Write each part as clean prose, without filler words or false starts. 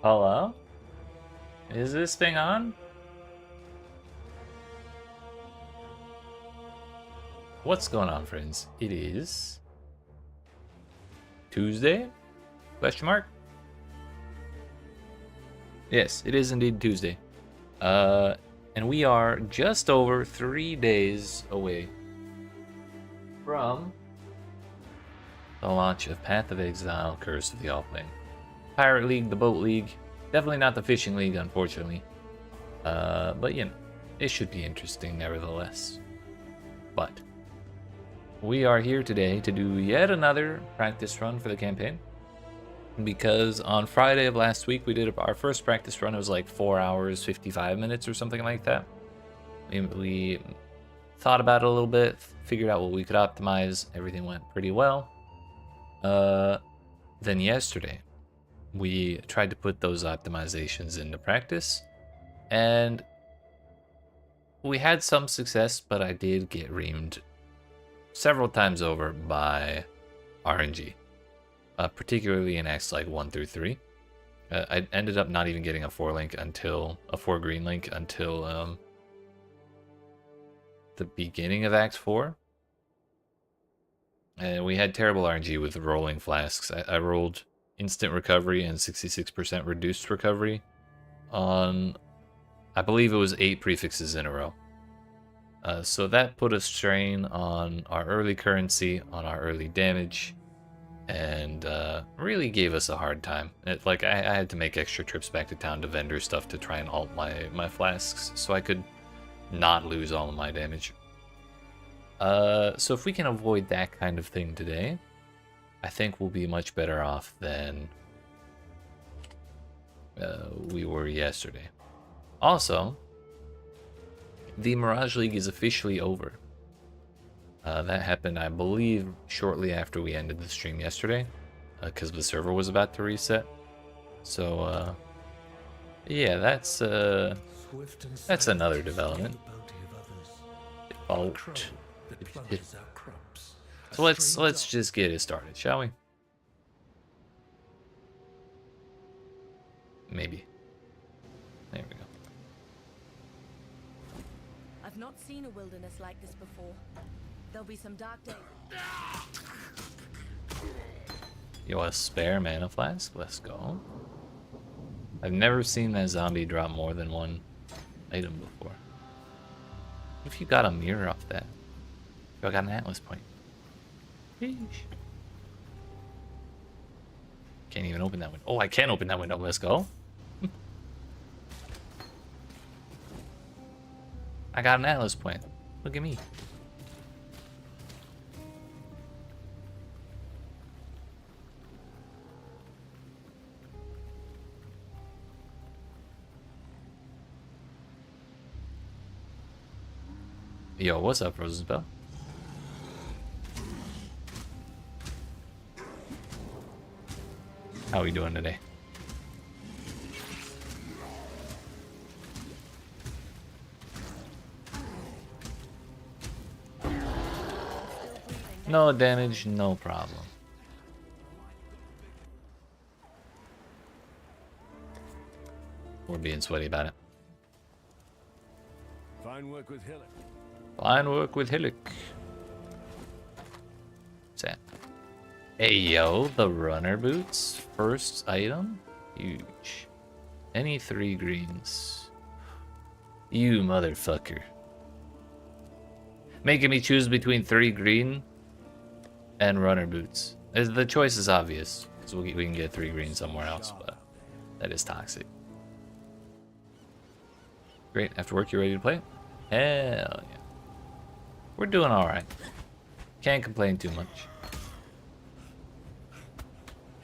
Hello? Is this thing on? What's going on, friends? It is Tuesday? Question mark? Yes, it is indeed Tuesday. And we are just over 3 days away from the launch of Path of Exile, Curse of the Allflame. Pirate League, the Boat League. Definitely not the Fishing League, unfortunately. But you know, it should be interesting nevertheless. But we are here today to do yet another practice run for the campaign. Because on Friday of last week, we did our first practice run. It was like 4 hours, 55 minutes or something like that. We thought about it a little bit, figured out what we could optimize. Everything went pretty well. Then yesterday, we tried to put those optimizations into practice. And we had some success, but I did get reamed several times over by RNG. Particularly in acts like 1 through 3. I ended up not even getting a 4 green link until the beginning of Act 4. And we had terrible RNG with rolling flasks. I rolled instant recovery and 66% reduced recovery on, I believe it was 8 prefixes in a row. So that put a strain on our early currency, on our early damage, and really gave us a hard time. I had to make extra trips back to town to vendor stuff to try and alt my flasks so I could not lose all of my damage. So if we can avoid that kind of thing today, I think we'll be much better off than we were yesterday. Also, the Mirage League is officially over. That happened, I believe, shortly after we ended the stream yesterday, because the server was about to reset. So, yeah, that's another development. So let's just get it started, shall we? Maybe. There we go. I've not seen a wilderness like this before. There'll be some dark days. Yo, a spare mana flask? Let's go. I've never seen that zombie drop more than one item before. What if you got a mirror off that? I got an Atlas point. Sheesh. Can't even open that window. Oh, I can open that window. Let's go. I got an Atlas point. Look at me. Yo, what's up, Rosenspell? How are we doing today? No damage, no problem. We're being sweaty about it. Fine work with Hillock. Fine work with Hillock. What's that? Hey yo, the runner boots. First item. Huge. Any 3 greens. You motherfucker. Making me choose between 3 green and runner boots. The choice is obvious, because we can get 3 green somewhere else, but that is toxic. Great, after work you ready to play? Hell yeah. We're doing alright. Can't complain too much.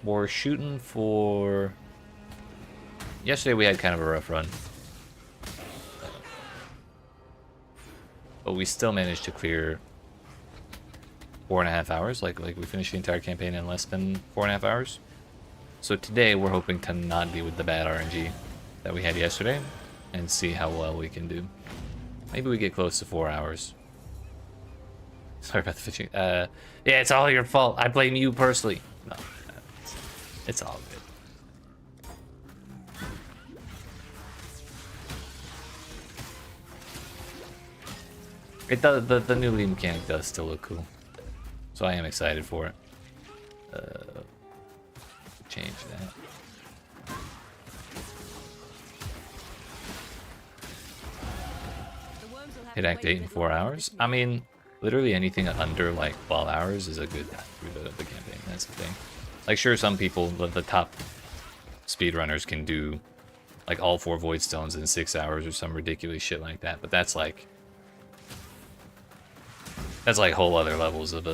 We're shooting for... Yesterday we had kind of a rough run. But we still managed to clear 4.5 hours. Like we finished the entire campaign in less than 4.5 hours. So today we're hoping to not be with the bad RNG that we had yesterday and see how well we can do. Maybe we get close to 4 hours. Sorry about the fishing. Yeah, it's all your fault. I blame you personally. No, it's all good. It does, the new League mechanic does still look cool. So I am excited for it. Change that. Hit Act 8 in 4 hours? I mean, literally anything under like 12 hours is a good time through the campaign. That's the thing. Like, sure, some people, the top speedrunners can do like all 4 Void Stones in 6 hours or some ridiculous shit like that, but that's like whole other levels of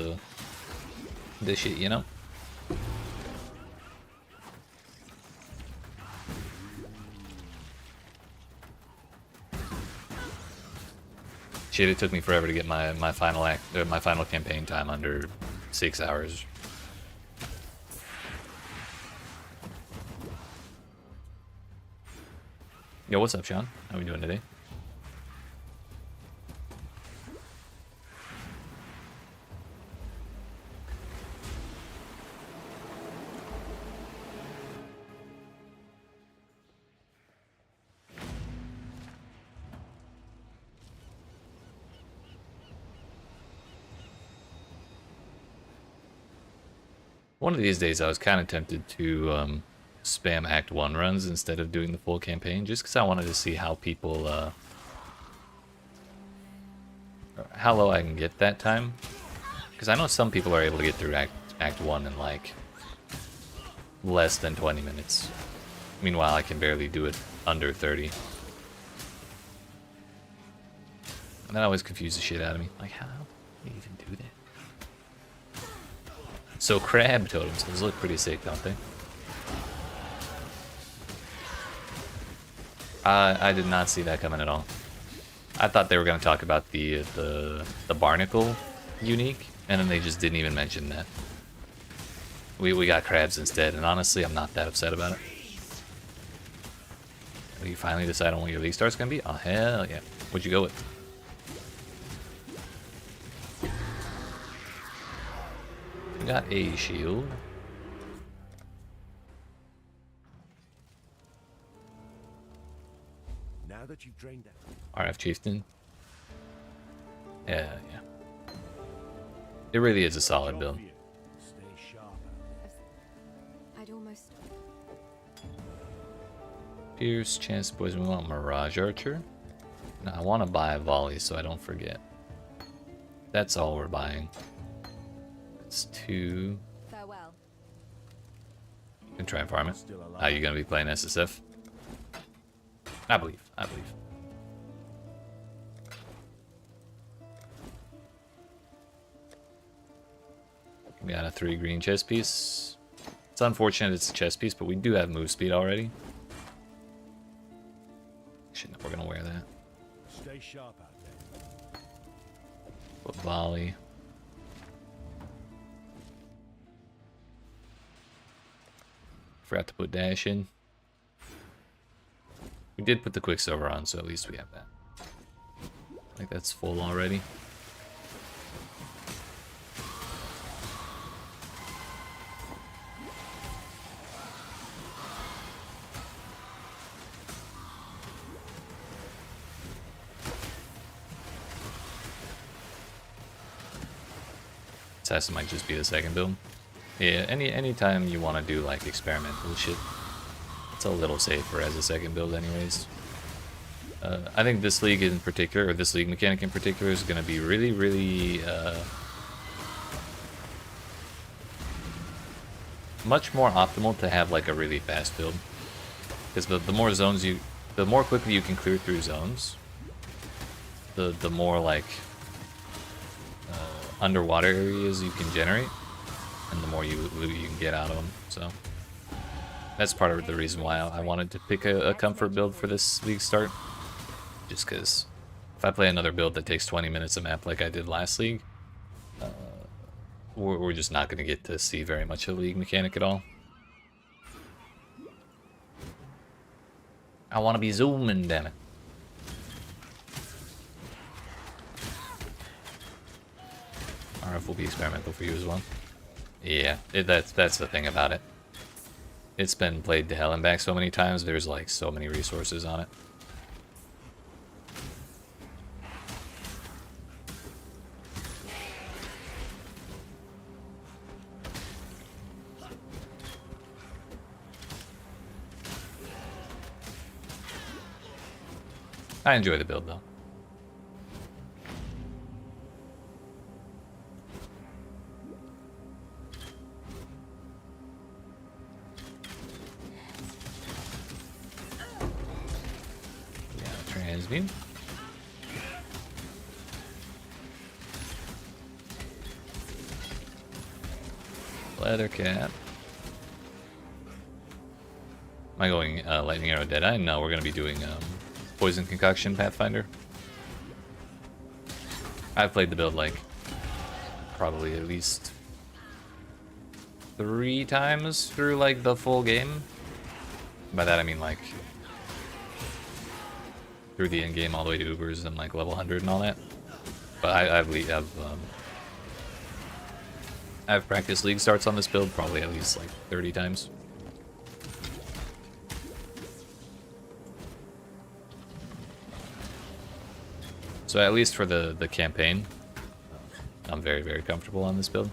this shit, you know? Shit, it took me forever to get my final my final campaign time under 6 hours. Yo, what's up, Sean? How we doing today? One of these days I was kind of tempted to spam Act 1 runs instead of doing the full campaign, just because I wanted to see how people, how low I can get that time. Because I know some people are able to get through Act 1 in like less than 20 minutes. Meanwhile, I can barely do it under 30. And that always confuses the shit out of me. Like, how do you even do that? So crab totems, those look pretty sick, don't they? I did not see that coming at all. I thought they were going to talk about the barnacle unique, and then they just didn't even mention that. We got crabs instead, and honestly, I'm not that upset about it. You finally decide on what your Leaguestart's going to be? Oh, hell yeah. What'd you go with? We got a shield. Now that you've drained that. RF Chieftain. Yeah. It really is a solid build. Stay sharp. I'd almost. Pierce, chance poison. We want Mirage Archer. Now I want to buy a volley so I don't forget. That's all we're buying. It's 2. Farewell. You can try and farm it. Are you gonna be playing SSF? I believe. We got a 3 green chess piece. It's unfortunate it's a chess piece, but we do have move speed already. Shit, no, we're gonna wear that. Stay sharp out there. Put volley. Forgot to put dash in. We did put the Quicksilver on, so at least we have that. I think that's full already. Assassin might just be the second build. Yeah, anytime you want to do like experimental shit, it's a little safer as a second build anyways. I think this league in particular, or this league mechanic in particular, is going to be really much more optimal to have like a really fast build. Because the more zones the more quickly you can clear through zones, the more like underwater areas you can generate, and the more loot you can get out of them. So that's part of the reason why I wanted to pick a comfort build for this league start. Just because if I play another build that takes 20 minutes a map like I did last league, we're just not going to get to see very much of the league mechanic at all. I want to be zooming, damn it. RF will be experimental for you as well. Yeah, that's the thing about it. It's been played to hell and back so many times, there's like so many resources on it. I enjoy the build though. Yeah, transmute. Leather cap. Am I going Lightning Arrow Deadeye? No, we're going to be doing Poison Concoction Pathfinder. I've played the build like probably at least 3 times through like the full game. By that I mean like through the end game all the way to Ubers and like level 100 and all that. But I've practiced League starts on this build probably at least like 30 times. So at least for the campaign, I'm very, very comfortable on this build.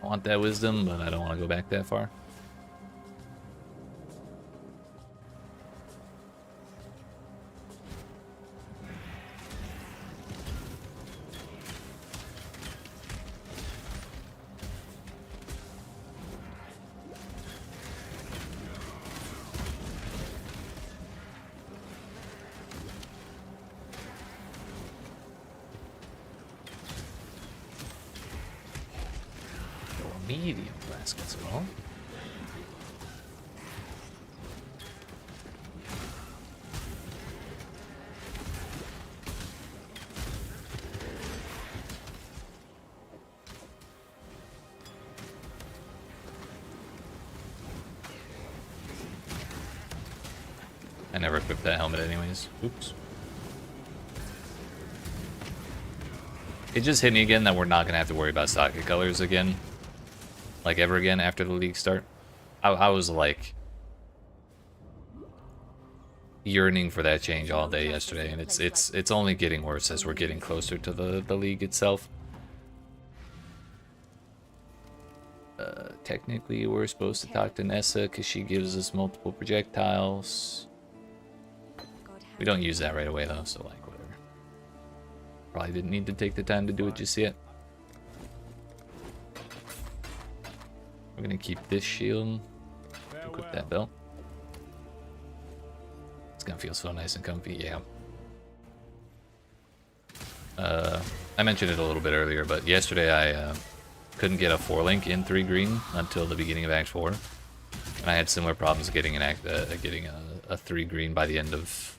I want that wisdom, but I don't want to go back that far. Medium flask as well. I never equipped that helmet anyways. Oops. It just hit me again that we're not going to have to worry about socket colors again. Like ever again after the league start. I was like yearning for that change all day yesterday, and it's only getting worse as we're getting closer to the league itself. Technically we're supposed to talk to Nessa because she gives us multiple projectiles. We don't use that right away though, so like whatever. Probably didn't need to take the time to do it just yet. We're gonna keep this shield, equip that belt. It's gonna feel so nice and comfy, yeah. I mentioned it a little bit earlier, but yesterday I couldn't get a 4-link in 3 green until the beginning of Act 4. And I had similar problems getting a 3 green by the end of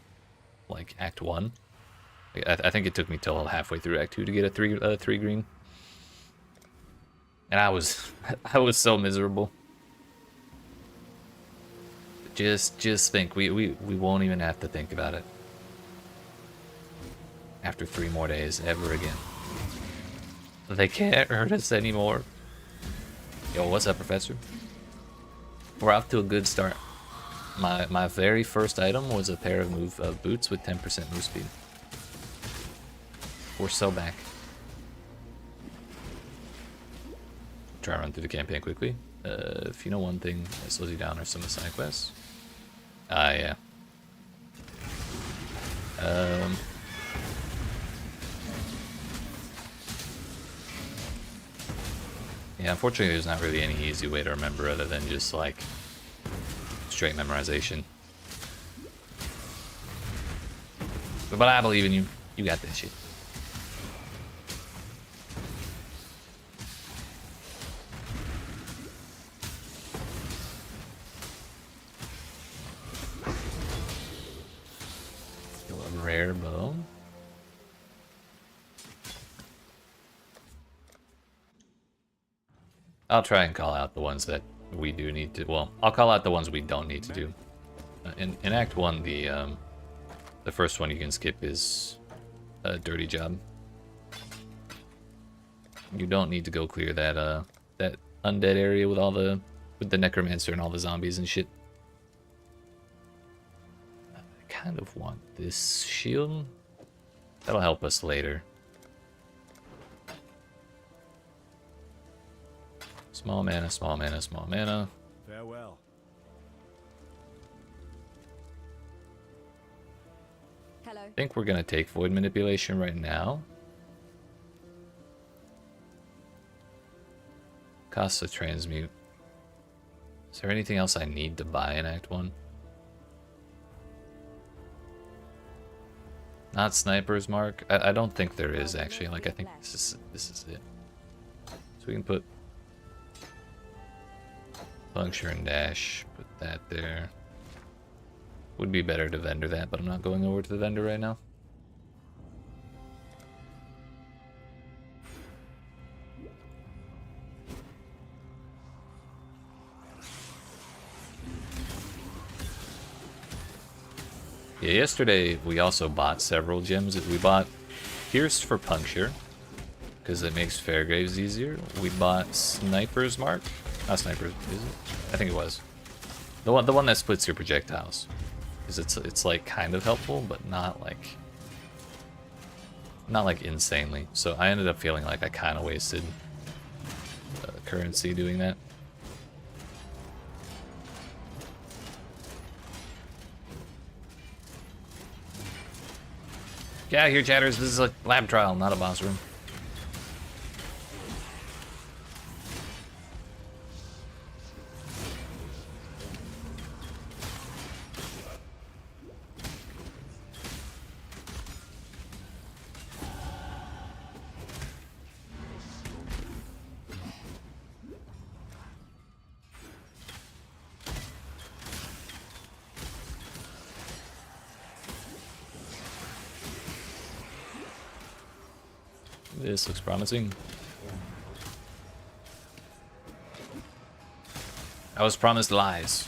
like Act 1. I think it took me till halfway through Act 2 to get a 3 green. And I was so miserable. Just think, we won't even have to think about it after 3 more days ever again. They can't hurt us anymore. Yo, what's up, Professor? We're off to a good start. My very first item was a pair of boots with 10% move speed. We're so back. Try to run through the campaign quickly. If you know one thing that slows you down are some of the side quests. Yeah. Yeah, unfortunately there's not really any easy way to remember other than just like straight memorization. But I believe in you. You got this shit. Rare bow. I'll try and call out the ones that we do need to. Well, I'll call out the ones we don't need to do. In Act 1, the first one you can skip is a dirty job. You don't need to go clear that that undead area with the necromancer and all the zombies and shit. Kind of want this shield. That'll help us later. Small mana, small mana, small mana. Farewell. Hello. I think we're gonna take Void Manipulation right now. Costs a transmute. Is there anything else I need to buy in Act 1? Not Sniper's Mark? I don't think there is, actually. Like, I think this is it. So we can put Puncture and Dash. Put that there. Would be better to vendor that, but I'm not going over to the vendor right now. Yeah, yesterday we also bought several gems. We bought Pierce for Puncture, because it makes Fairgraves easier. We bought Sniper's Mark. Not Sniper's, is it? I think it was. The one that splits your projectiles. Because it's like kind of helpful, but not like insanely. So I ended up feeling like I kind of wasted currency doing that. Get out of here, chatters. This is a lab trial, not a boss room. This looks promising. I was promised lies.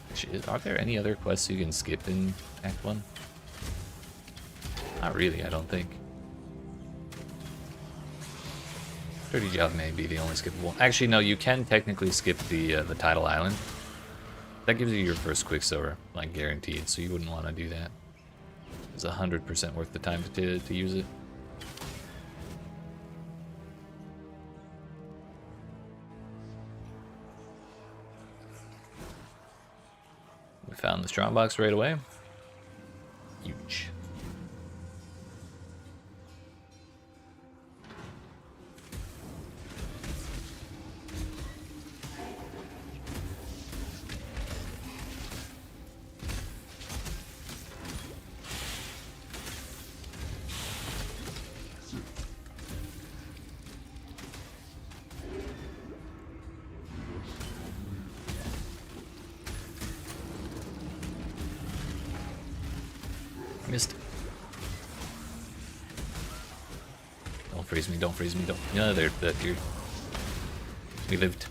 Actually, are there any other quests you can skip in Act 1? Not really, I don't think. Dirty Job may be the only skippable. Actually, no, you can technically skip the Tidal Island. That gives you your first Quicksilver, like guaranteed, so you wouldn't want to do that. It's 100% worth the time to use it. We found the strong box right away. Huge. Missed. Don't freeze me, don't freeze me, don't. No, they're here. We lived.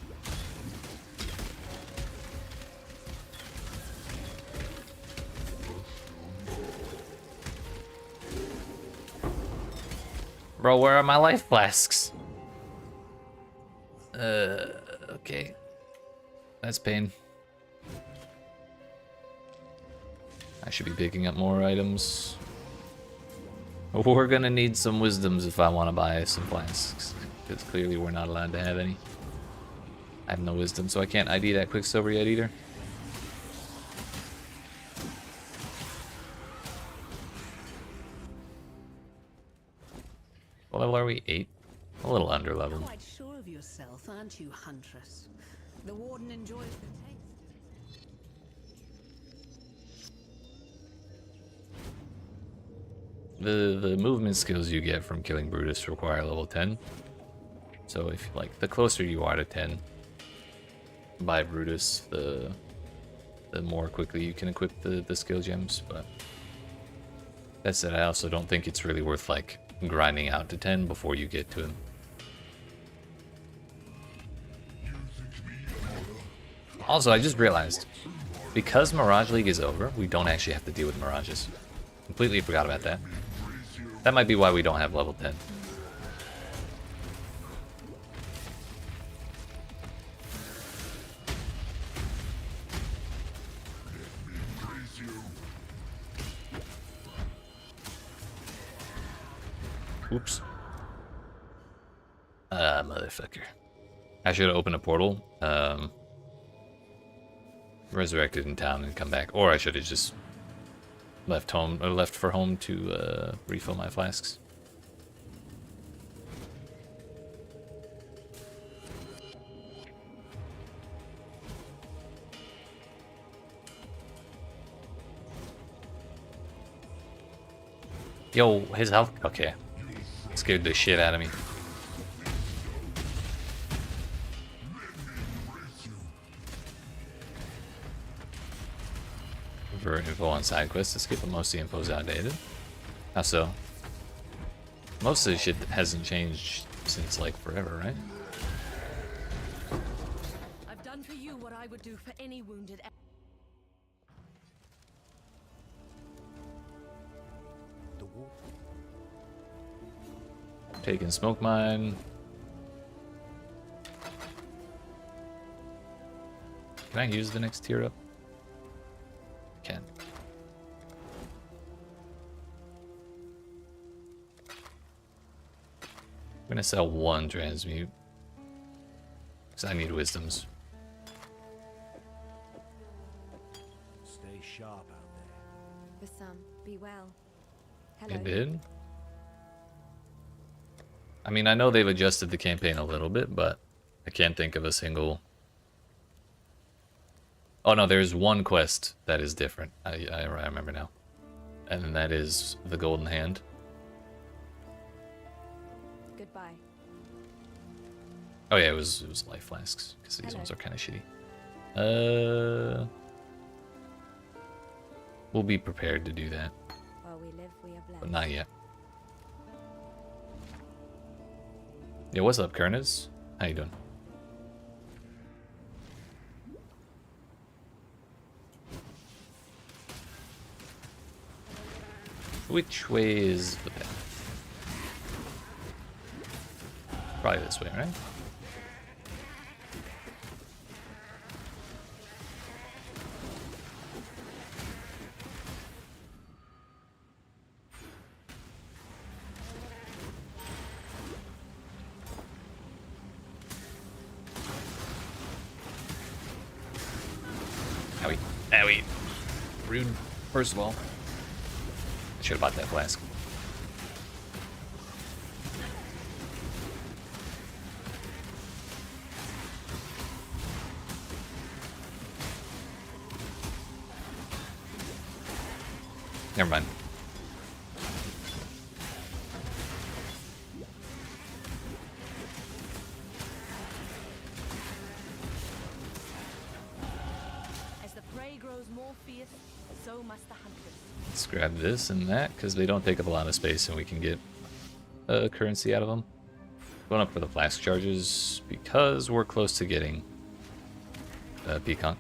Bro, where are my life flasks? Okay. That's pain. I should be picking up more items. We're gonna need some wisdoms if I want to buy some flasks, because clearly we're not allowed to have any. I have no wisdom, so I can't ID that Quicksilver yet either. What level are we? 8? A little under level. Quite sure of yourself, aren't you, Huntress? The Warden enjoys the taste. The movement skills you get from killing Brutus require level 10. So if like the closer you are to 10 by Brutus, the more quickly you can equip the skill gems. But that said, I also don't think it's really worth like grinding out to 10 before you get to him. Also, I just realized, because Mirage League is over, we don't actually have to deal with Mirages. Completely forgot about that. That might be why we don't have level 10. Oops. Motherfucker. I should have opened a portal. Resurrected in town and come back. Or I should have just left home or left for home to refill my flasks. Yo, his health. Okay. Scared the shit out of me. For info on side quests to skip, but most of the info is outdated. How so? Most of the shit hasn't changed since like forever, right? I've done for you what I would do for any wounded. The war. Taking smoke mine. Can I use the next tier up? I can. I'm gonna sell one transmute. Because I need wisdoms. Stay sharp out there. For some, be well. Hello. It did? I mean, I know they've adjusted the campaign a little bit, but I can't think of a single... Oh no, there's one quest that is different. I remember now. And that is the Golden Hand. Goodbye. Oh yeah, it was life flasks, because these Hello. ones are kind of shitty. We'll be prepared to do that, While we live, we are blessed. but not yet. Yeah, what's up, Kernes? How you doing? Which way is the path? Probably this way, right? Owie. Owie. Rude. First of all, I should have bought that flask. Never mind. As the prey grows more fierce, so must the hunters. Let's grab this and that, because they don't take up a lot of space and we can get currency out of them. Going up for the flask charges, because we're close to getting PConc.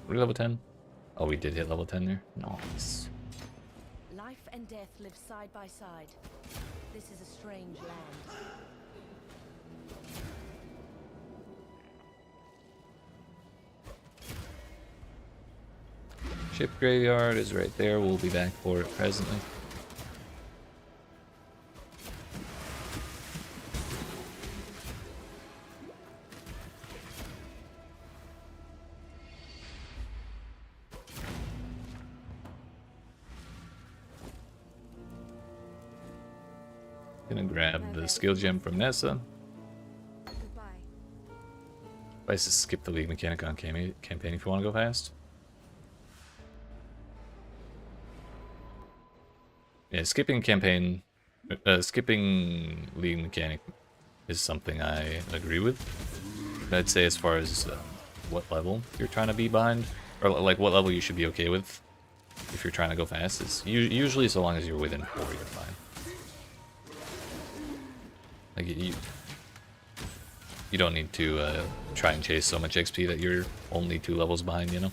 We're level 10. Oh, we did hit level 10 there. Nice. Life and death live side by side. This is a strange land. Ship graveyard is right there. We'll be back for it presently. Gonna grab the skill gem from Nessa. Goodbye. Let's just skip the League mechanic on campaign if you want to go fast. Yeah, skipping League mechanic is something I agree with. But I'd say as far as what level you're trying to be behind, or like what level you should be okay with if you're trying to go fast, is usually so long as you're within 4, you're fine. Like you don't need to try and chase so much XP that you're only 2 levels behind, you know?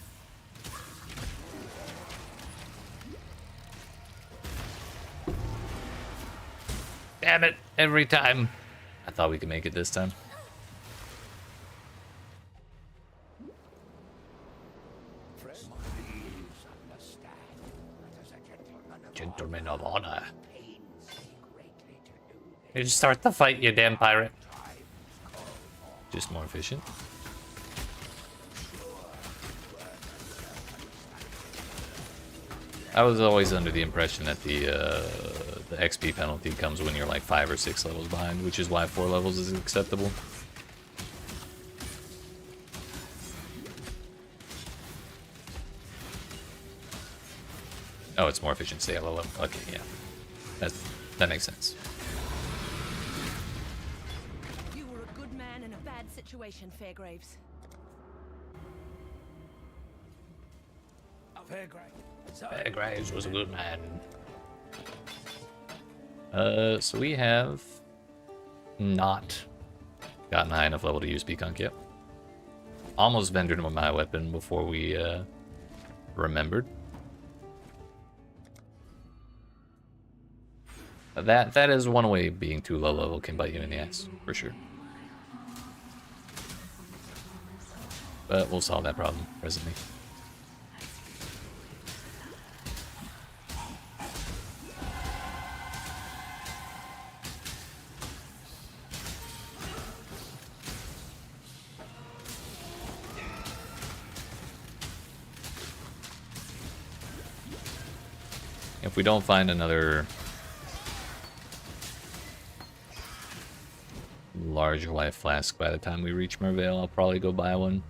Damn it, every time. I thought we could make it this time. Gentlemen of honor. You just start the fight, you damn pirate. Just more efficient. I was always under the impression that the XP penalty comes when you're like 5 or 6 levels behind, which is why 4 levels is acceptable. Oh, it's more efficient to stay at low level. Okay, yeah. That makes sense. You were a good man in a bad situation, Fairgraves. Fairgraves was a good man. So we have not gotten high enough level to use PConc yet. Almost vendored him with my weapon before we remembered. That is one way being too low level can bite you in the ass, for sure. But we'll solve that problem presently. If we don't find another large life flask by the time we reach Mervale, I'll probably go buy one.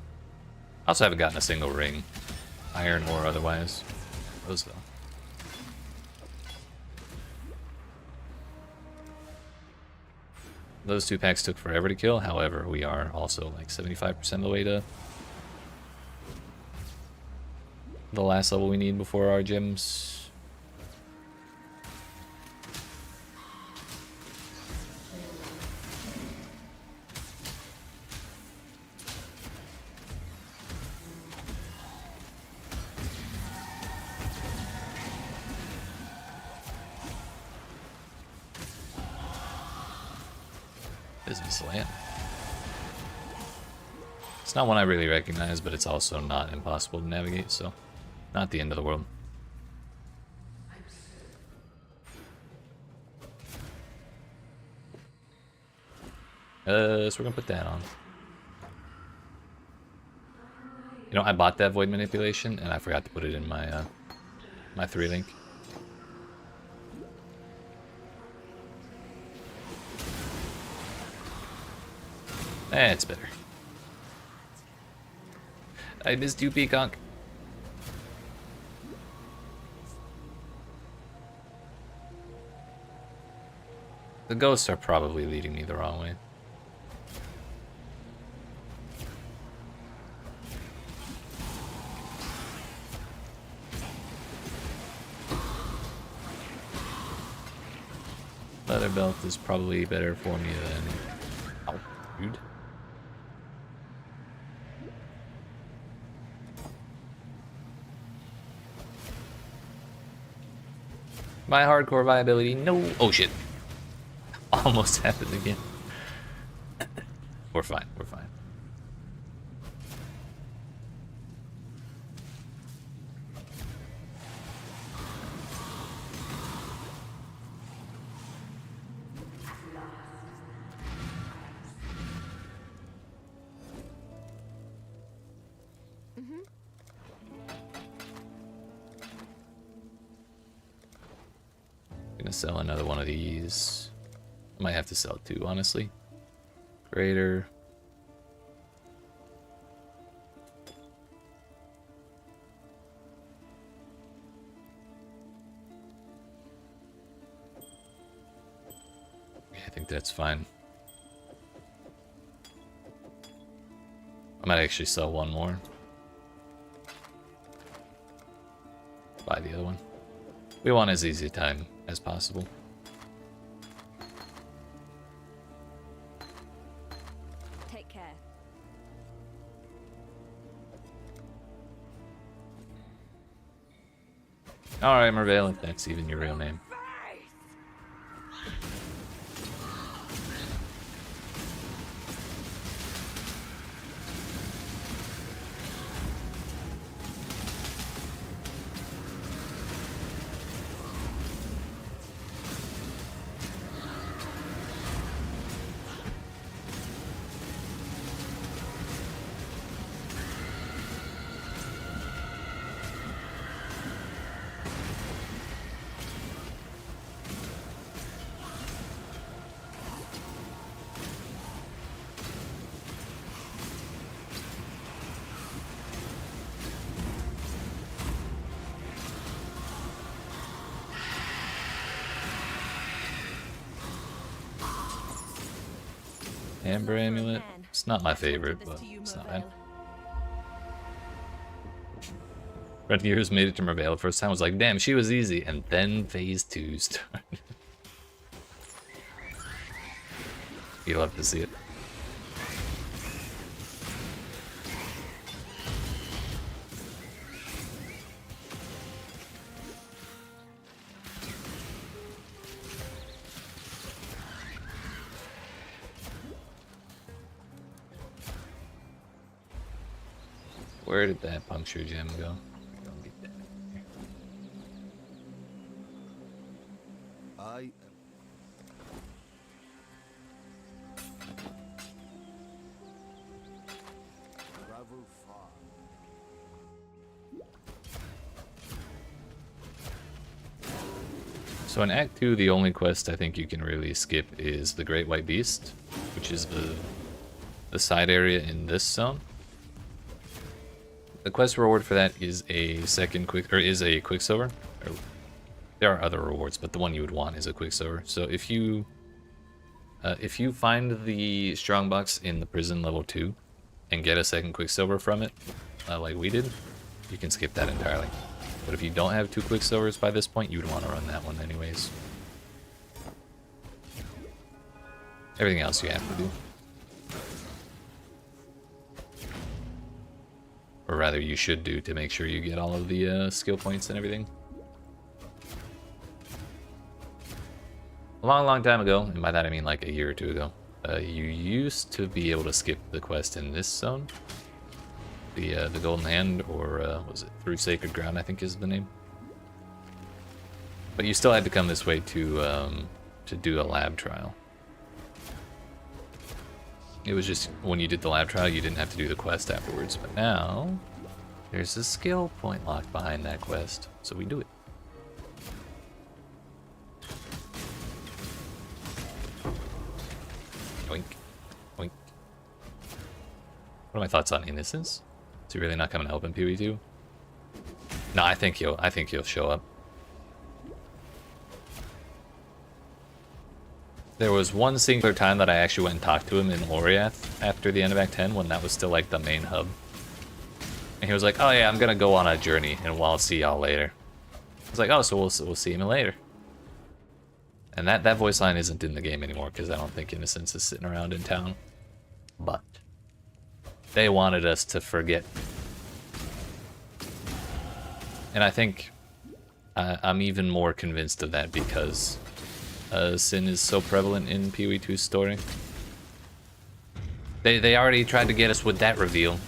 I also haven't gotten a single ring, iron or otherwise. Those though. Those 2 packs took forever to kill, however, we are also like 75% of the way to the last level we need before our gems. Business land. It's not one I really recognize, but it's also not impossible to navigate, so not the end of the world. So we're gonna put that on. You know, I bought that void manipulation and I forgot to put it in my my 3-link. It's better. I missed you, PConc. The ghosts are probably leading me the wrong way. Leather belt is probably better for me than... Ow, dude. My hardcore viability, no. Oh shit. Almost happened again. We're fine, we're fine. Gonna sell another one of these. I might have to sell 2, honestly. Greater. Yeah, I think that's fine. I might actually sell 1 more. Buy the other one. We want as easy a time as possible. Take care. Alright, Mervale, if that's even your real name. Amber Not for a Amulet. man. It's not my Let's not do favorite, this but to you, it's not bad. Mervale. Red Gears made it to Mervale the first time. Was like, damn, she was easy. And then phase 2 started. You love to see it. Where did that puncture gem go? Go get that here. I am. Travel far. So in Act 2, the only quest I think you can really skip is the Great White Beast, which is the side area in this zone. The quest reward for that is a Quicksilver. There are other rewards, but the one you would want is a Quicksilver. So if you find the strongbox in the prison level 2 and get a second Quicksilver from it, like we did, you can skip that entirely. But if you don't have 2 Quicksilvers by this point, you would want to run that one anyways. Everything else you have to do. Or rather, you should do to make sure you get all of the skill points and everything. A long time ago, and by that I mean like a year or 2 ago, you used to be able to skip the quest in this zone. The Golden Hand, or was it Through Sacred Ground, I think is the name. But you still had to come this way to do a lab trial. It was just when you did the lab trial, you didn't have to do the quest afterwards. But now, there's a skill point locked behind that quest, so we do it. Oink, oink. What are my thoughts on Innocence? Is he really not coming to help in PoE2? No, I think he'll show up. There was one singular time that I actually went and talked to him in Oriath after the end of Act 10 when that was still like the main hub. And he was like, oh yeah, I'm gonna go on a journey and I'll see y'all later. I was like, oh, so we'll see him later. And that voice line isn't in the game anymore because I don't think Innocence is sitting around in town. But they wanted us to forget. And I think I'm even more convinced of that because Sin is so prevalent in PoE2's story. They already tried to get us with that reveal.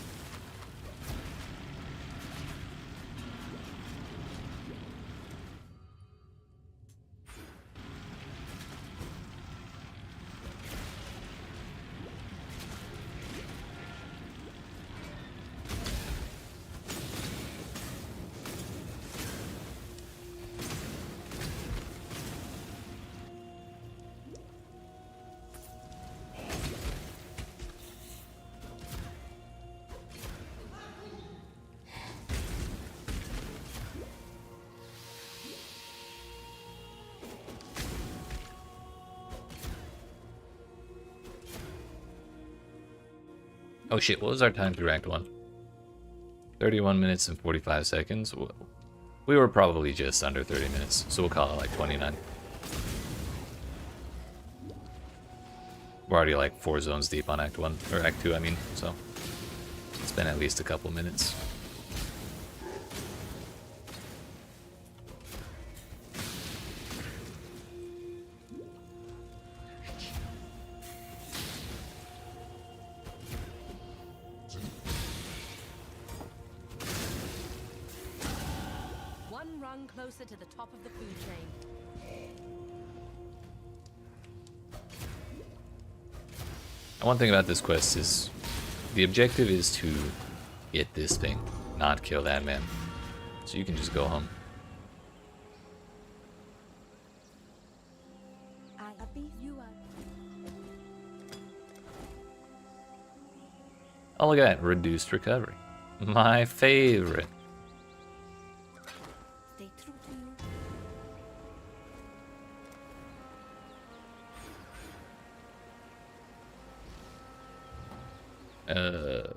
Oh shit, what was our time through Act 1? 31 minutes and 45 seconds. We were probably just under 30 minutes, so we'll call it like 29. We're already like 4 zones deep on Act 1, or Act 2 I mean, so it's been at least a couple minutes. Closer to the top of the food chain. And one thing about this quest is the objective is to get this thing, not kill that man. So you can just go home. Oh, look at that. Reduced recovery. My favorite. Stay true to you. Can't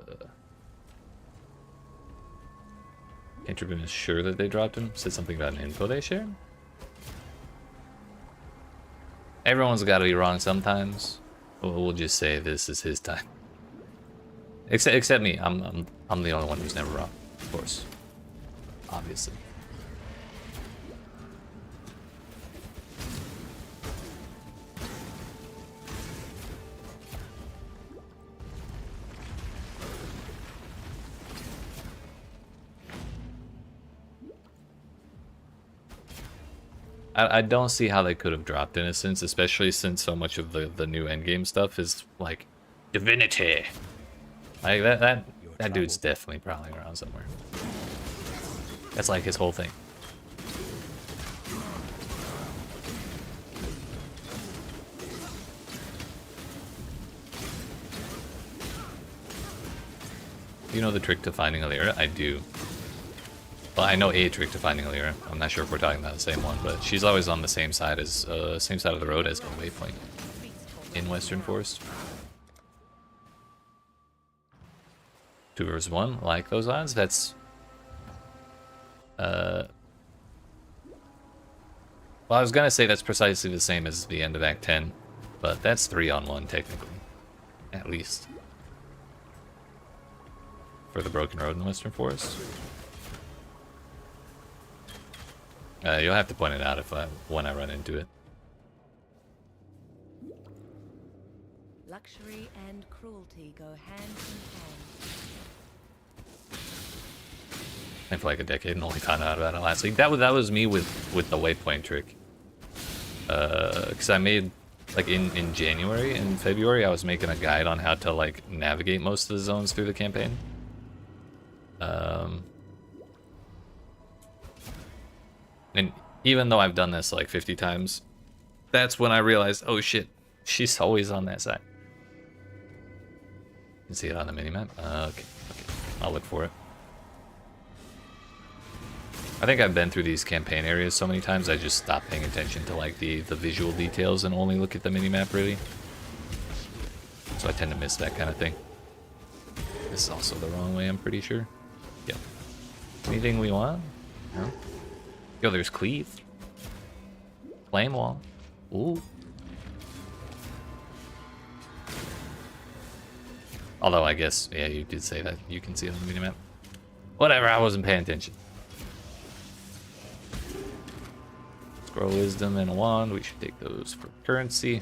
you be sure that they dropped him? Said something about an info they shared? Everyone's got to be wrong sometimes. We'll just say this is his time. Except me. I'm the only one who's never wrong, of course. Obviously. I don't see how they could have dropped Innocence, especially since so much of the new endgame stuff is like divinity. Like that dude's definitely prowling around somewhere. That's like his whole thing. You know the trick to finding a Lyra? I do. Well, I know a trick to finding a Lyra. I'm not sure if we're talking about the same one, but she's always on the same side as same side of the road as the waypoint in Western Forest. 2 versus 1, like those odds. That's well, I was gonna say that's precisely the same as the end of Act 10, but that's 3-on-1 technically, at least for the broken road in Western Forest. You'll have to point it out when I run into it. Luxury and cruelty go hand in hand. And for like a decade and only found out about it last week. That was me with the waypoint trick. Because I made, like in January and February, I was making a guide on how to like navigate most of the zones through the campaign. And even though I've done this like 50 times, that's when I realized, oh shit, she's always on that side. You can see it on the minimap. Okay, I'll look for it. I think I've been through these campaign areas so many times I just stopped paying attention to like the visual details and only look at the minimap really. So I tend to miss that kind of thing. This is also the wrong way, I'm pretty sure. Yep. Anything we want? No. Yo, there's Cleave. Flame Wall. Ooh. Although I guess, yeah, you did say that you can see it on the minimap. Whatever, I wasn't paying attention. Scroll Wisdom and a Wand. We should take those for currency.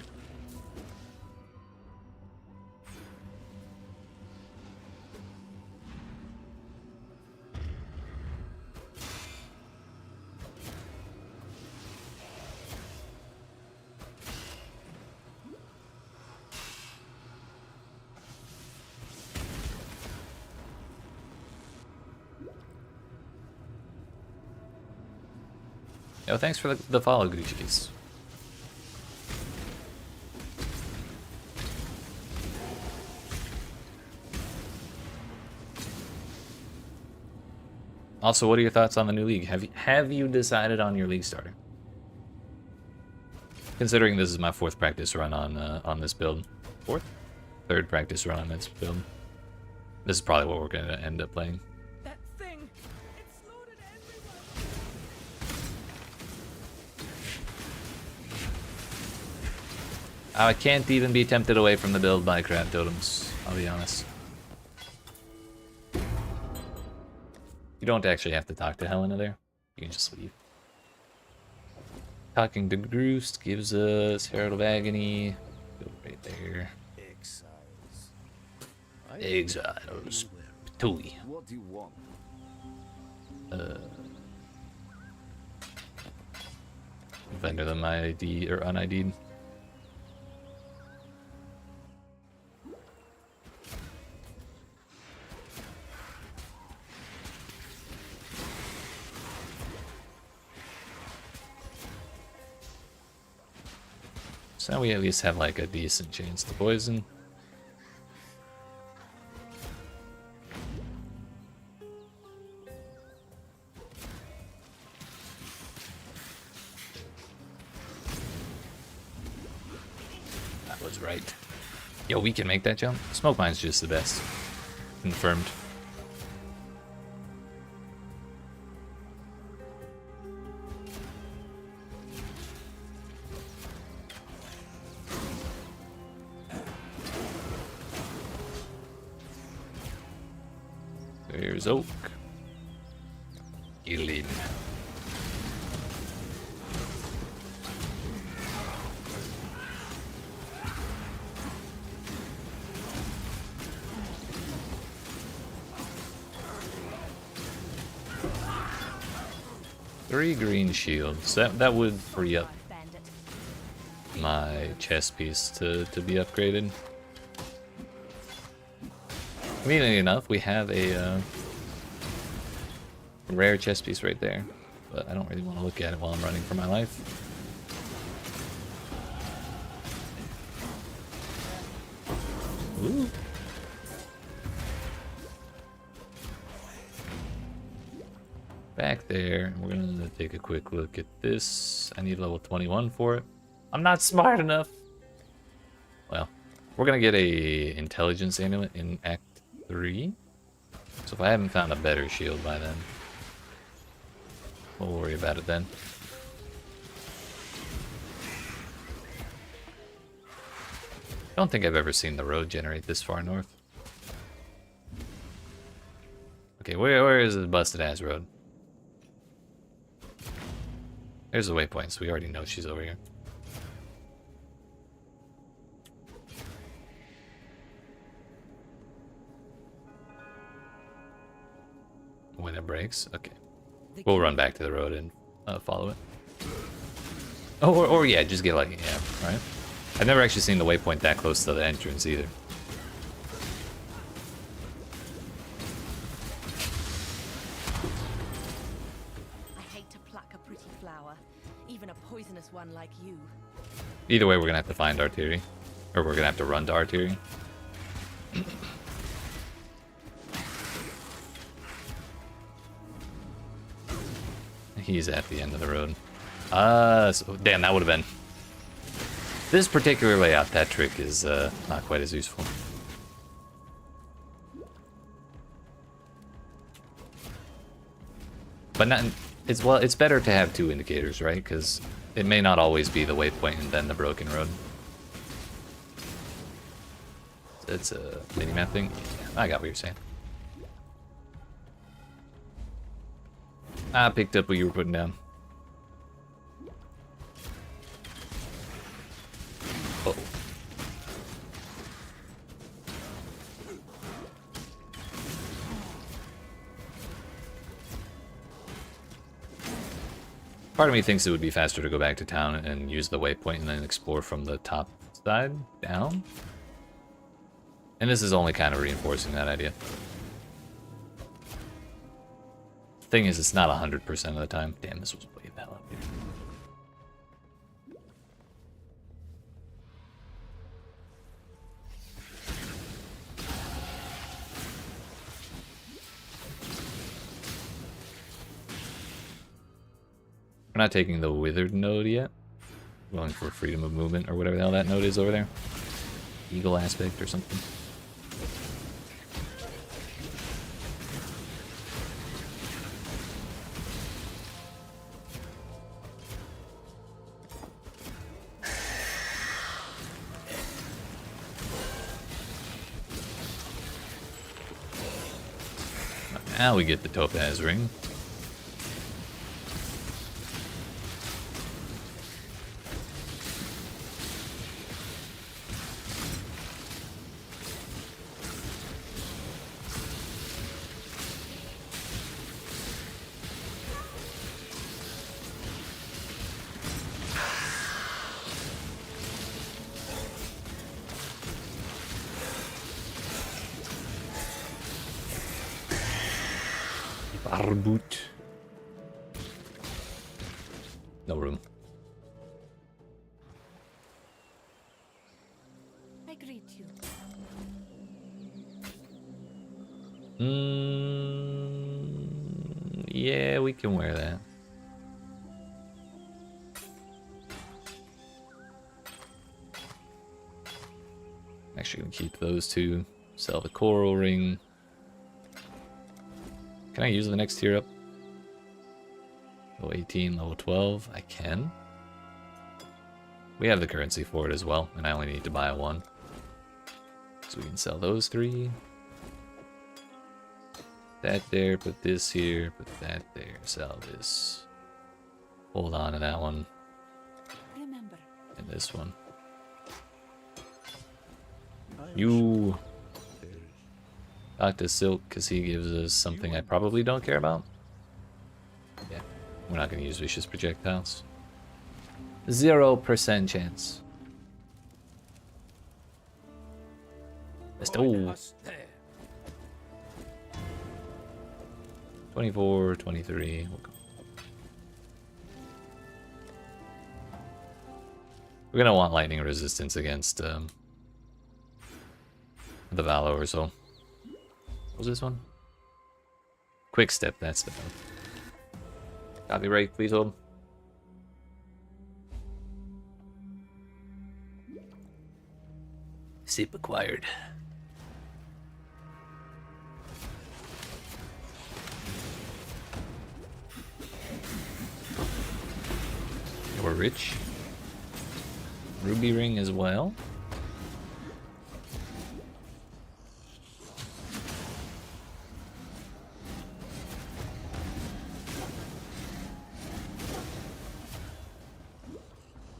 Yo, thanks for the follow, Gucci's. Also, what are your thoughts on the new league? Have you decided on your league starter? Considering this is my 4th practice run on this build. 4th? 3rd practice run on this build. This is probably what we're gonna end up playing. That thing! It slaughtered everyone! I can't even be tempted away from the build by crab totems, I'll be honest. You don't actually have to talk to Helena there. You can just leave. Talking to Groost gives us Herald of Agony. Go right there. Exiles. Exiles. Patui. What do you want? Vendor them ID or unID'd. So now we at least have like a decent chance to poison. That was right. Yo, we can make that jump. Smoke mine's just the best. Confirmed. There's Oak. Gillian. Three green shields. That would free up Bandit. my chest piece to be upgraded. Conveniently enough, we have a rare chest piece right there, but I don't really want to look at it while I'm running for my life. Ooh. Back there, we're gonna take a quick look at this. I need level 21 for it. I'm not smart enough. Well, we're gonna get a intelligence amulet in Act 3. So if I haven't found a better shield by then, we'll worry about it then. I don't think I've ever seen the road generate this far north. Okay, where is the busted ass road? There's the waypoint, so we already know she's over here. When it breaks, okay. We'll run back to the road and follow it. Oh, or yeah, just get lucky, yeah, right? I've never actually seen the waypoint that close to the entrance either. I hate to pluck a pretty flower, even a poisonous one like you. Either way, we're gonna have to find Artillery. Or we're gonna have to run to Artillery. He's at the end of the road. So, damn, that would have been... This particular layout, that trick is not quite as useful. But not... It's better to have two indicators, right? Because it may not always be the waypoint and then the broken road. It's a mini-map thing. Yeah, I got what you're saying. I picked up what you were putting down. Uh-oh. Part of me thinks it would be faster to go back to town and use the waypoint and then explore from the top side down. And this is only kind of reinforcing that idea. Thing is, it's not 100% of the time. Damn, this was way the hell up here. We're not taking the withered node yet. We're going for freedom of movement or whatever the hell that node is over there. Eagle aspect or something. Now we get the topaz ring. Barboot. No room. I greet you. Yeah, we can wear that. Actually, gonna keep those two. Sell the coral ring. Can I use the next tier up? Level 18, level 12. I can. We have the currency for it as well, and I only need to buy one. So we can sell those 3. That there, put this here, put that there, sell this. Hold on to that one. Remember. And this one. You Dr. Silk, because he gives us something I probably don't care about. Yeah, we're not going to use vicious projectiles. 0% chance. Oh. 24, 23. We're going to want lightning resistance against the Valo or so. What was this one? Quick step, that's the one. Copyright, please hold. Sip acquired. We're rich. Ruby ring as well.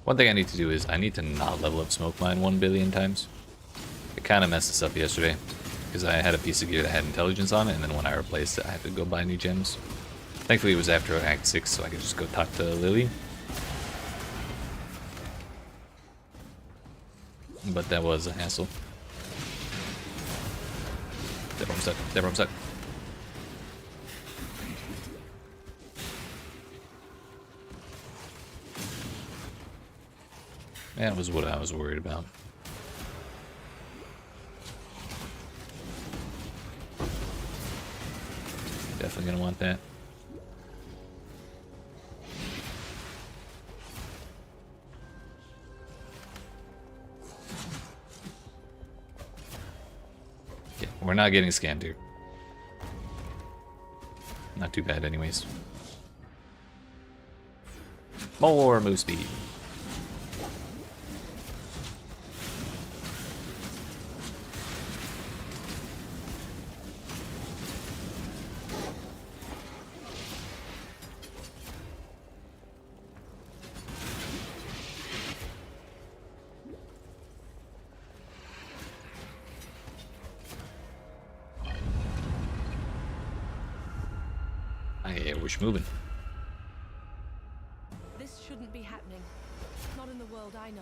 One thing I need to do is I need to not level up Smoke Mine 1 billion times. It kind of messed us up yesterday because I had a piece of gear that had intelligence on it, and then when I replaced it I had to go buy new gems. Thankfully it was after Act 6, so I could just go talk to Lily. But that was a hassle. That room stuck. That room stuck. That was what I was worried about. Definitely gonna want that. Yeah, we're not getting scammed here. Not too bad anyways. More move speed. Yeah, we're moving. This shouldn't be happening. Not in the world I know.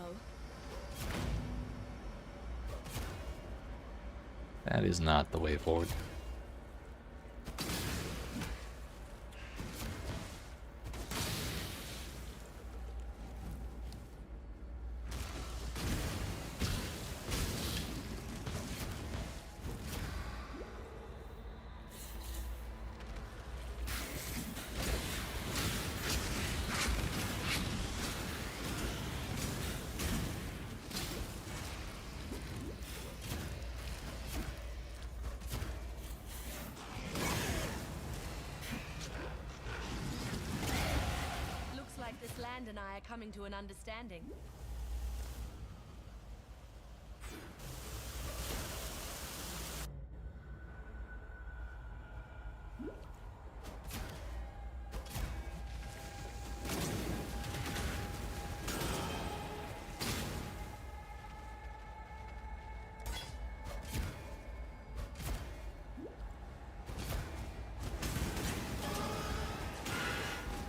That is not the way forward. This land and I are coming to an understanding.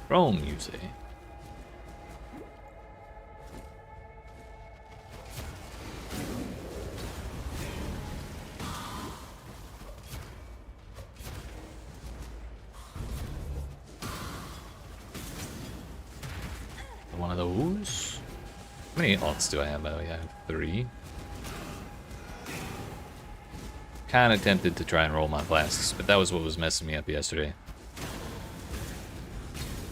Rome, you say? One of those. How many alts do I have? I have 3. Kind of tempted to try and roll my flasks, but that was what was messing me up yesterday.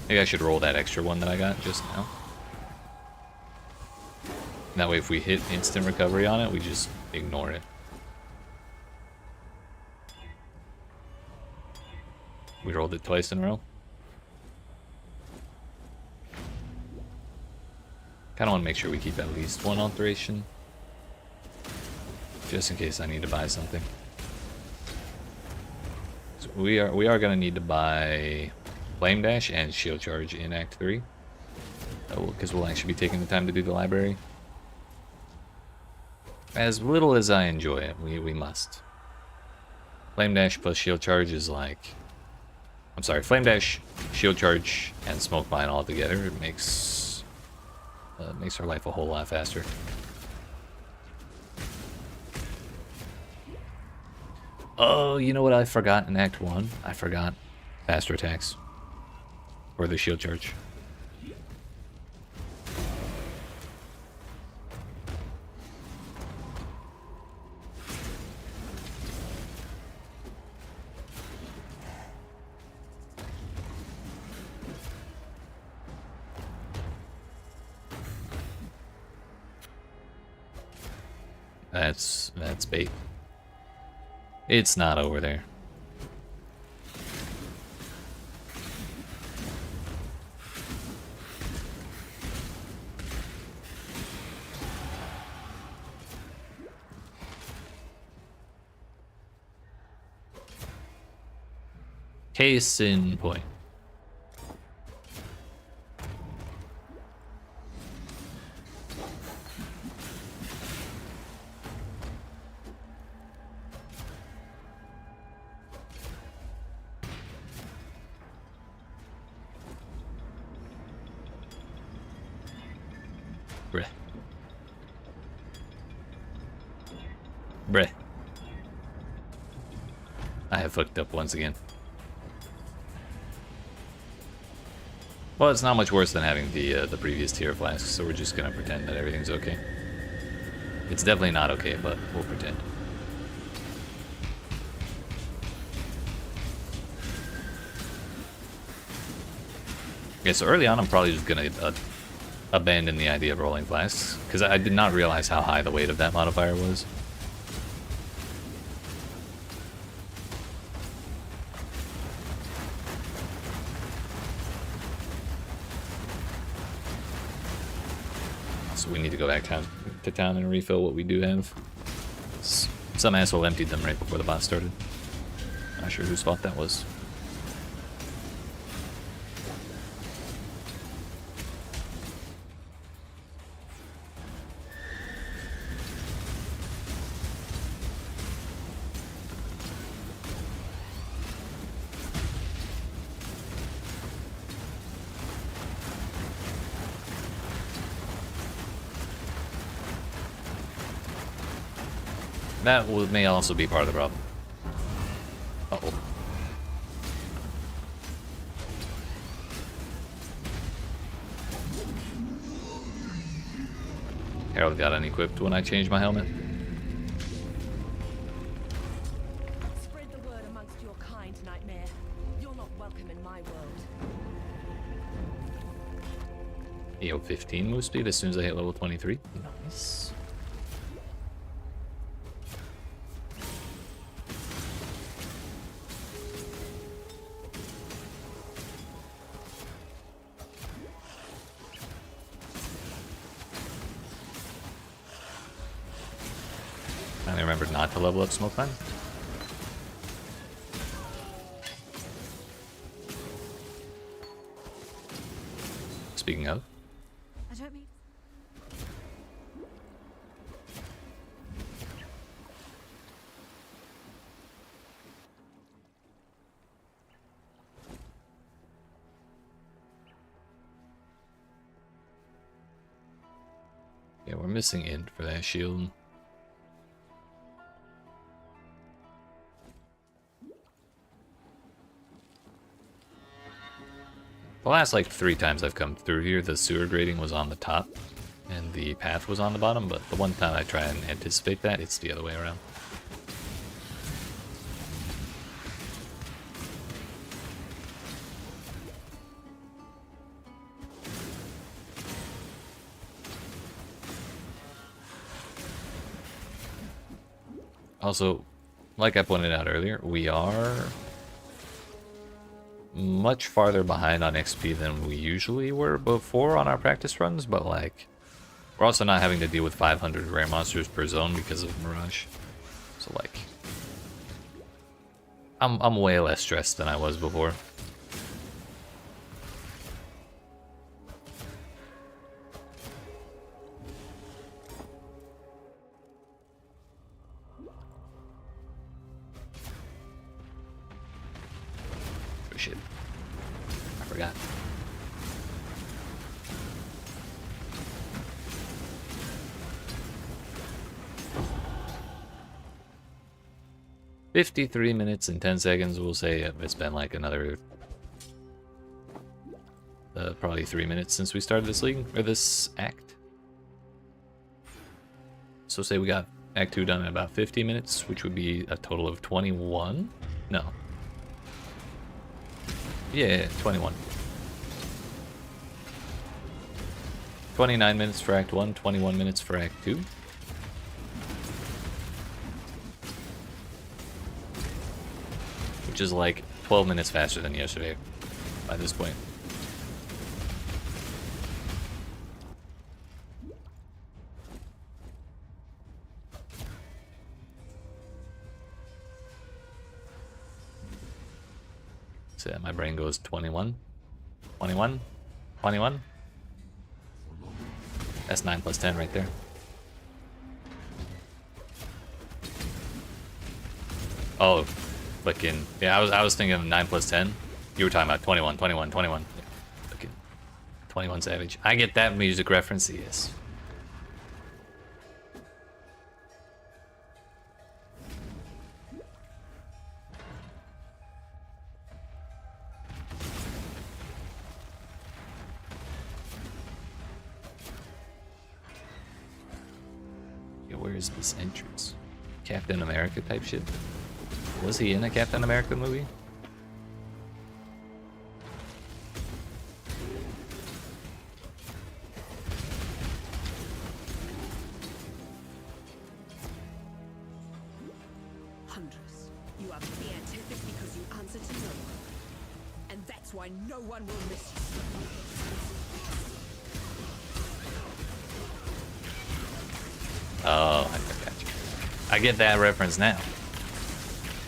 Maybe I should roll that extra one that I got just now. That way if we hit instant recovery on it, we just ignore it. We rolled it twice in a row. Kind of want to make sure we keep at least one alteration. Just in case I need to buy something. So we are going to need to buy Flame Dash and Shield Charge in Act 3. Because we'll actually be taking the time to do the library. As little as I enjoy it, we must. Flame Dash plus Shield Charge is like... I'm sorry, Flame Dash, Shield Charge, and Smoke Mine all together. It makes our life a whole lot faster. Oh, you know what I forgot in Act 1? I forgot faster attacks. Or the Shield Charge. That's bait. It's not over there. Case in point. Bruh. Bruh. I have fucked up once again. Well, it's not much worse than having the previous tier flasks, so we're just gonna pretend that everything's okay. It's definitely not okay, but we'll pretend. Okay, so early on I'm probably just gonna abandon the idea of rolling flasks, because I did not realize how high the weight of that modifier was. So we need to go back to town and refill what we do have. Some asshole emptied them right before the boss started. Not sure whose fault that was. That may also be part of the problem. Uh-oh. Harold got unequipped when I changed my helmet. Spread the word amongst your kind, Nightmare. You're not welcome in my world. EO 15 move speed as soon as I hit level 23. Nice. I remembered not to level up Smoke Mine. Speaking of. I don't mean. Yeah, we're missing Int for that shield. The last like 3 times I've come through here, the sewer grading was on the top and the path was on the bottom, but the one time I try and anticipate that, it's the other way around. Also, like I pointed out earlier, we are much farther behind on XP than we usually were before on our practice runs, but like, we're also not having to deal with 500 rare monsters per zone because of Mirage. So like, I'm way less stressed than I was before. Oh shit. I forgot. "53 minutes and 10 seconds, we'll say it's been like another probably 3 minutes since we started this league, or this act. So say we got Act 2 done in about 50 minutes, which would be a total of 21? No. Yeah, 21. 29 minutes for Act 1, 21 minutes for Act 2. Which is like 12 minutes faster than yesterday by this point. So yeah, my brain goes 21, 21, 21. That's 9 plus 10 right there. Oh, fucking, yeah, I was thinking of 9 plus 10. You were talking about 21, 21, 21. Yeah, fucking 21 Savage. I get that music reference, yes. Yeah, where is this entrance? Captain America type shit? Was he in a Captain America movie? Huntress, you are beatific because you answer to no one. And that's why no one will miss you. Oh, I got you. I get that reference now.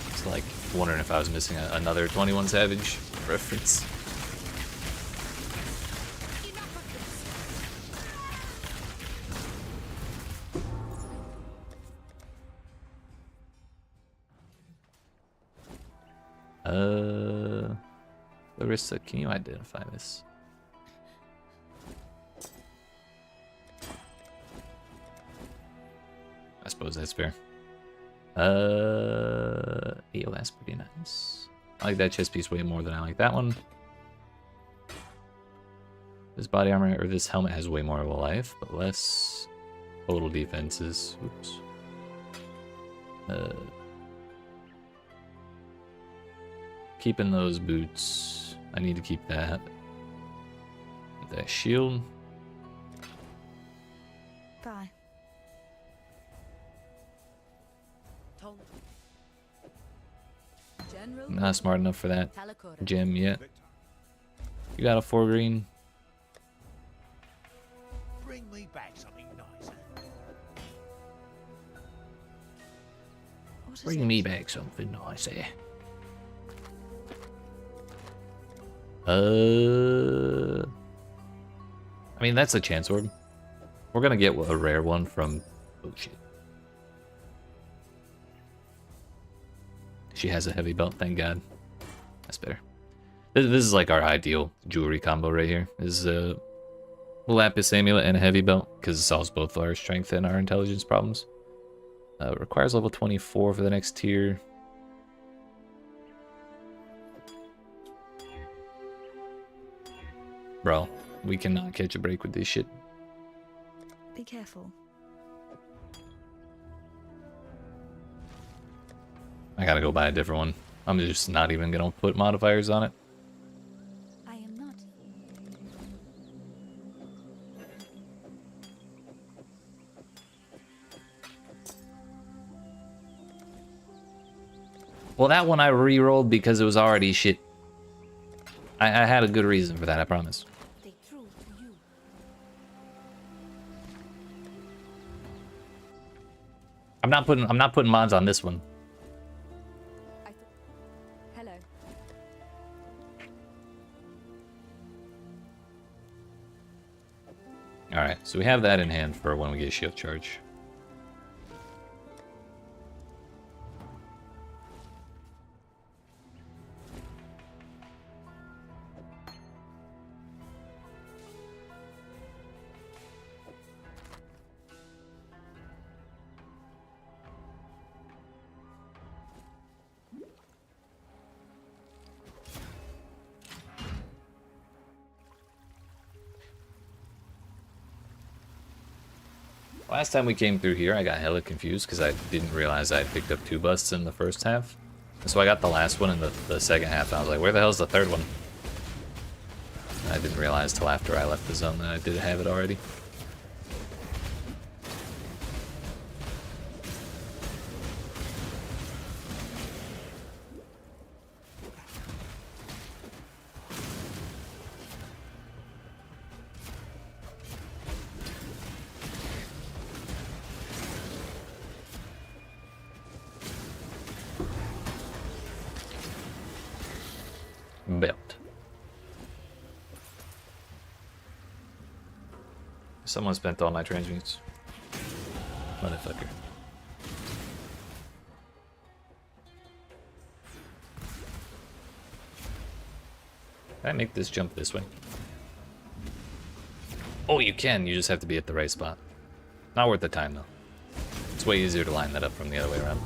It's like wondering if I was missing another 21 Savage reference. Larissa, can you identify this? I suppose that's fair. Yo, that's pretty nice. I like that chest piece way more than I like that one. This body armor, or this helmet, has way more of a life, but less total defenses. Oops. Keeping those boots. I need to keep that. That shield. Bye. General Not smart enough for that Talakota. gem yet. You got a 4 green. Bring me back something nice. What is Bring it? me back something nice here. I mean, that's a chance orb. We're gonna get a rare one from... Oh, shit. She has a heavy belt, thank God. That's better. This is like our ideal jewelry combo right here. This is a lapis amulet and a heavy belt, because it solves both our strength and our intelligence problems. Requires level 24 for the next tier. Bro, we cannot catch a break with this shit. Be careful. I gotta go buy a different one. I'm just not even gonna put modifiers on it. I am not. Well, that one I re-rolled because it was already shit. I had a good reason for that, I promise. Stay true to you. I'm not putting mods on this one. Hello. Alright, so we have that in hand for when we get shield charge. Last time we came through here, I got hella confused because I didn't realize I had picked up 2 busts in the first half. And so I got the last one in the second half, and I was like, where the hell's the third one? And I didn't realize till after I left the zone that I did have it already. Belt. Someone spent all my transmutes. Motherfucker. Can I make this jump this way? Oh, you can. You just have to be at the right spot. Not worth the time, though. It's way easier to line that up from the other way around.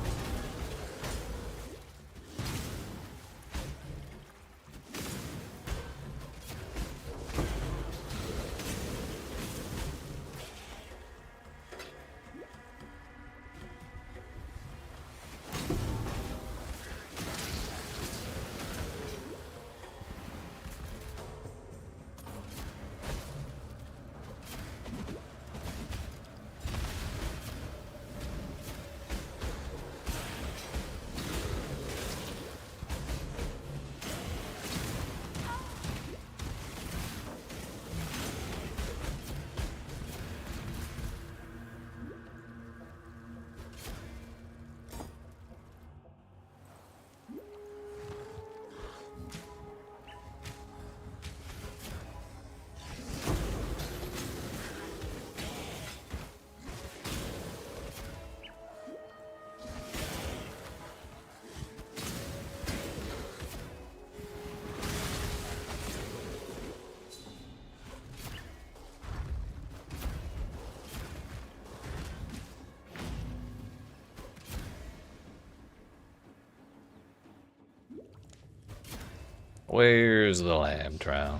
Where's the lab trial?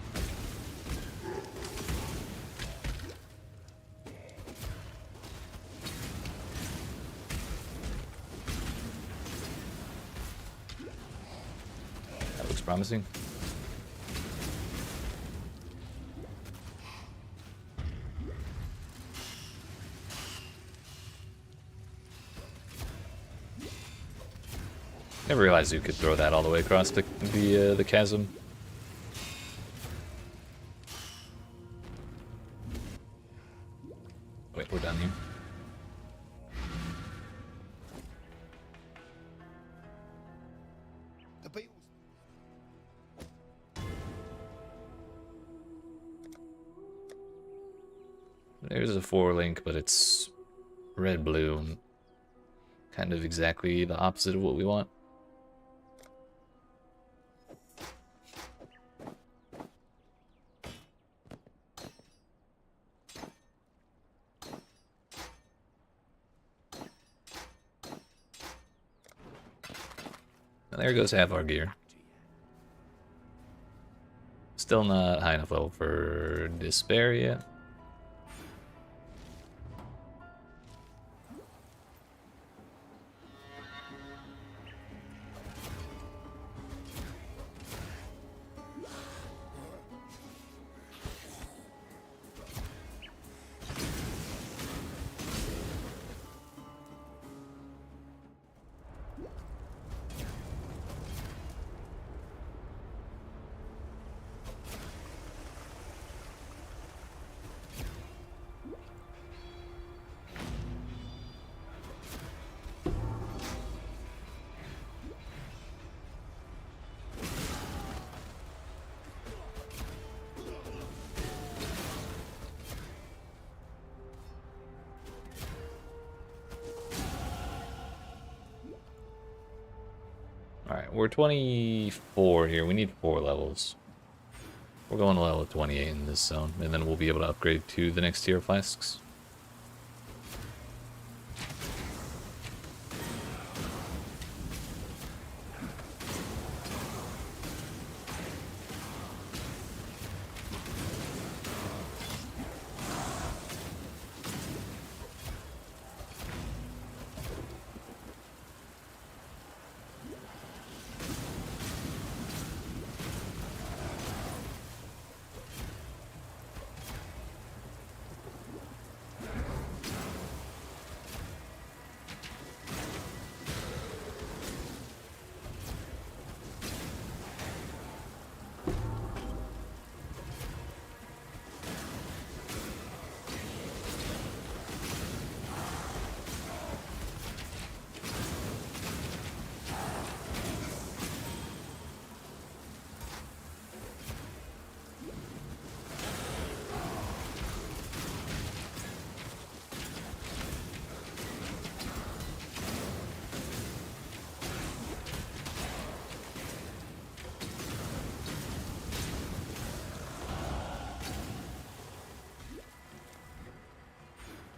That looks promising. Never realized you could throw that all the way across the chasm. Wait, we're done here. The beetles. There's a 4-link, but it's red-blue. Kind of exactly the opposite of what we want. And there goes half our gear. Still not high enough level for despair yet. Alright, we're 24 here. We need 4 levels. We're going to level 28 in this zone, and then we'll be able to upgrade to the next tier of flasks.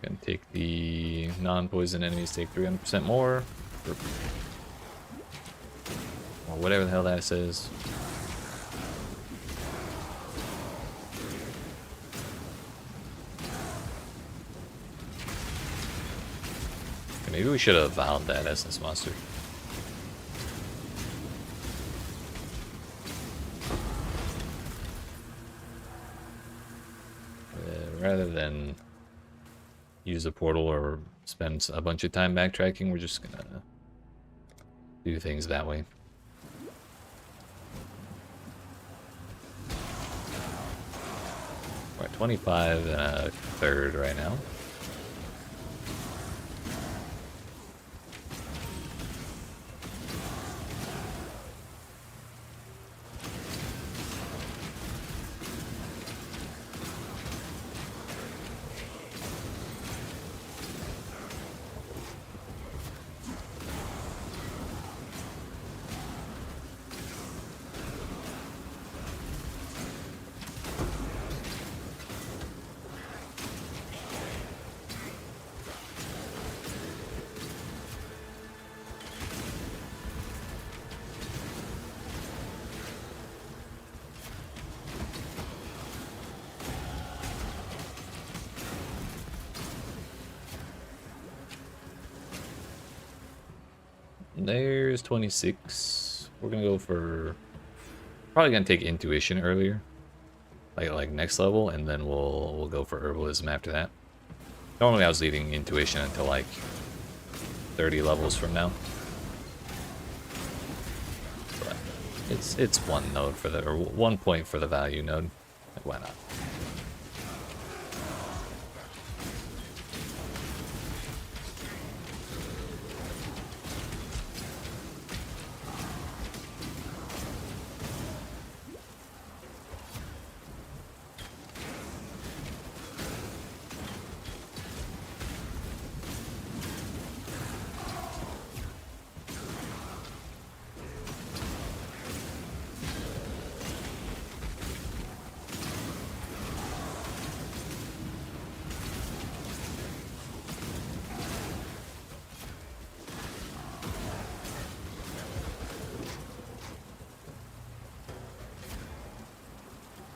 Gonna take the non-poison enemies, take 300% more. Or whatever the hell that says. Okay, maybe we should have vowed that essence monster. Rather than use a portal or spend a bunch of time backtracking, we're just gonna do things that way. We're at 25 and a third right now. There's 26. We're gonna go for... Probably gonna take intuition earlier. Like next level, and then we'll go for herbalism after that. Normally I was leaving intuition until like 30 levels from now. But it's one node for the, or 1 point for the value node. Like, why not?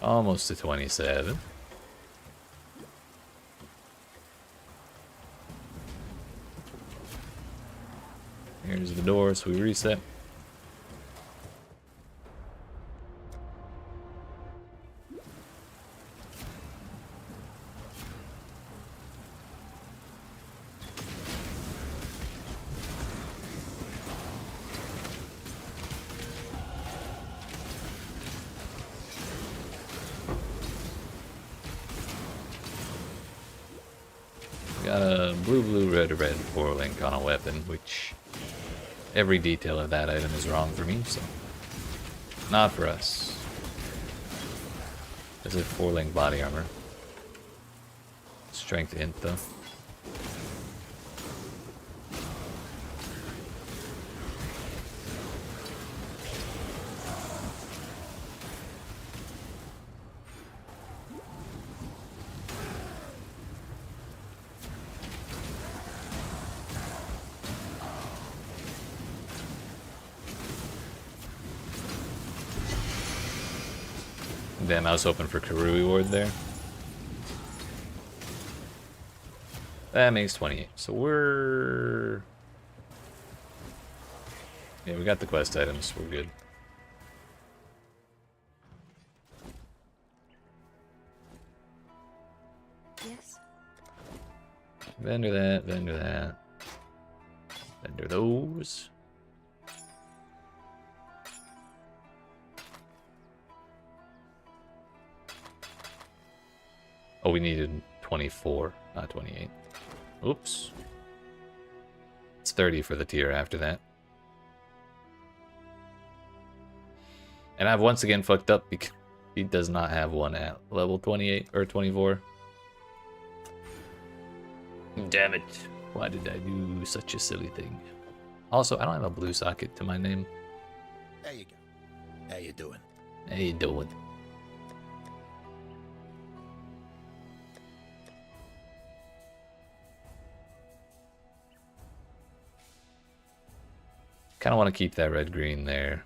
Almost to 27. Here's the door, so we reset. Got a blue, red 4-link on a weapon, which every detail of that item is wrong for me, so not for us. Is it 4-link body armor? Strength int though. Damn, I was hoping for Karui Ward there. That makes 28. So we're... Yeah, we got the quest items. We're good. Yes. Vendor that, vendor that. Vendor those. Oh, we needed 24, not 28. Oops. It's 30 for the tier after that. And I've once again fucked up because he does not have one at level 28 or 24. Damn it. Why did I do such a silly thing? Also, I don't have a blue socket to my name. There you go. How you doing? How you doing? Kind of want to keep that red-green there.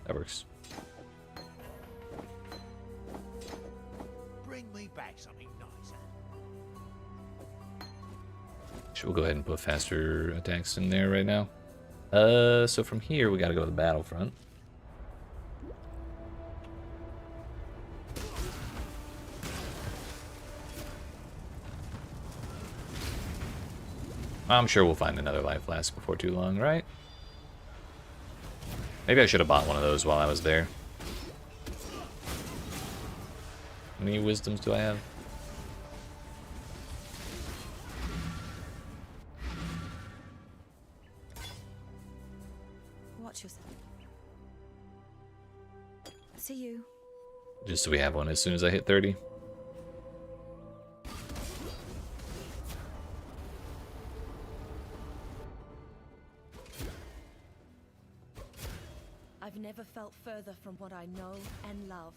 That works. Bring me back something nicer. We'll go ahead and put faster attacks in there right now. So from here we gotta go to the battlefront. I'm sure we'll find another life flask before too long, right? Maybe I should have bought one of those while I was there. How many wisdoms do I have? Watch yourself. See you. Just so we have one as soon as I hit 30. I've never felt further from what I know and love.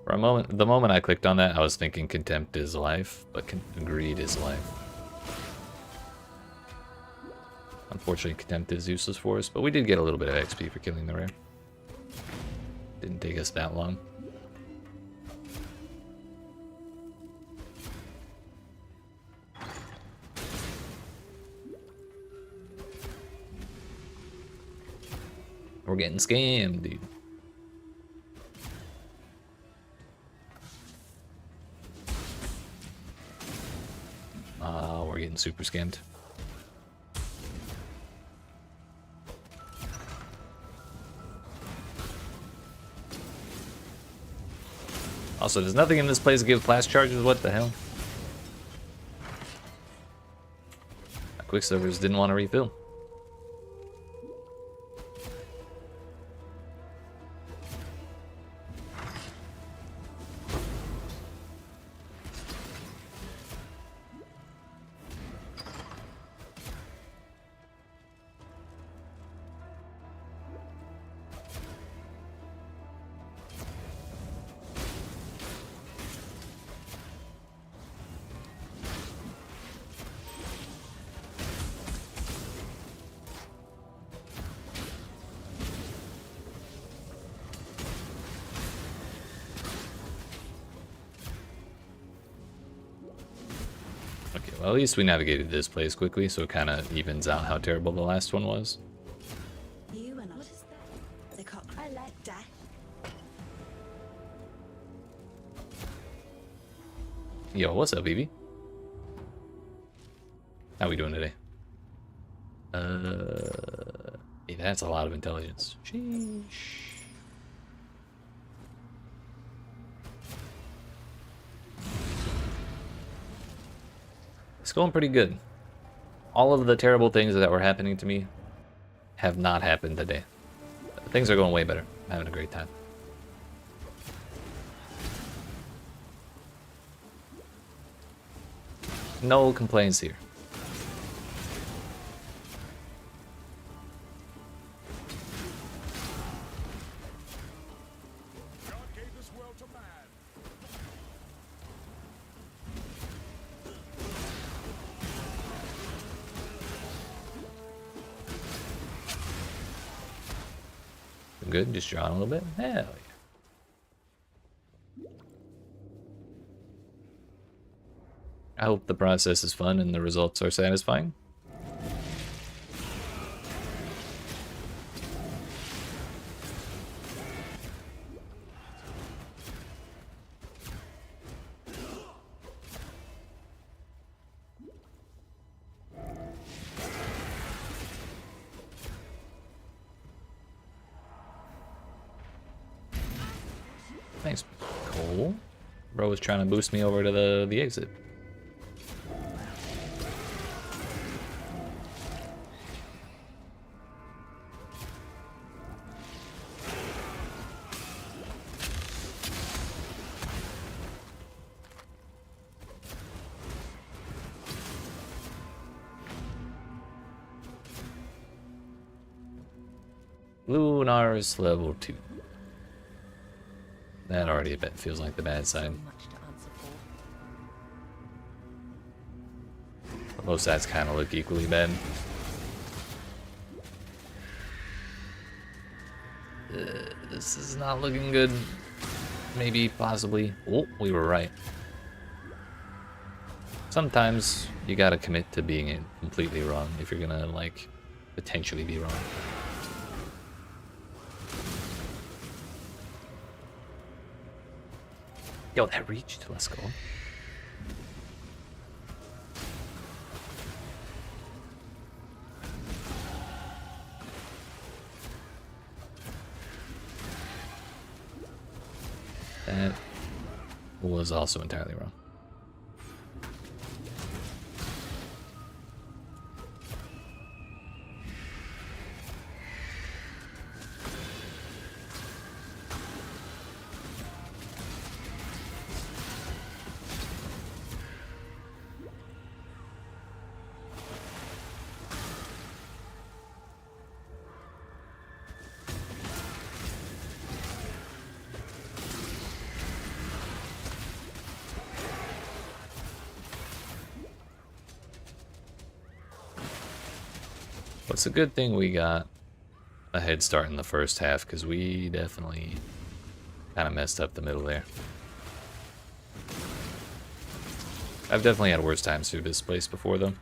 For a moment, the moment I clicked on that, I was thinking contempt is life, but greed is life. Unfortunately, contempt is useless for us, but we did get a little bit of XP for killing the rare. Didn't take us that long. We're getting scammed, dude. We're getting super scammed. Also, there's nothing in this place to give flash charges. What the hell? My quick servers didn't want to refill. Okay, well at least we navigated this place quickly, so it kind of evens out how terrible the last one was. You and what is that? They call I like that. Yo, what's up, Evie? How we doing today? Yeah, that's a lot of intelligence. Sheesh. It's going pretty good. All of the terrible things that were happening to me have not happened today. Things are going way better. I'm having a great time. No complaints here. God gave this world to man. Good, just drawing a little bit. Hell yeah. I hope the process is fun and the results are satisfying. Thanks, Cole. Bro was trying to boost me over to the exit. Lunar's level 2. That already feels like the bad side. Much to answer for. But most sides kind of look equally bad. This is not looking good. Maybe, possibly. Oh, we were right. Sometimes you gotta commit to being completely wrong if you're gonna, like, potentially be wrong. Yo, that reached. Let's go. That was also entirely wrong. It's a good thing we got a head start in the first half, because we definitely kind of messed up the middle there. I've definitely had worse times through this place before, though.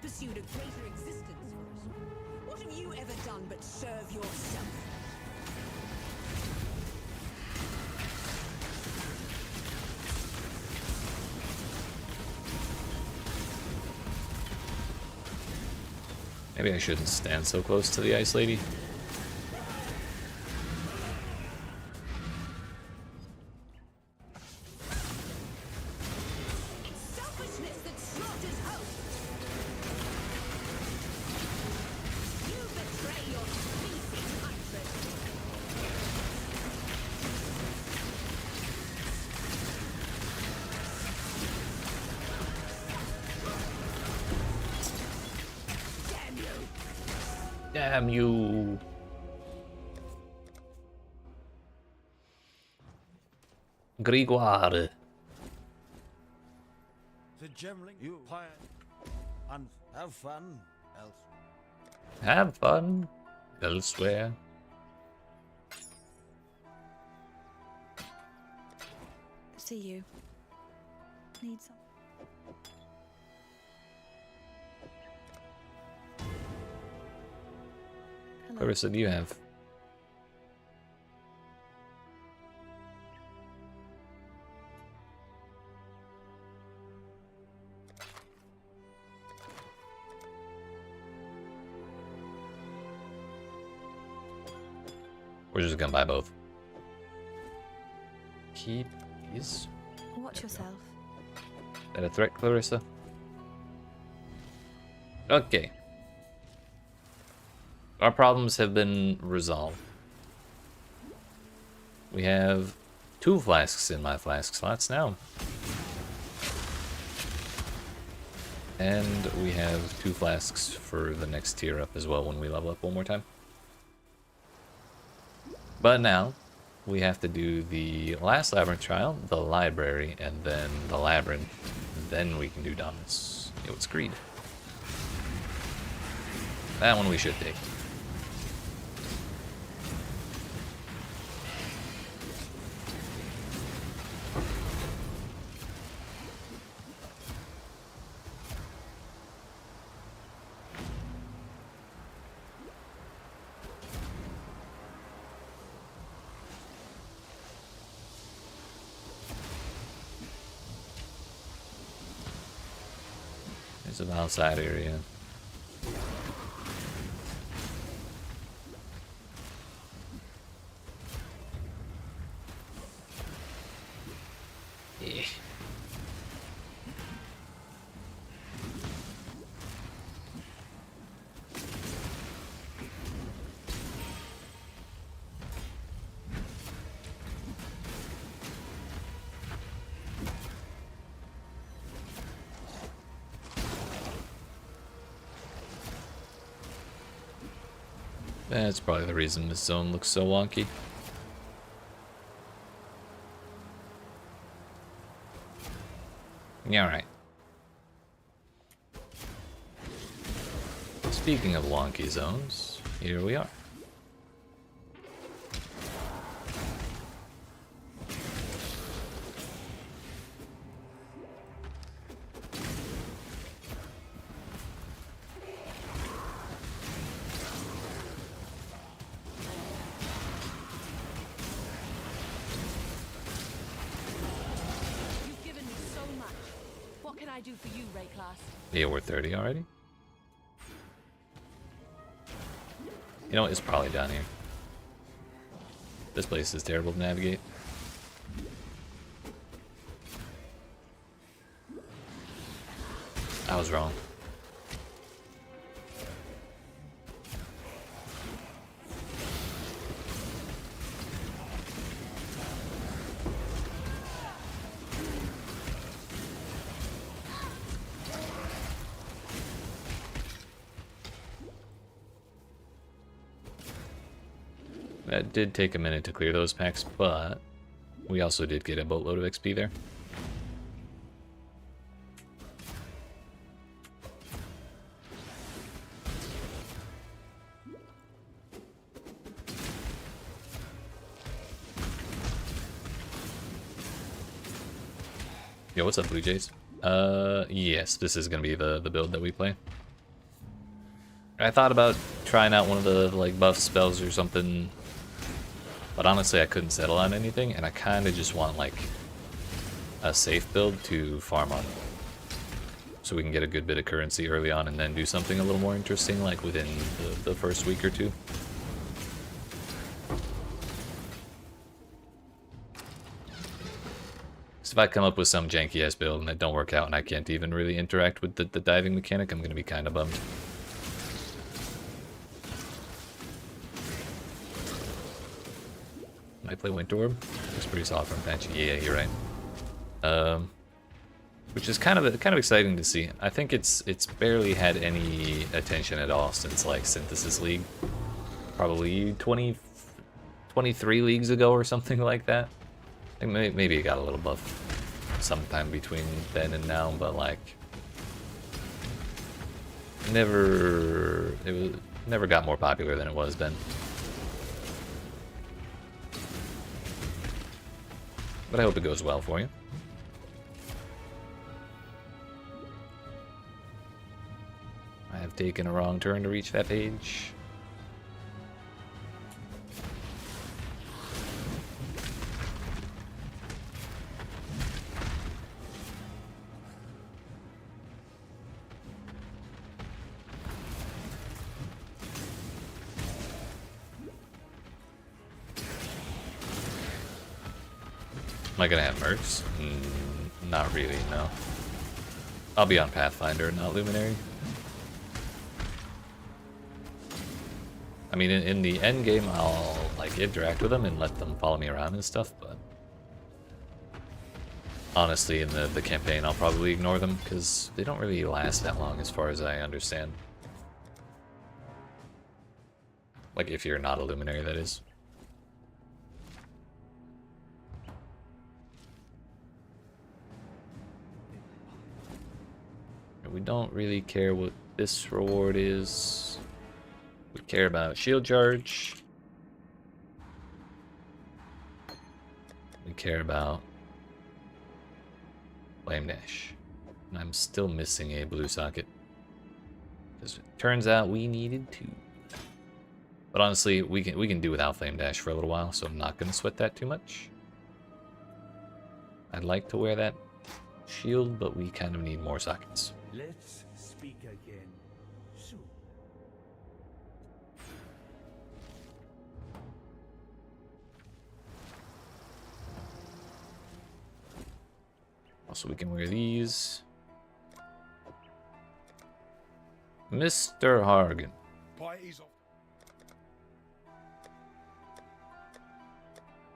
Pursued a greater existence for us. What have you ever done but serve yourself? Maybe I shouldn't stand so close to the ice lady. Damn you! Grégoire. The gemling you plan and have fun else. Have fun elsewhere. See you. Need some. Clarissa, do you have? We're just gonna buy both. Keep these. Watch yourself. Is that a threat, Clarissa? Okay. Our problems have been resolved. We have 2 flasks in my flask slots now. And we have 2 flasks for the next tier up as well when we level up one more time. But now, we have to do the last labyrinth trial, the library, and then the labyrinth. Then we can do Dominus. It was Greed. That one we should take. There's an outside area. Yeah. That's probably the reason this zone looks so wonky. Yeah, alright. Speaking of wonky zones, here we are. You've given me so much. What can I do for you, Ray Class? Yeah, we're 30 already. You know, it's probably down here. This place is terrible to navigate. I was wrong. That did take a minute to clear those packs, but we also did get a boatload of XP there. Yo, what's up, Blue Jays? Yes, this is gonna be the build that we play. I thought about trying out one of the like buff spells or something, but honestly I couldn't settle on anything, and I kind of just want like a safe build to farm on, so we can get a good bit of currency early on, and then do something a little more interesting like within the first week or two. If I come up with some janky ass build and it don't work out and I can't even really interact with the diving mechanic, I'm gonna be kind of bummed. Might play Winter Orb. Looks pretty solid from Patchy. Yeah, you're right. Which is kind of exciting to see. I think it's barely had any attention at all since like Synthesis League, probably 23 leagues ago or something like that. I think maybe it got a little buff sometime between then and now, but like never got more popular than it was then. But I hope it goes well for you. I have taken a wrong turn to reach that page. Am I gonna have mercs? Not really, no. I'll be on Pathfinder, not Luminary. I mean, in the end game, I'll like interact with them and let them follow me around and stuff, but honestly, in the campaign, I'll probably ignore them because they don't really last that long, as far as I understand. Like, if you're not a Luminary, that is. We don't really care what this reward is. We care about shield charge. We care about flame dash. And I'm still missing a blue socket. Because it turns out we needed two. But honestly, we can do without flame dash for a little while, so I'm not gonna sweat that too much. I'd like to wear that shield, but we kind of need more sockets. Let's speak again soon. Also, we can wear these. Mr. Hargan. Parties off.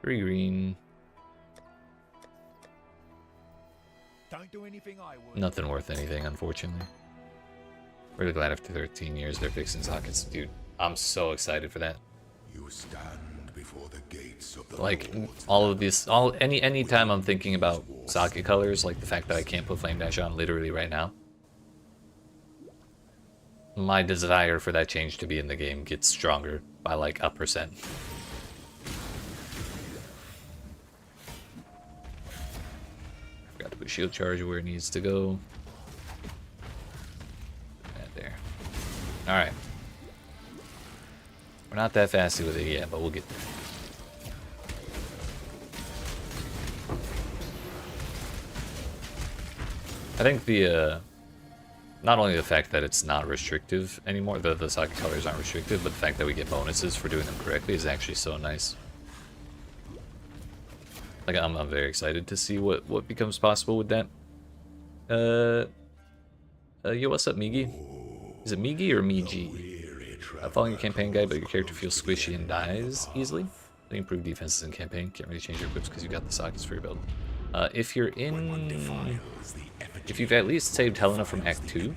3 green. Don't do anything I would. Nothing worth anything, unfortunately. Really glad after 13 years they're fixing sockets. Dude, I'm so excited for that. You stand before the gates of the Like, Lords all of this, any time I'm thinking about socket colors, like the fact that I can't put flame dash on literally right now, my desire for that change to be in the game gets stronger by like 1%. Forgot to put shield charge where it needs to go. Put that there. Alright. We're not that fasty with it yet, but we'll get there. I think the, not only the fact that it's not restrictive anymore, the socket colors aren't restrictive, but the fact that we get bonuses for doing them correctly is actually so nice. Like, I'm very excited to see what becomes possible with that. Yo, what's up, Migi? Is it Migi or Migi? Following your campaign guide, but your character feels squishy and dies easily. They improve defenses in campaign. Can't really change your equips because you got the sockets for your build. If you're in... If you've at least saved Helena from Act 2,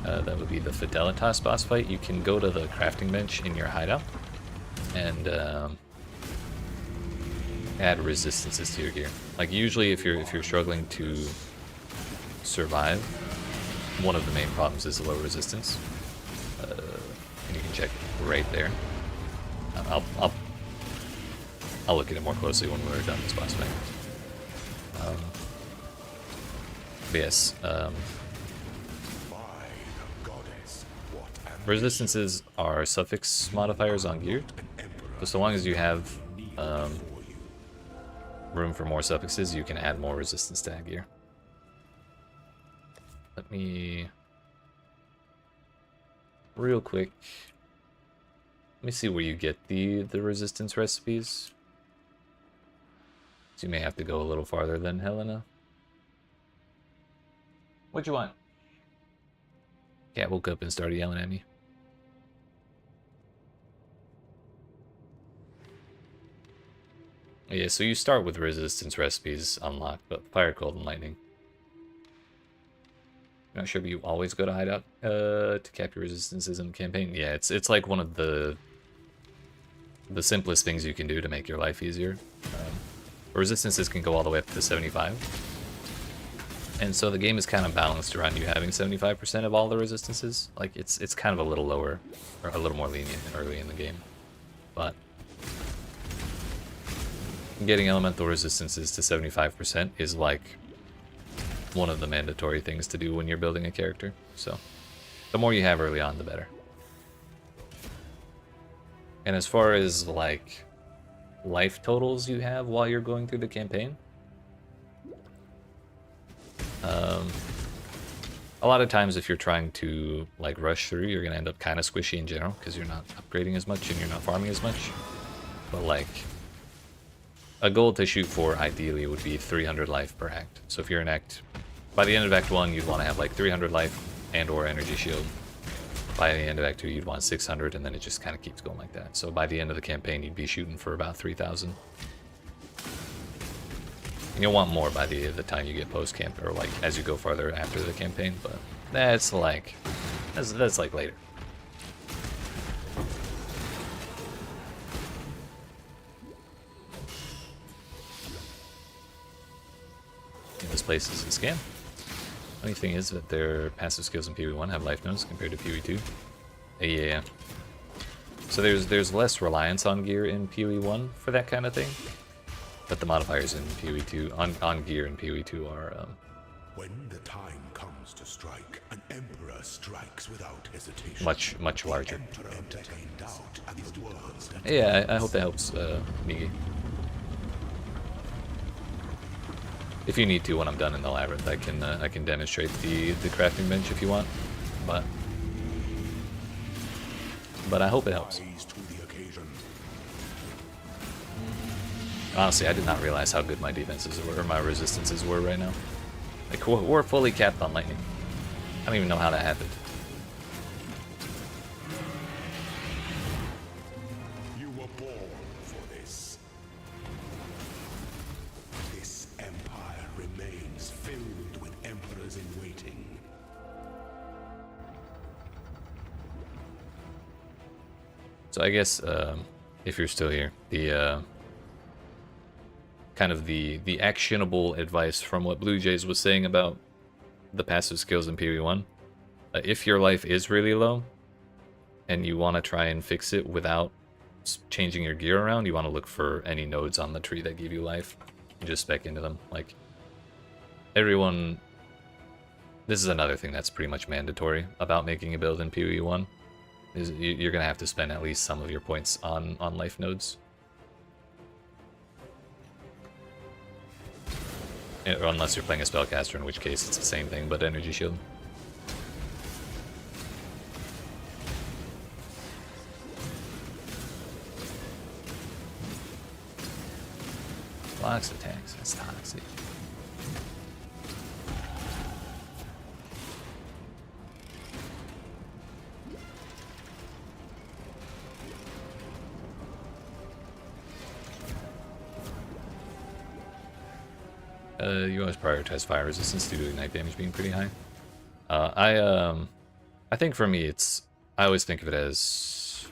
that would be the Fidelitas boss fight, you can go to the crafting bench in your hideout and add resistances to your gear. Like, usually if you're struggling to survive, one of the main problems is low resistance. And you can check right there. I'll look at it more closely when we're done this boss fight. But yes, resistances are suffix modifiers on gear. So long as you have room for more suffixes, you can add more resistance to that gear. Let me... real quick, let me see where you get the resistance recipes. So you may have to go a little farther than Helena. What you want? Cat woke up and started yelling at me. Yeah, so you start with resistance recipes unlocked, but fire, cold, and lightning. Not sure if you always go to hideout to cap your resistances in the campaign. Yeah, it's like one of the simplest things you can do to make your life easier. Resistances can go all the way up to 75. And so the game is kind of balanced around you having 75% of all the resistances. Like, it's kind of a little lower, or a little more lenient early in the game. But getting elemental resistances to 75% is like one of the mandatory things to do when you're building a character. So the more you have early on, the better. And as far as like life totals you have while you're going through the campaign, a lot of times if you're trying to like rush through, you're gonna end up kind of squishy in general because you're not upgrading as much and you're not farming as much. But like a goal to shoot for ideally would be 300 life per act. So if you're in act, by the end of act 1, you'd want to have like 300 life and or energy shield. By the end of act 2, you'd want 600, and then it just kind of keeps going like that. So by the end of the campaign, you'd be shooting for about 3,000. And you'll want more by the time you get post camp, or like as you go farther after the campaign. But that's like later. This place is a scam. Funny thing is that their passive skills in PoE1 have life nodes compared to PoE2. Yeah. So there's less reliance on gear in PoE1 for that kind of thing, but the modifiers in PoE2 on gear in PoE2 are When the time comes to strike, an emperor strikes without hesitation. much larger. Emperor entertain doubt at the words that Yeah, I hope that helps, Migi. If you need to, when I'm done in the labyrinth, I can demonstrate the crafting bench if you want, but I hope it helps. rise to the occasion. Honestly, I did not realize how good my defenses were, or my resistances were right now. Like, we're fully capped on lightning. I don't even know how that happened. You were born for this. This empire remains filled with emperors in waiting. So I guess if you're still here, the kind of the actionable advice from what Blue Jays was saying about the passive skills in PoE1, if your life is really low and you want to try and fix it without changing your gear around, you want to look for any nodes on the tree that give you life and just spec into them. Like, everyone, this is another thing that's pretty much mandatory about making a build in PoE1. Is you're gonna have to spend at least some of your points on life nodes, or unless you're playing a spellcaster, in which case it's the same thing but energy shield. Blocks attacks. That's toxic. You always prioritize fire resistance due to ignite damage being pretty high. I think for me I always think of it as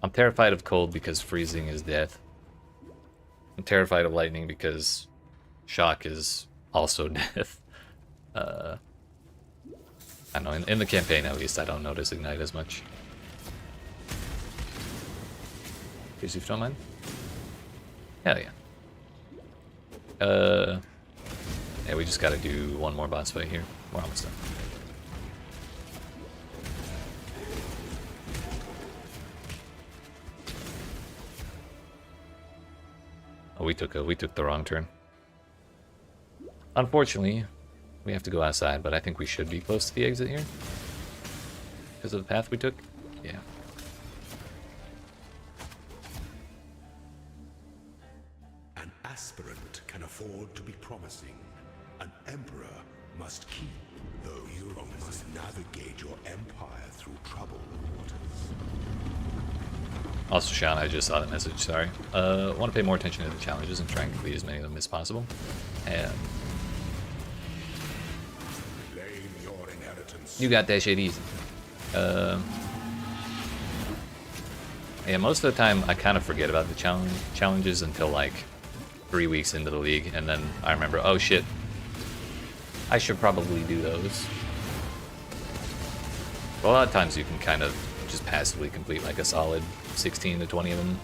I'm terrified of cold because freezing is death. I'm terrified of lightning because shock is also death. I don't know, in the campaign at least I don't notice ignite as much. Please, if you don't mind. Hell yeah. Yeah, we just gotta do one more boss fight here. We're almost done. Oh, we took the wrong turn. Unfortunately, we have to go outside, but I think we should be close to the exit here because of the path we took. Yeah. An aspirant can afford to be promising. An emperor must keep, though you must navigate your empire through troubled waters. Also, Sean, I just saw that message, sorry. Want to pay more attention to the challenges and try and complete as many of them as possible. And Claim your inheritance. you got that shit easy. Yeah, most of the time I kind of forget about the challenges until like 3 weeks into the league, and then I remember, oh shit, I should probably do those. But a lot of times you can kind of just passively complete like a solid 16 to 20 of them.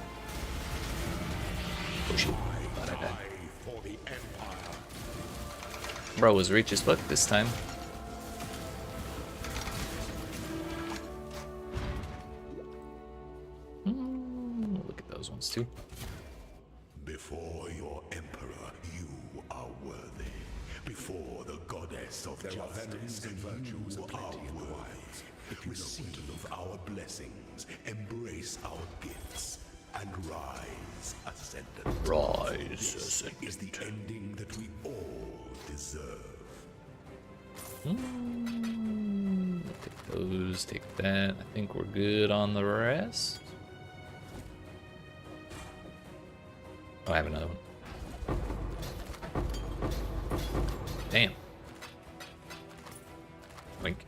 Oh shit, glad I died. For the empire. Bro was rich as fuck this time. Look at those ones too. Before your emperor, you are worthy. Before the goddess of justice, and virtues are worthy. Receive our blessings, embrace our gifts, and rise a Ascendant. Rise, This is the ending that we all deserve. Take those, take that. I think we're good on the rest. Oh, I have another one. Damn. Wink.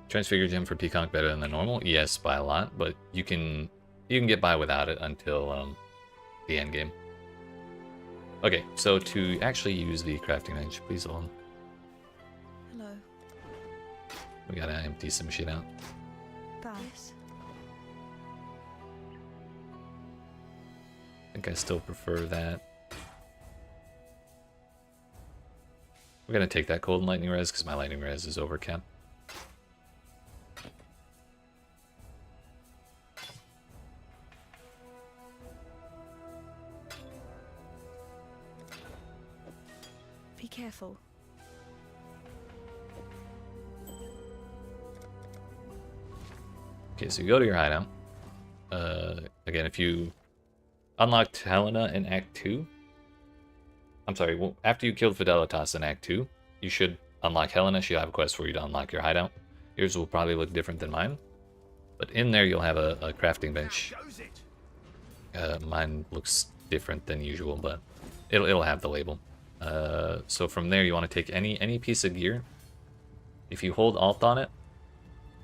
Transfigure gem for PConc better than the normal? Yes, by a lot, but you can get by without it until the end game. Okay, so to actually use the crafting bench, please hold. Hello. We gotta empty some shit out. Yes. I think I still prefer that. We're gonna take that cold and lightning res because my lightning res is overcapped. Be careful. Okay, so you go to your hideout. Again, if you unlocked Helena in Act 2, I'm sorry, well, after you killed Fidelitas in Act 2, you should unlock Helena. She'll have a quest for you to unlock your hideout. Yours will probably look different than mine, but in there you'll have a crafting bench. Mine looks different than usual, but it'll have the label. So from there you want to take any piece of gear. If you hold Alt on it,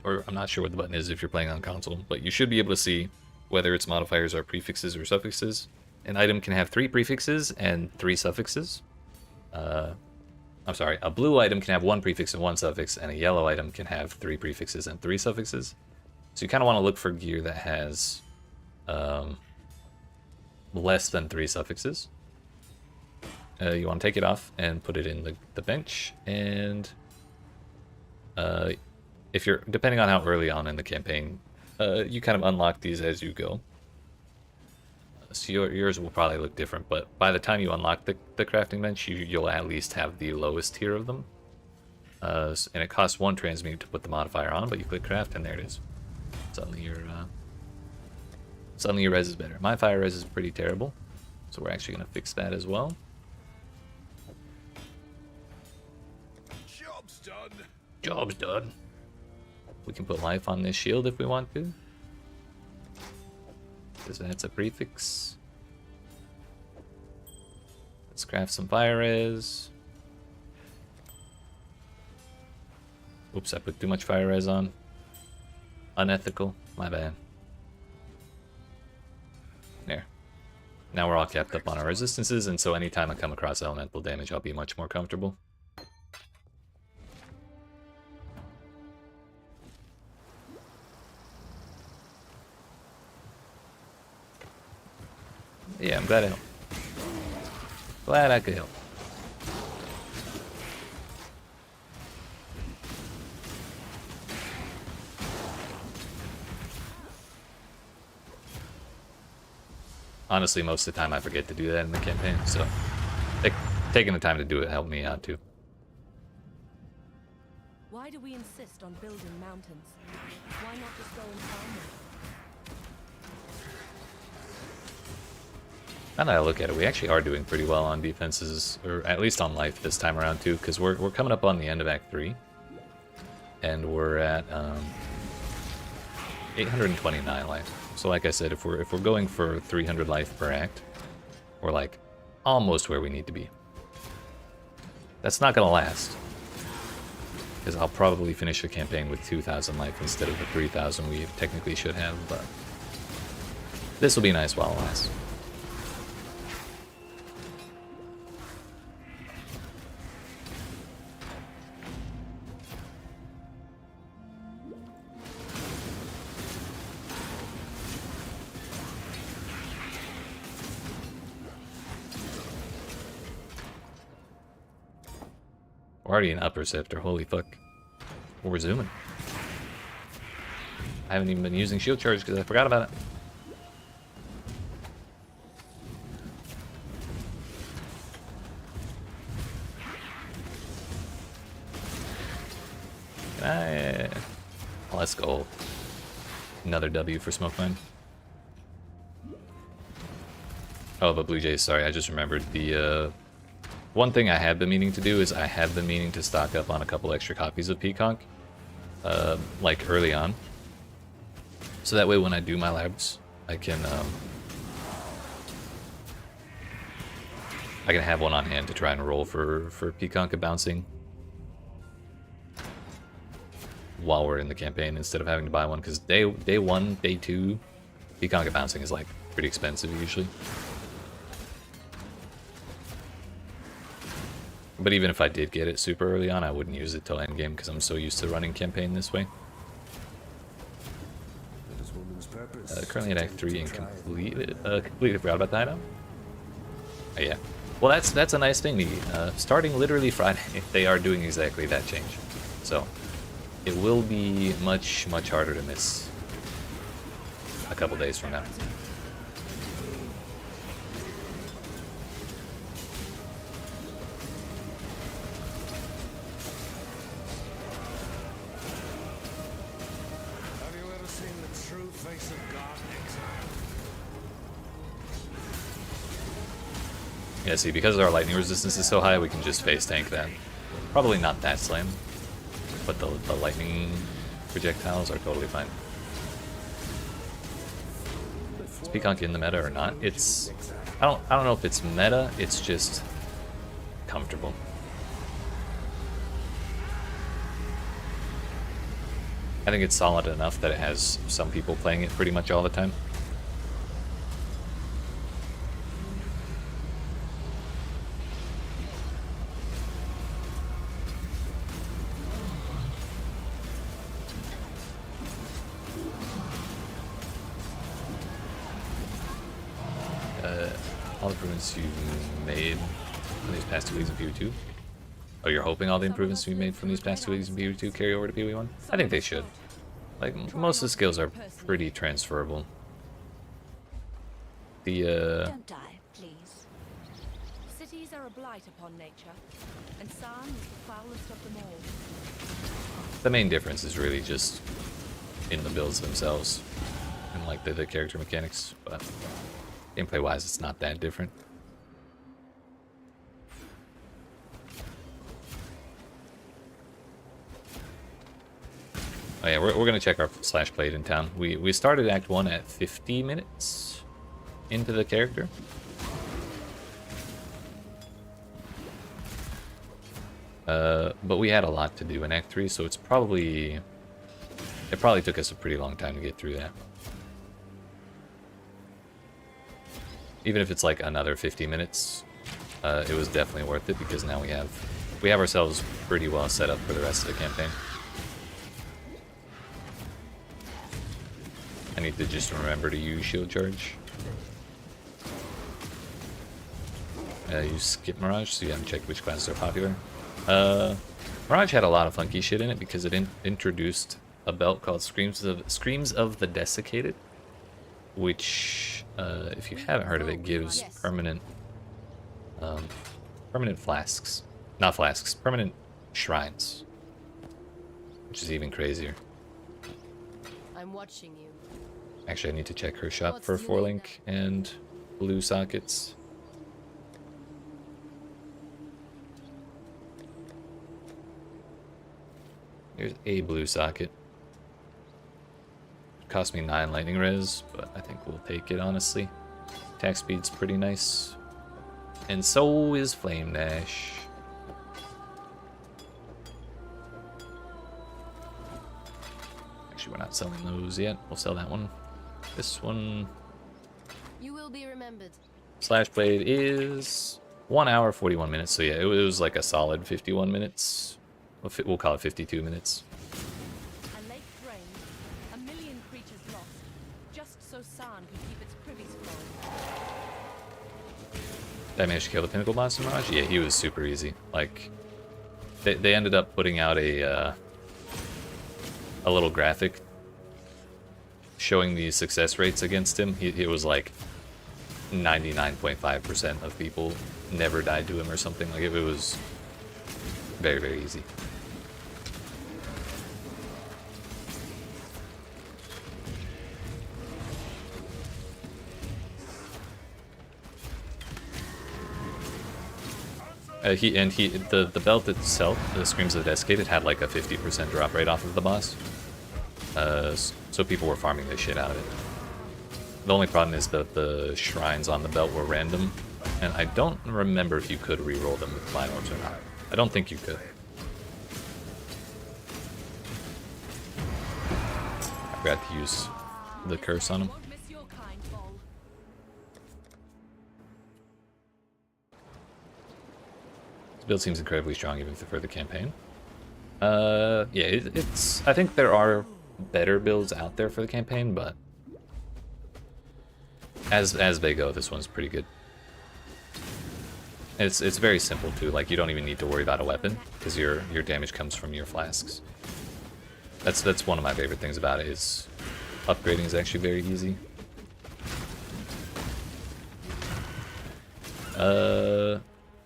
or I'm not sure what the button is if you're playing on console, but you should be able to see whether its modifiers are prefixes or suffixes. An item can have 3 prefixes and 3 suffixes. I'm sorry, a blue item can have 1 prefix and 1 suffix, and a yellow item can have 3 prefixes and 3 suffixes. So you kind of want to look for gear that has less than 3 suffixes. You want to take it off and put it in the bench, and if you're, depending on how early on in the campaign, you kind of unlock these as you go. So yours will probably look different, but by the time you unlock the crafting bench, you'll at least have the lowest tier of them. And it costs 1 transmute to put the modifier on, but you click craft and there it is. Suddenly your res is better. My fire res is pretty terrible, so we're actually going to fix that as well. Job's done. Job's done. We can put life on this shield if we want to, because that's a prefix. Let's craft some fire res. Oops, I put too much fire res on. Unethical, my bad. There. Now we're all capped up on our resistances, and so anytime I come across elemental damage, I'll be much more comfortable. Yeah, I'm glad I helped. Glad I could help. Honestly, most of the time I forget to do that in the campaign, so taking the time to do it helped me out too. Why do we insist on building mountains? Why not just go and farm them? Now that I look at it, we actually are doing pretty well on defenses, or at least on life this time around too, because we're coming up on the end of Act 3, and we're at 829 life. So like I said, if we're going for 300 life per act, we're like almost where we need to be. That's not gonna last, because I'll probably finish the campaign with 2,000 life instead of the 3,000 we technically should have, but this will be nice while it lasts. We're already in upper scepter, holy fuck. We're zooming. I haven't even been using shield charge because I forgot about it. Let's go. Another W for Smoke Mine. Oh, but Blue Jays, sorry, I just remembered the one thing I have been meaning to do is I have been meaning to stock up on a couple extra copies of PConc, like early on. So that way when I do my labs, I can have one on hand to try and roll for PConc and bouncing while we're in the campaign instead of having to buy one, because day 1, day 2, PConc and bouncing is like pretty expensive usually. But even if I did get it super early on, I wouldn't use it till endgame because I'm so used to running campaign this way. Currently at Act 3 and completed. Completely forgot about that item. Oh, yeah. Well, that's a nice thing. Starting literally Friday, they are doing exactly that change. So it will be much harder to miss a couple days from now. Have you ever seen the true face of God in exile? Yeah, see, because our lightning resistance is so high, we can just face tank that. Probably not that slam, but the lightning projectiles are totally fine. Is PConc in the meta or not? It's I don't know if it's meta. It's just comfortable. I think it's solid enough that it has some people playing it pretty much all the time. All the improvements you've made from these past 2 leagues in PoE2? Oh, you're hoping all the improvements we made from these past 2 leagues in PoE2 carry over to PoE1? I think they should. Like, most of the skills are pretty transferable. The, Don't die, please. Cities are a blight upon nature, and San is the foulest of them all. the main difference is really just in the builds themselves and, like, the character mechanics, but gameplay-wise, it's not that different. Oh yeah, we're gonna check our slash played in town. We started Act 1 at 50 minutes into the character. But we had a lot to do in Act 3, so it probably took us a pretty long time to get through that. Even if it's like another 50 minutes, it was definitely worth it because now we have ourselves pretty well set up for the rest of the campaign. I need to just remember to use shield charge. Use skip Mirage, so you haven't checked which classes are popular. Mirage had a lot of funky shit in it because it introduced a belt called Screams of the Desiccated, which, if you haven't heard of it, gives permanent flasks. Not flasks, permanent shrines. Which is even crazier. I'm watching you. Actually, I need to check her shop for 4-link and blue sockets. Here's a blue socket. It cost me 9 lightning res, but I think we'll take it, honestly. Attack speed's pretty nice. And so is Flame Dash. Actually, we're not selling those yet. We'll sell that one. This one. You will be remembered. Slash Blade is 1 hour, 41 minutes. So yeah, it was like a solid 51 minutes. We'll call it 52 minutes. A lake drained, a million creatures lost, just so San can keep its privies flowing. Did I manage to kill the Pinnacle boss in Mirage? Yeah, he was super easy. Like, they ended up putting out a little graphic showing the success rates against him. It was like 99.5% of people never died to him or something. Like, it was very, very easy. The belt itself, the Screams of the Desiccated, had like a 50% drop rate off of the boss. So people were farming the shit out of it. The only problem is that the shrines on the belt were random, and I don't remember if you could re-roll them with Flying Orbs or not. I don't think you could. I forgot to use the curse on him. Won't miss your kind, Vol. This build seems incredibly strong even for the campaign. Yeah, it's. I think there are better builds out there for the campaign, but as they go, this one's pretty good. It's very simple too. Like, you don't even need to worry about a weapon because your damage comes from your flasks. That's one of my favorite things about it. Is upgrading is actually very easy.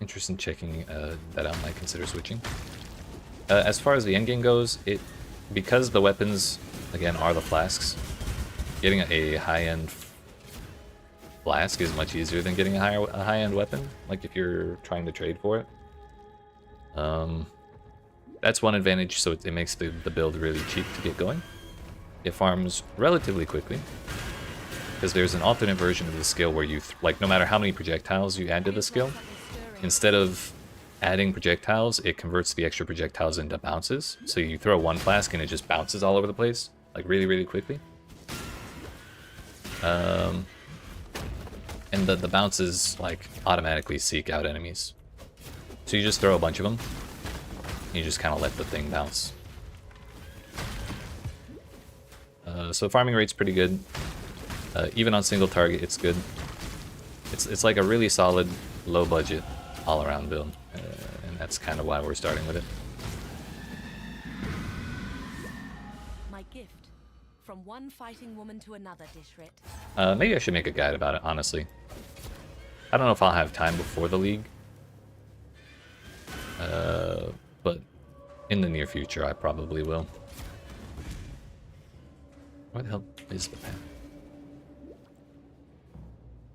Interest in checking that out. Might consider switching. As far as the endgame goes, because the weapons again are the flasks, getting a high-end flask is much easier than getting a high-end weapon. Like if you're trying to trade for it, that's one advantage. So it makes the build really cheap to get going. It farms relatively quickly because there's an alternate version of the skill where you like no matter how many projectiles you add to the skill, instead of adding projectiles, it converts the extra projectiles into bounces. So you throw one flask and it just bounces all over the place, like really quickly. And the bounces like automatically seek out enemies. So you just throw a bunch of them. And you just kind of let the thing bounce. So farming rate's pretty good. Even on single target, it's good. It's like a really solid, low budget, all-around build. And that's kind of why we're starting with it. My gift. From one fighting woman to another, Dishrit. Maybe I should make a guide about it, honestly. I don't know if I'll have time before the league. But in the near future, I probably will. Where the hell is the pen?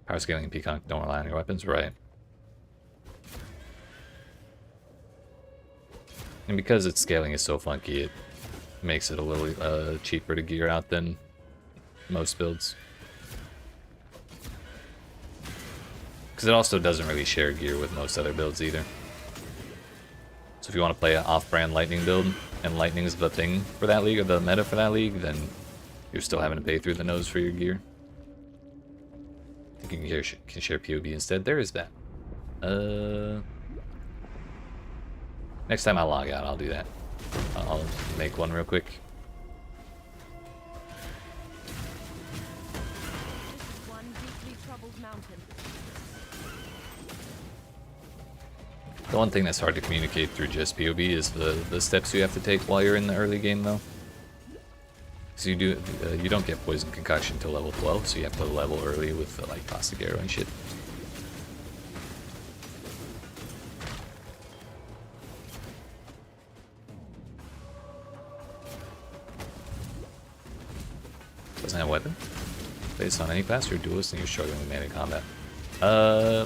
Power scaling in PConc, don't rely on your weapons, right? And because its scaling is so funky, it makes it a little cheaper to gear out than most builds. Because it also doesn't really share gear with most other builds either. So if you want to play an off-brand Lightning build, and Lightning's the thing for that league, or the meta for that league, then you're still having to pay through the nose for your gear. I think you can share POB instead. There is that. Next time I log out, I'll do that. I'll make one real quick. This is one deeply troubled mountain. The one thing that's hard to communicate through just POB is the steps you have to take while you're in the early game, though. So you don't get poison concoction until level 12, so you have to level early with like caustic arrow and shit. Doesn't have a weapon. Based on any class, you're a duelist and you're struggling with melee combat.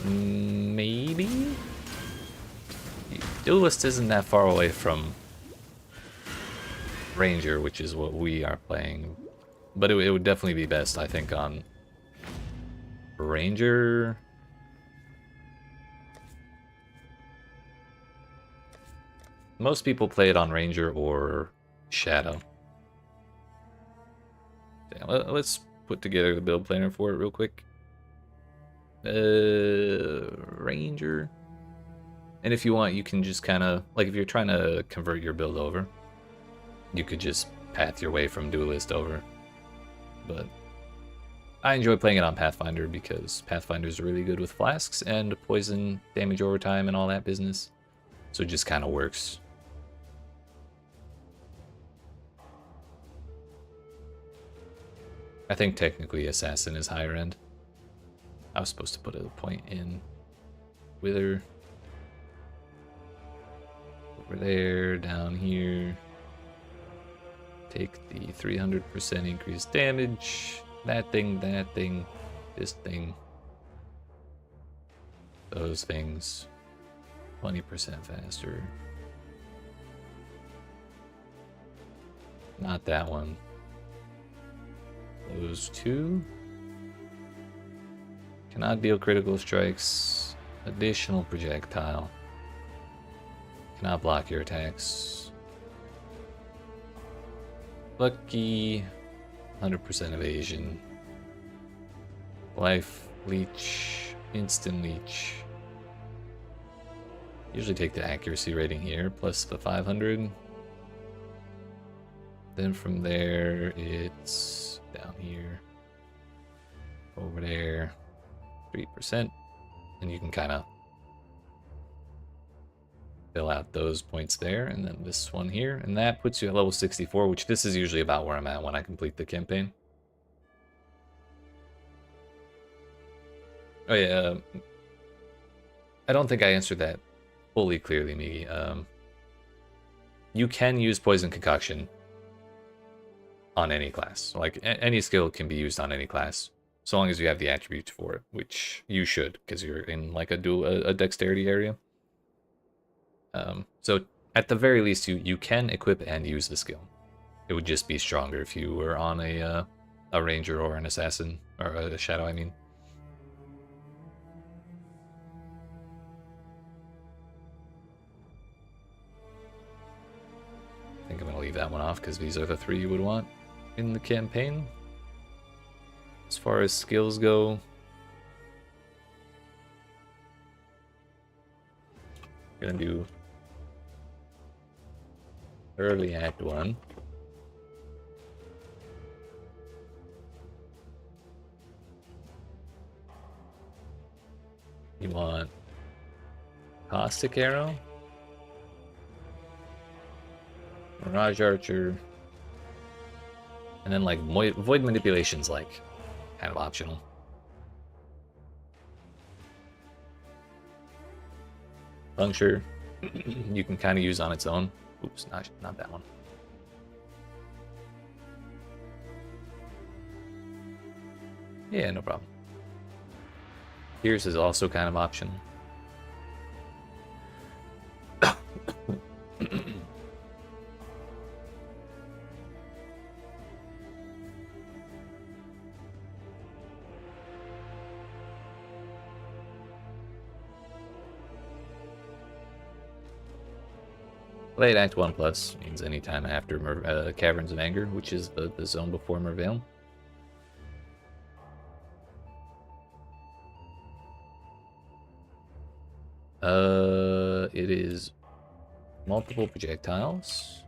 Maybe? Duelist isn't that far away from Ranger, which is what we are playing. But it would definitely be best, I think, on Ranger. Most people play it on Ranger or Shadow. Damn, let's put together the build planner for it real quick. Ranger. And if you want, you can just kind of, like if you're trying to convert your build over, you could just path your way from Duelist over. But I enjoy playing it on Pathfinder because Pathfinder's really good with flasks and poison damage over time and all that business. So it just kind of works. I think technically Assassin is higher end. I was supposed to put a point in Wither. Over there, down here. Take the 300% increased damage. That thing, this thing. Those things. 20% faster. Not that one. Those two. Cannot deal critical strikes. Additional projectile. Cannot block your attacks. Lucky. 100% evasion. Life leech. Instant leech. Usually take the accuracy rating here, plus the 500. Then from there, it's down here. Over there. 3%. And you can kind of fill out those points there, and then this one here. And that puts you at level 64, which this is usually about where I'm at when I complete the campaign. Oh yeah, I don't think I answered that fully clearly, Migi. You can use Poison Concoction on any class. Like, any skill can be used on any class, so long as you have the attributes for it, which you should, because you're in like a dexterity area. So at the very least, you can equip and use the skill. It would just be stronger if you were on a ranger or an assassin, or a shadow, I mean. I think I'm going to leave that one off because these are the three you would want in the campaign. As far as skills go, I'm going to do early act 1. You want Caustic Arrow, Mirage Archer, and then like Void Manipulation's like kind of optional. Puncture, you can kind of use on its own. Oops, not that one. Yeah, no problem. Pierce is also kind of optional. Late Act 1 Plus means anytime after Caverns of Anger, which is the zone before Merveil. It is multiple projectiles.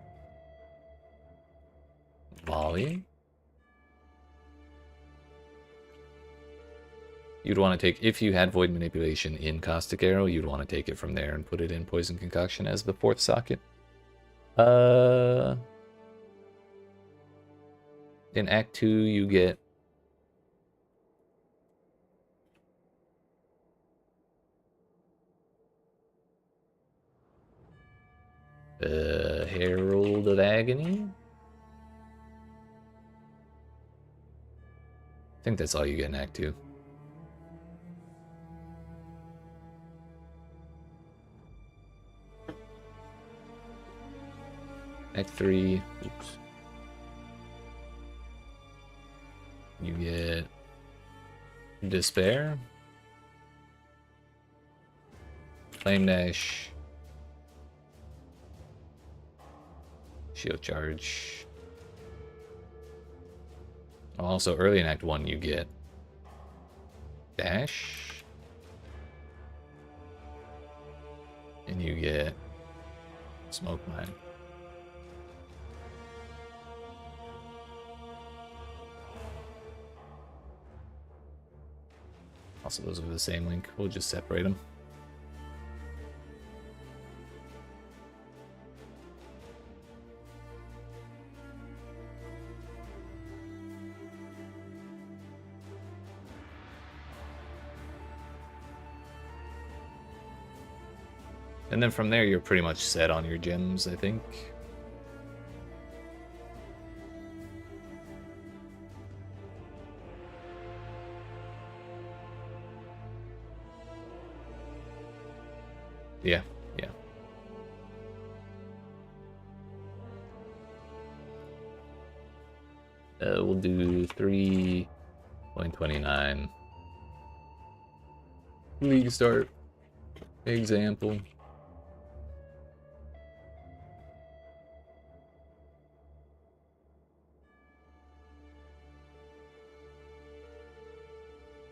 Volley. You'd want to take, if you had Void Manipulation in Caustic Arrow, you'd want to take it from there and put it in Poison Concoction as the 4th socket. In Act 2, you get Herald of Agony. I think that's all you get in Act 2. Act 3, oops. You get Despair, Flame Dash, Shield Charge. Also, early in Act 1, you get Dash, and you get Smoke Mine. Also, those are the same link. We'll just separate them. And then from there, you're pretty much set on your gems, I think. Yeah, We'll do 3.29. Leaguestart example.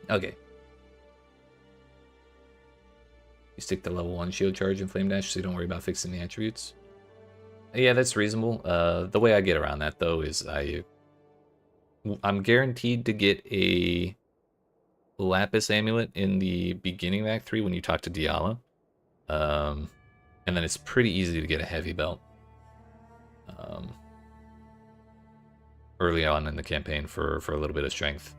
Okay. You stick to level 1 shield charge and flame dash so you don't worry about fixing the attributes. Yeah, that's reasonable. The way I get around that though is I'm guaranteed to get a Lapis amulet in the beginning of Act 3 when you talk to Diala. And then it's pretty easy to get a heavy belt. Early on in the campaign for a little bit of strength.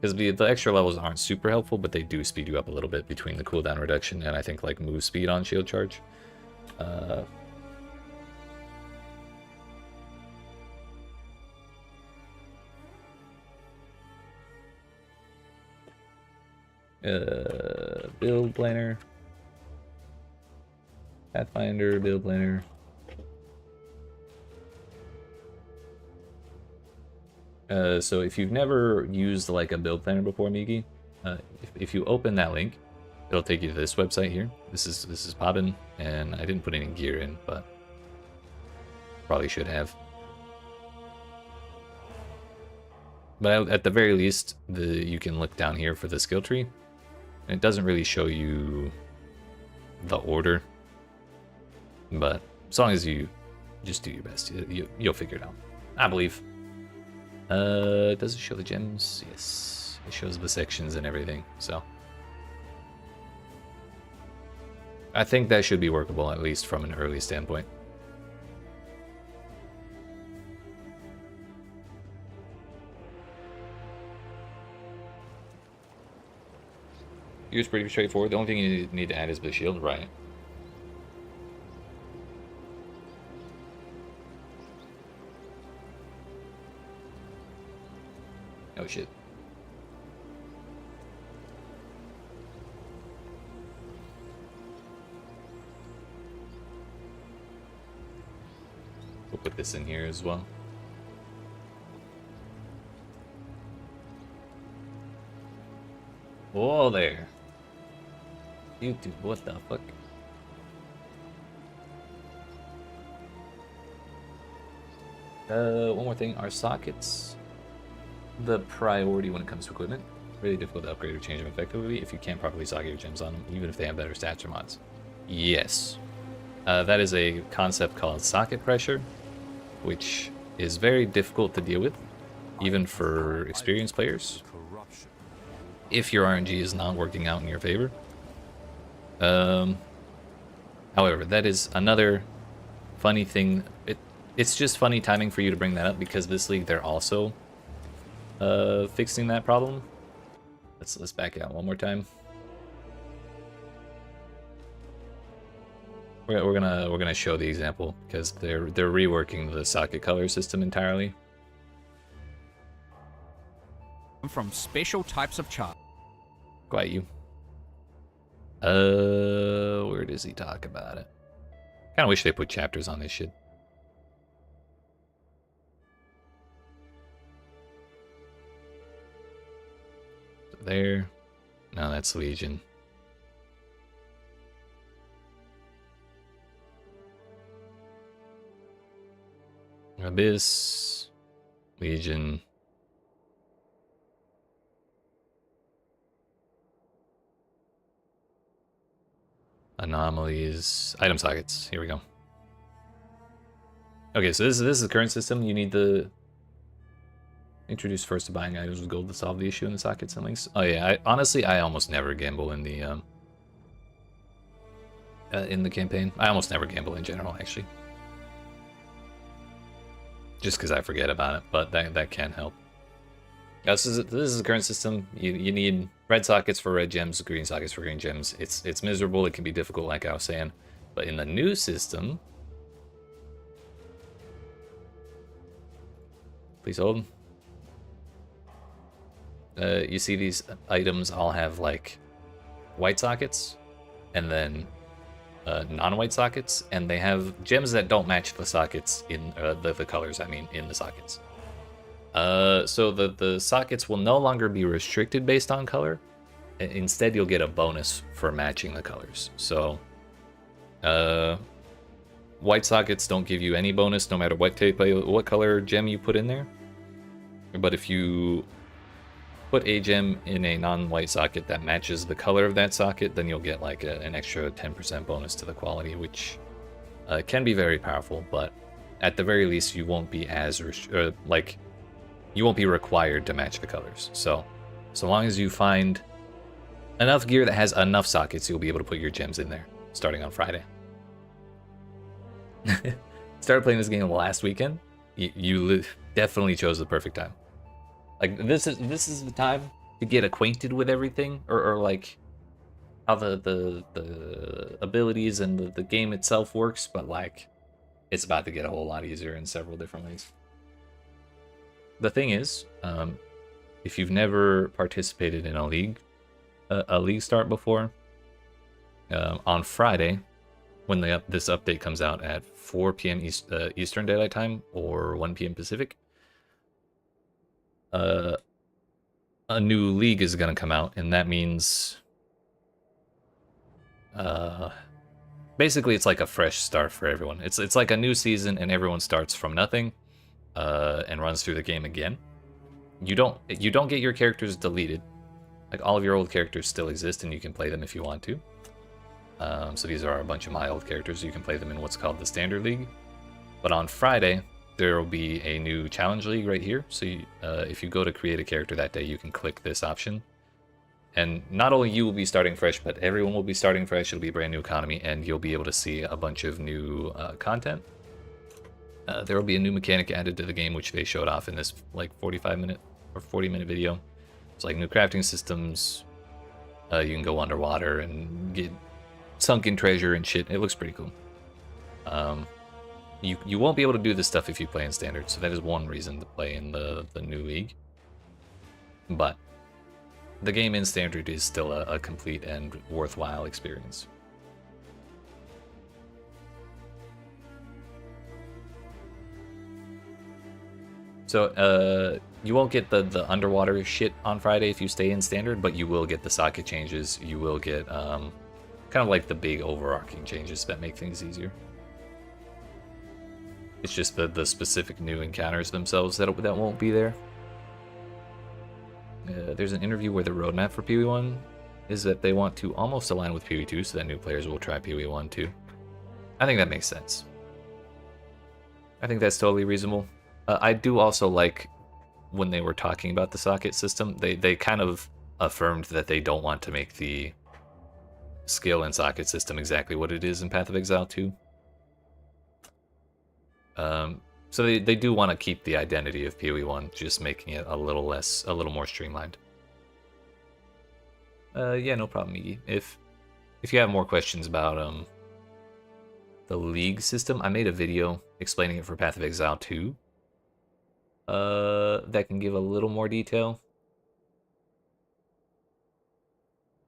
Because the extra levels aren't super helpful, but they do speed you up a little bit between the cooldown reduction and I think like move speed on shield charge. Build planner. Pathfinder, build planner. So if you've never used like a build planner before, Migi, if you open that link, it'll take you to this website here. This is Pobbin, and I didn't put any gear in, but probably should have. But at the very least, you can look down here for the skill tree, and it doesn't really show you the order, but as long as you just do your best, you'll figure it out, I believe. Does it show the gems? Yes, it shows the sections and everything, so I think that should be workable, at least from an early standpoint. Here's pretty straightforward. The only thing you need to add is the shield, right? Oh shit. We'll put this in here as well. Whoa there. YouTube, what the fuck? One more thing, our sockets. The priority when it comes to equipment. Really difficult to upgrade or change them effectively if you can't properly socket your gems on them, even if they have better stats or mods. Yes. That is a concept called socket pressure, which is very difficult to deal with, even for experienced players, if your RNG is not working out in your favor. However, that is another funny thing. It's just funny timing for you to bring that up, because this league, they're also fixing that problem. Let's back out one more time. We're gonna show the example because they're reworking the socket color system entirely. From special types of chart. Quiet you. Where does he talk about it? Kind of wish they put chapters on this shit. There. No, that's Legion. Abyss. Legion. Anomalies. Item sockets. Here we go. Okay, so this is the current system. You need the introduce first to buying items with gold to solve the issue in the sockets and links. Oh yeah, honestly, I almost never gamble in the campaign. I almost never gamble in general, actually, just because I forget about it. But that can help. This is the current system. You need red sockets for red gems, green sockets for green gems. It's miserable. It can be difficult, like I was saying. But in the new system, please hold. You see these items all have like white sockets and then non-white sockets, and they have gems that don't match the sockets in the colors, I mean, in the sockets. So the sockets will no longer be restricted based on color. Instead, you'll get a bonus for matching the colors. So, white sockets don't give you any bonus no matter what color gem you put in there. But if you put a gem in a non-white socket that matches the color of that socket, then you'll get like an extra 10% bonus to the quality, which can be very powerful. But at the very least, you won't be as you won't be required to match the colors. So long as you find enough gear that has enough sockets, you'll be able to put your gems in there starting on Friday. Started playing this game last weekend. You definitely chose the perfect time. Like this is the time to get acquainted with everything, or like how the abilities and the game itself works, but like it's about to get a whole lot easier in several different ways. The thing is, if you've never participated in a league start before, on Friday, when this update comes out at 4 p.m. Eastern Daylight Time or 1 p.m. Pacific, a new league is going to come out, and that means basically it's like a fresh start for everyone. It's like a new season, and everyone starts from nothing and runs through the game again. You don't get your characters deleted. Like all of your old characters still exist, and you can play them if you want to. So these are a bunch of my old characters. You can play them in what's called the Standard League. But on Friday, there will be a new Challenge League right here. So if you go to create a character that day, you can click this option. And not only you will be starting fresh, but everyone will be starting fresh. It'll be a brand new economy, and you'll be able to see a bunch of new content. There will be a new mechanic added to the game, which they showed off in this like 45-minute or 40-minute video. It's like new crafting systems. You can go underwater and get sunken treasure and shit. It looks pretty cool. You won't be able to do this stuff if you play in Standard, so that is one reason to play in the new league. But the game in Standard is still a complete and worthwhile experience. So you won't get the underwater shit on Friday if you stay in Standard, but you will get the socket changes. You will get kind of like the big overarching changes that make things easier. It's just the specific new encounters themselves that won't be there. There's an interview where the roadmap for PoE1 is that they want to almost align with PoE2 so that new players will try PoE1 too. I think that makes sense. I think that's totally reasonable. I do also like when they were talking about the socket system, they kind of affirmed that they don't want to make the skill and socket system exactly what it is in Path of Exile 2. So they do want to keep the identity of PoE1, just making it a little more streamlined. Yeah, no problem, Miggy. If you have more questions about the league system, I made a video explaining it for Path of Exile 2. That can give a little more detail.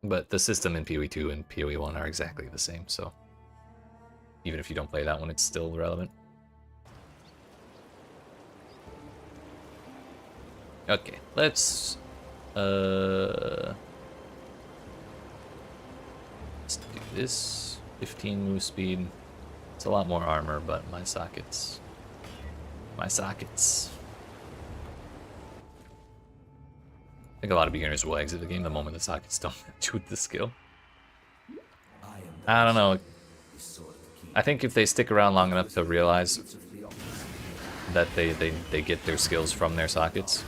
But the system in PoE2 and PoE1 are exactly the same, so even if you don't play that one, it's still relevant. Okay, let's do this. 15 move speed. It's a lot more armor, but my sockets. I think a lot of beginners will exit the game the moment the sockets don't match with the skill. I don't know. I think if they stick around long enough to realize that they get their skills from their sockets,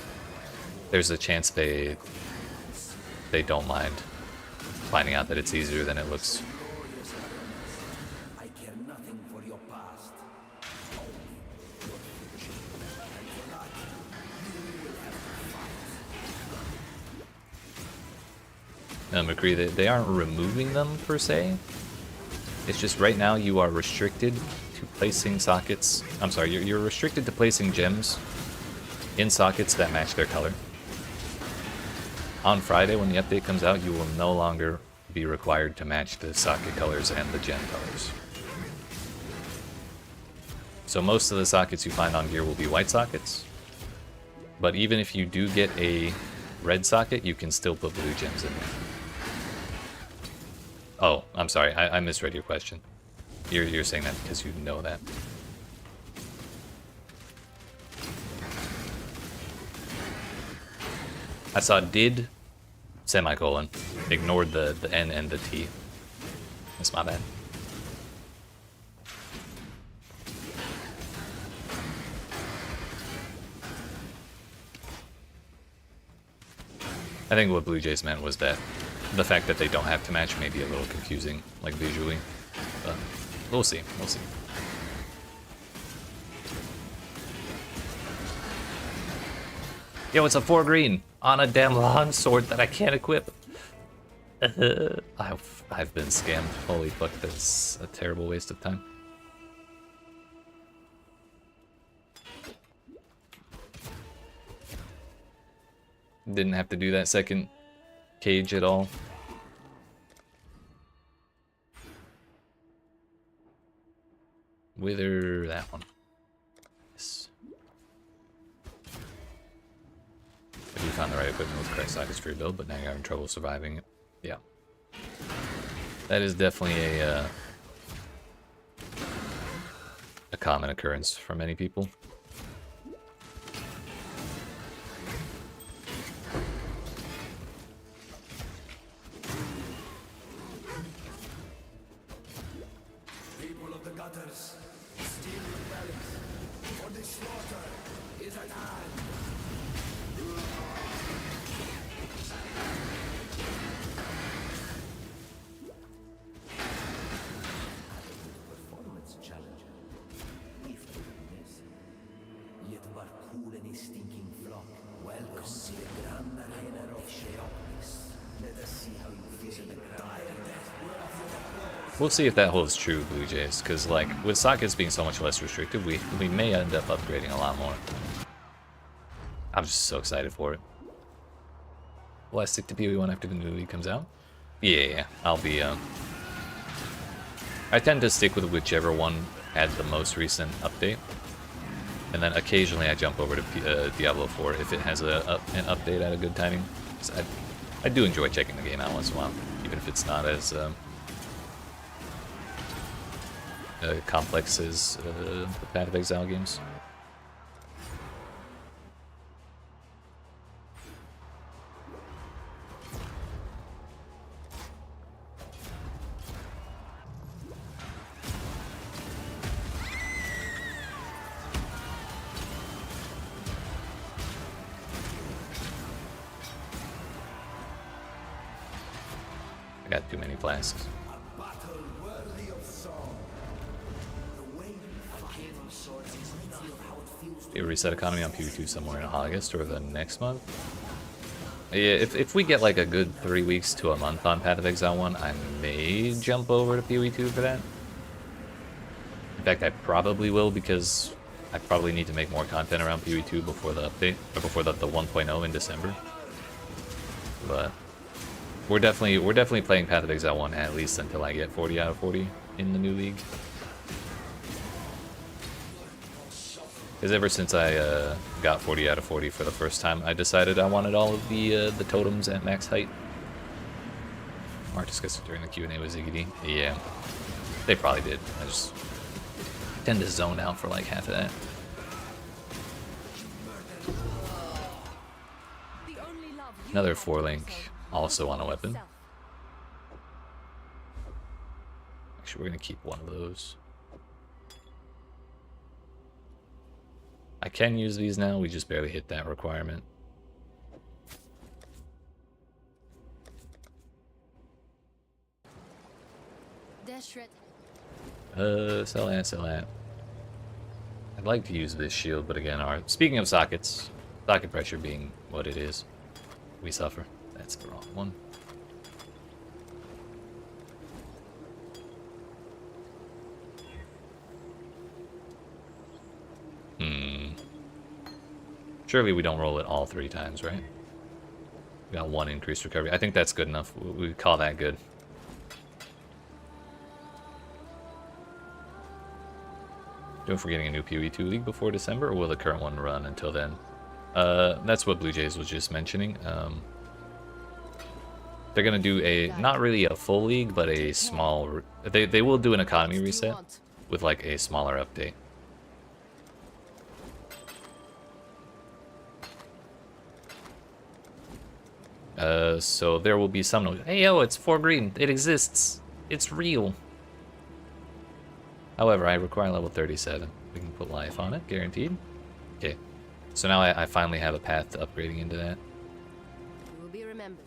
there's a chance they don't mind finding out that it's easier than it looks. McCree, they aren't removing them per se. It's just right now you are restricted to placing sockets. I'm sorry, you're restricted to placing gems in sockets that match their color. On Friday, when the update comes out, you will no longer be required to match the socket colors and the gem colors. So most of the sockets you find on gear will be white sockets. But even if you do get a red socket, you can still put blue gems in there. Oh, I'm sorry, I misread your question. You're saying that because you know that. I saw did, semicolon, ignored the N and the T. That's my bad. I think what Blue Jays meant was that the fact that they don't have to match may be a little confusing, like visually. But we'll see, we'll see. Yo, it's a 4 green on a damn lawn sword that I can't equip. I've been scammed. Holy fuck, that's a terrible waste of time. Didn't have to do that second cage at all. Wither that one. Yes. If you found the right equipment with correct sockets for your build, but now you're having trouble surviving it. Yeah. That is definitely a common occurrence for many people. People of the gutters, steal the relics, for the slaughter is at hand. Performance challenger. If you miss, yet but cool any stinking flock. Welcome to the grand arena of Sheopolis. Let us see how you feel in the crowd. We'll see if that holds true, Blue Jays, because like with sockets being so much less restricted, we may end up upgrading a lot more. I'm just so excited for it. Will I stick to PoE1 after the new league comes out? Yeah, I'll be. I tend to stick with whichever one had the most recent update, and then occasionally I jump over to Diablo 4 if it has an update at a good timing. I do enjoy checking the game out once in a while, even if it's not as complex as the Path of Exile games. I got too many flasks. A reset economy on PoE2 somewhere in August or the next month. Yeah, if we get like a good 3 weeks to a month on Path of Exile 1, I may jump over to PoE2 for that. In fact, I probably will, because I probably need to make more content around PoE2 before the update, or before the 1.0 in December. But we're definitely playing Path of Exile 1 at least until I get 40 out of 40 in the new league. Because ever since I got 40 out of 40 for the first time, I decided I wanted all of the totems at max height. Mark discussed it during the Q&A with Ziggity. Yeah, they probably did. I just tend to zone out for like half of that. Another 4-link, also on a weapon. Actually, we're going to keep one of those. I can use these now, we just barely hit that requirement. Sell that. I'd like to use this shield, but again, speaking of sockets, socket pressure being what it is, we suffer. That's the wrong one. Surely we don't roll it all 3 times, right? We got 1 increased recovery. I think that's good enough. We call that good. Do you know if we're getting a new PoE2 league before December, or will the current one run until then? That's what Blue Jays was just mentioning. They're gonna do a, not really a full league, but a small, they will do an economy reset with like a smaller update. So there will be some, hey yo, it's 4 green, it exists, it's real. However, I require level 37. We can put life on it, guaranteed. Okay, so now I finally have a path to upgrading into that. You will be remembered.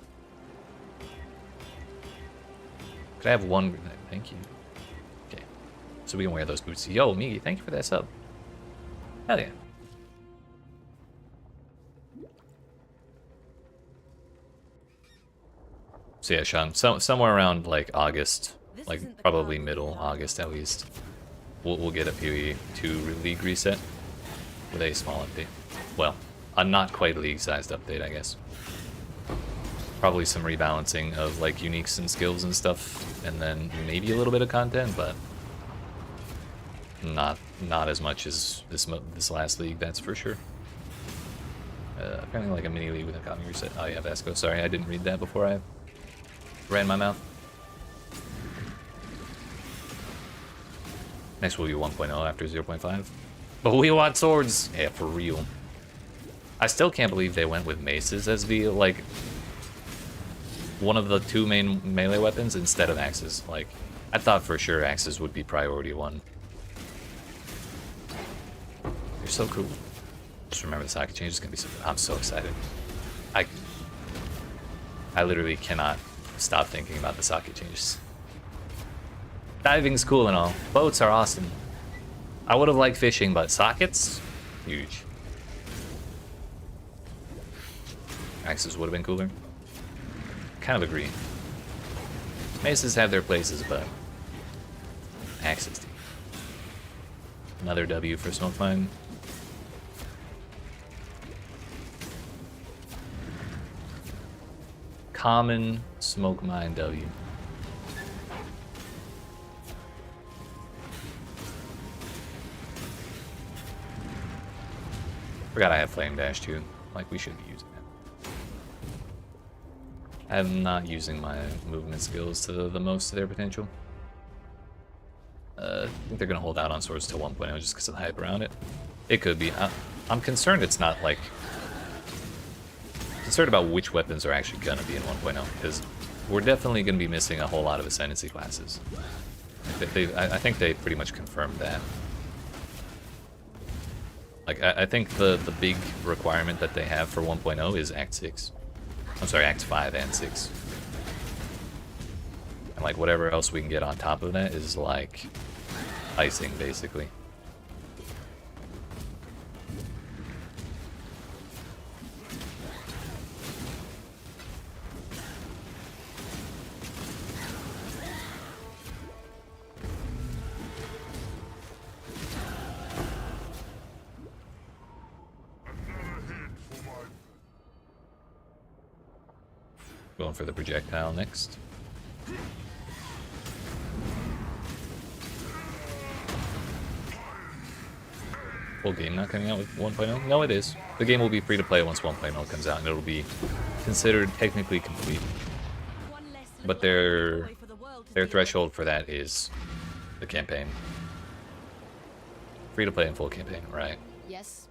Could I have one? Thank you. Okay, so we can wear those boots. Yo, Migi, thank you for that sub. Hell yeah. So yeah, Sean, somewhere around like August, like probably middle August at least, we'll get a PoE2 league reset with a small update. Well, a not quite league-sized update, I guess. Probably some rebalancing of like uniques and skills and stuff, and then maybe a little bit of content, but not as much as this last league, that's for sure. Apparently like a mini league with a economy reset. Oh yeah, Vasco, sorry, I didn't read that before I ran my mouth. Next will be 1.0 after 0.5. But we want swords! Yeah, for real. I still can't believe they went with maces as the, like, one of the 2 main melee weapons instead of axes. Like, I thought for sure axes would be priority 1. They're so cool. Just remember the socket change is gonna be so good. I'm so excited. I literally cannot stop thinking about the socket changes. Diving's cool and all. Boats are awesome. I would have liked fishing, but sockets? Huge. Axes would have been cooler. Kind of agree. Maces have their places, but axes do. Another W for Smoke Mine. Common Smoke Mine W. Forgot I have Flame Dash too. Like, we should be using it. I'm not using my movement skills to the most of their potential. I think they're gonna hold out on swords till 1.0 just because of the hype around it. It could be. I'm concerned it's not like... concerned about which weapons are actually gonna be in 1.0, because we're definitely gonna be missing a whole lot of Ascendancy classes. I think they pretty much confirmed that. Like, I think the big requirement that they have for 1.0 is Act 6. I'm sorry, Act 5 and 6. And like whatever else we can get on top of that is like icing, basically. Going for the projectile next. Full game not coming out with 1.0? No, it is. The game will be free to play once 1.0 comes out, and it'll be considered technically complete. But their threshold for that is the campaign. Free to play and full campaign, right? Yes.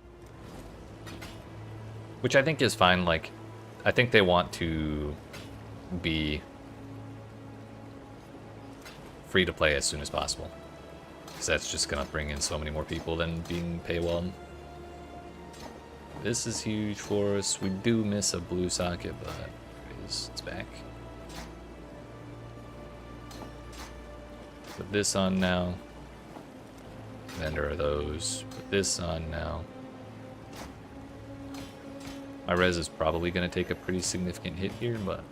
Which I think is fine. Like, I think they want to be free to play as soon as possible, because that's just gonna bring in so many more people than being paywalled. This is huge for us. We do miss a blue socket, but it's back. Put this on now. Vendor are those. Put this on now. My res is probably going to take a pretty significant hit here, but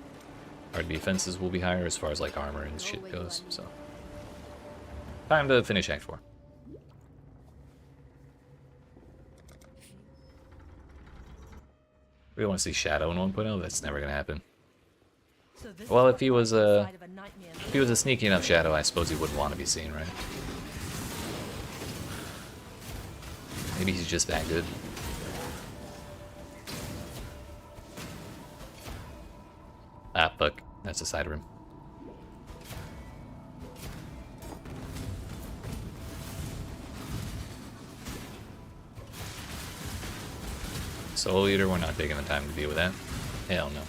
our defenses will be higher as far as like armor and shit goes, so. Time to finish Act 4. We want to see Shadow in 1.0? That's never going to happen. Well, if he was a sneaky enough Shadow, I suppose he wouldn't want to be seen, right? Maybe he's just that good. Ah, fuck. That's a side room. Soul Eater, we're not taking the time to deal with that. Hell no.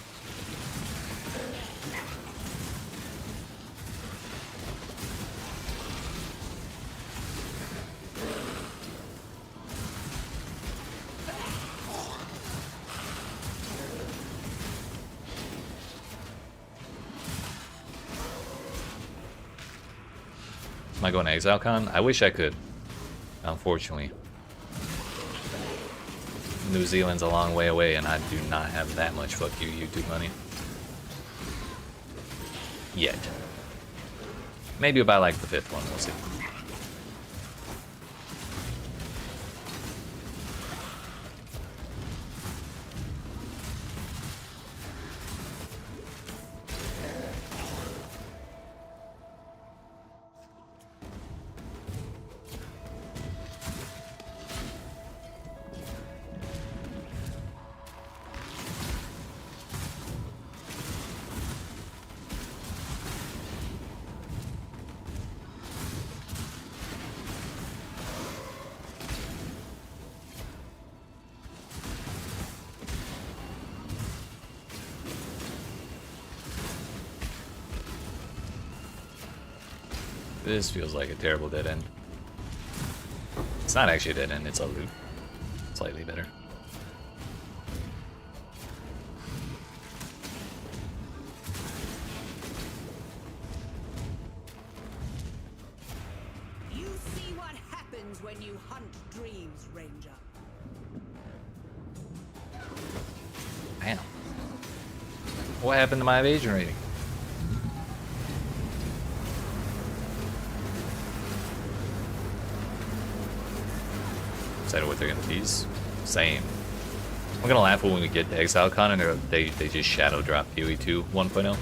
Am I going to ExileCon? I wish I could. Unfortunately. New Zealand's a long way away, and I do not have that much fuck you YouTube money. Yet. Maybe by like the 5th one, we'll see. This feels like a terrible dead end. It's not actually a dead end, it's a loop. Slightly better. You see what happens when you hunt dreams, Ranger. Damn. What happened to my evasion rating? Excited what they're gonna tease. Same. I'm gonna laugh when we get to ExileCon and they just shadow drop PoE2 1.0.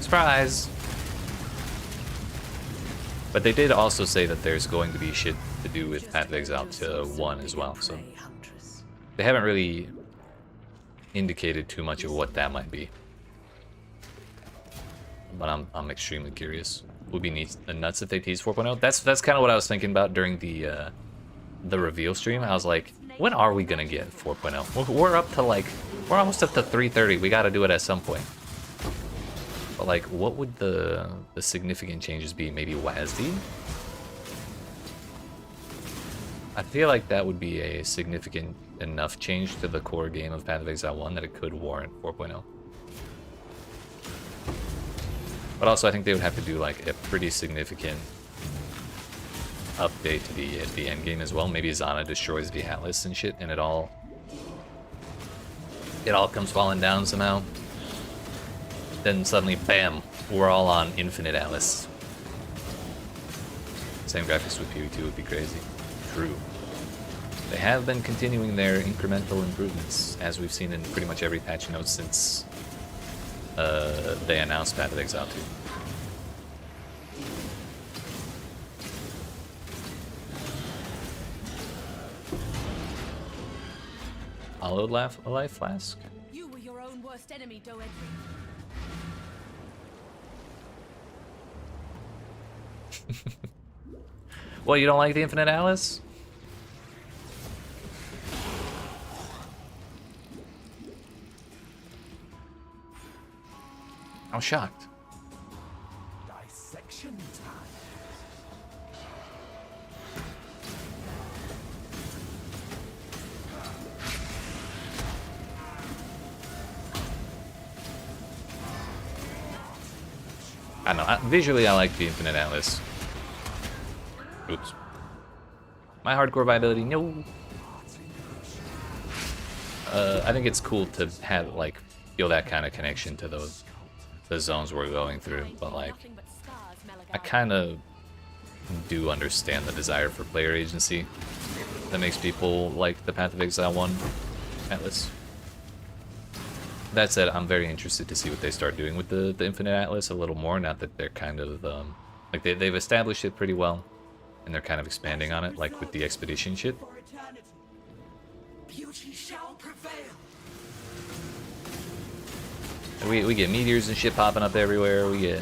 Surprise! But they did also say that there's going to be shit to do with Path of Exile to 1 as well, so they haven't really indicated too much of what that might be. But I'm extremely curious. Would be nuts if they tease 4.0. That's kind of what I was thinking about during the reveal stream. I was like, when are we gonna get 4.0? We're up to like, we're almost up to 330. We gotta do it at some point. But like, what would the significant changes be? Maybe WASD? I feel like that would be a significant enough change to the core game of Path of Exile 1 that it could warrant 4.0. But also I think they would have to do like a pretty significant update to the end game as well. Maybe Zana destroys the Atlas and shit, and it all comes falling down somehow. Then suddenly, bam, we're all on Infinite Atlas. Same graphics with PoE2 would be crazy. True. They have been continuing their incremental improvements, as we've seen in pretty much every patch note since they announced Path of Exile 2. Hollowed life flask. You were your own worst enemy, Doedri. Well, you don't like the Infinite Atlas? I'm shocked. Dissection time. I don't know. Visually, I like the Infinite Atlas. Oops. My hardcore viability, no. I think it's cool to have like feel that kind of connection to the zones we're going through, but like I kind of do understand the desire for player agency that makes people like the Path of Exile 1 Atlas. That said, I'm very interested to see what they start doing with the Infinite Atlas a little more, now that they're kind of, like they've established it pretty well, and they're kind of expanding on it, like with the expedition shit. We get meteors and shit popping up everywhere. We get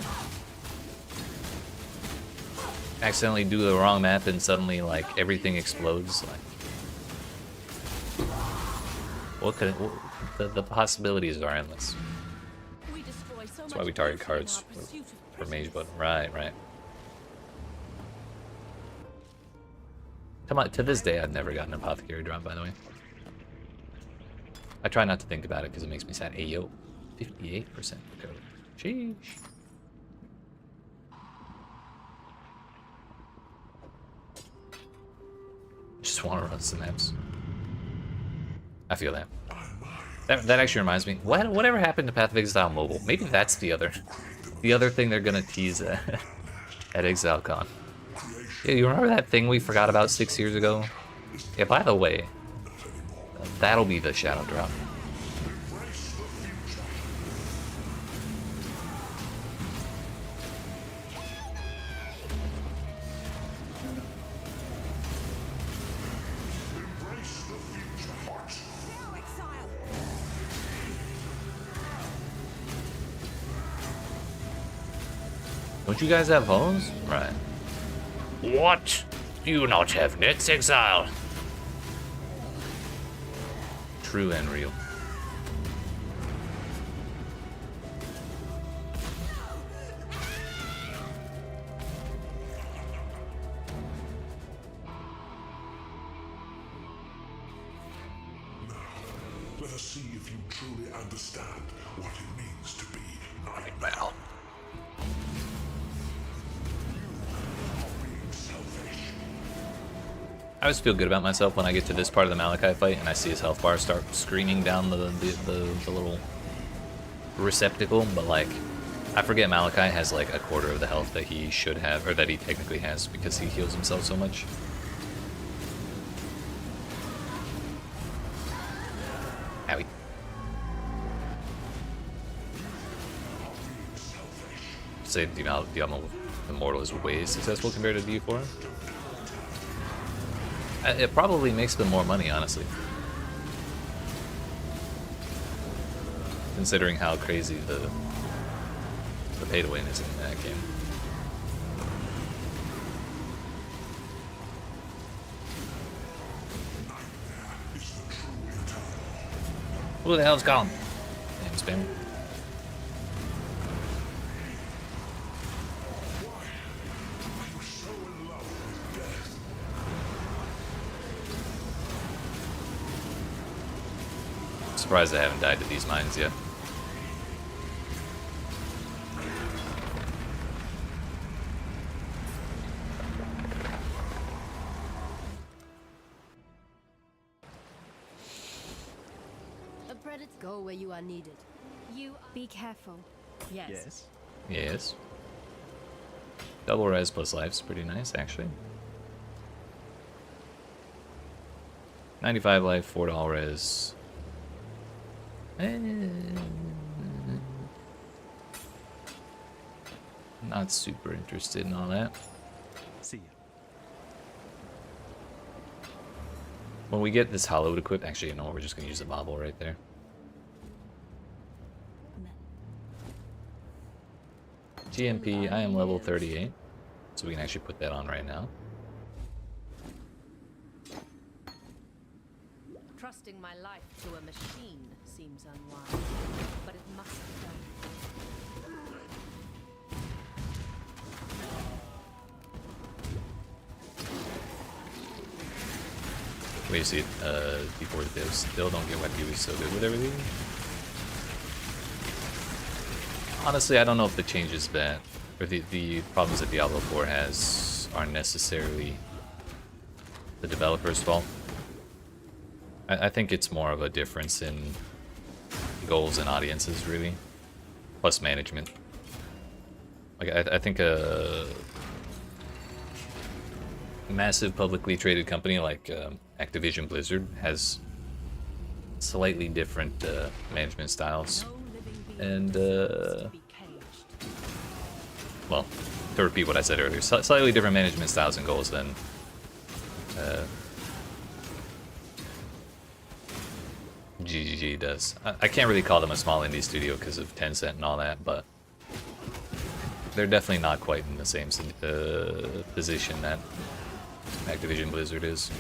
accidentally do the wrong map and suddenly like everything explodes. Like, what could the possibilities are endless. That's why we target cards for mage button. Right. Come on, to this day I've never gotten an apothecary drop, by the way. I try not to think about it because it makes me sad. Hey yo, 58% recovery. Sheesh. Just want to run some maps. I feel that. That actually reminds me. Whatever happened to Path of Exile Mobile? Maybe that's the other thing they're gonna tease at ExileCon. Yeah, you remember that thing we forgot about 6 years ago? Yeah, by the way, that'll be the shadow drop. Don't you guys have phones? Right. What? Do you not have nets, Exile? True and real. Let us see if you truly understand what it means to be Nightmare. I always feel good about myself when I get to this part of the Malachi fight and I see his health bar start screaming down the little receptacle, but like, I forget Malachi has like a quarter of the health that he should have, or that he technically has, because he heals himself so much. Owie. Say Diablo Immortal is way successful compared to D4. It probably makes them more money, honestly. Considering how crazy the pay to win is in that game. Who the hell's calling? Damn spam. Surprised I haven't died to these mines yet. A predator. Go where you are needed. Be careful. Yes. Yes. Double res plus life's pretty nice, actually. 95 life, 4 all res. Not super interested in all that. See ya. When we get this hollowed equipped, actually, you know what, we're just gonna use the bobble right there. GMP, I am level 38, so we can actually put that on right now. Trusting my life to a machine seems unwise, but it must be done. Wait, you see it, before they still don't get why Pewie's so good with everything. Honestly, I don't know if the changes that, or the problems that Diablo 4 has are necessarily the developer's fault. I think it's more of a difference in goals and audiences, really, plus management. Like, I think a massive publicly traded company like Activision Blizzard has slightly different management styles, and well, to repeat what I said earlier, slightly different management styles and goals than GGG does. I can't really call them a small indie studio because of Tencent and all that, but they're definitely not quite in the same position that Activision Blizzard is.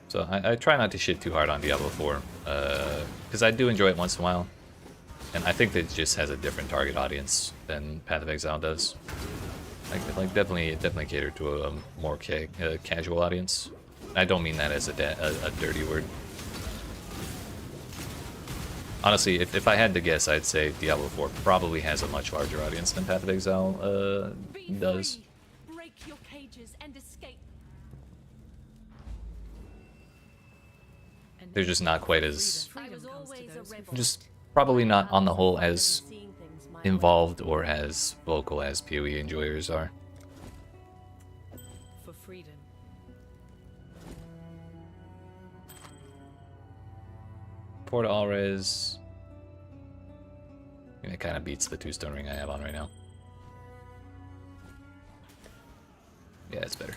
So I try not to shit too hard on Diablo 4, because I do enjoy it once in a while, and I think that it just has a different target audience than Path of Exile does. Like definitely cater to a more casual audience. I don't mean that as a dirty word. Honestly, if I had to guess, I'd say Diablo 4 probably has a much larger audience than Path of Exile does. Break your cages and escape. They're just not quite as, I was always a rebel. just probably not on the whole as involved or as vocal as PoE enjoyers are. For freedom. Porta Alres. And it kind of beats the 2-stone ring I have on right now. Yeah, it's better.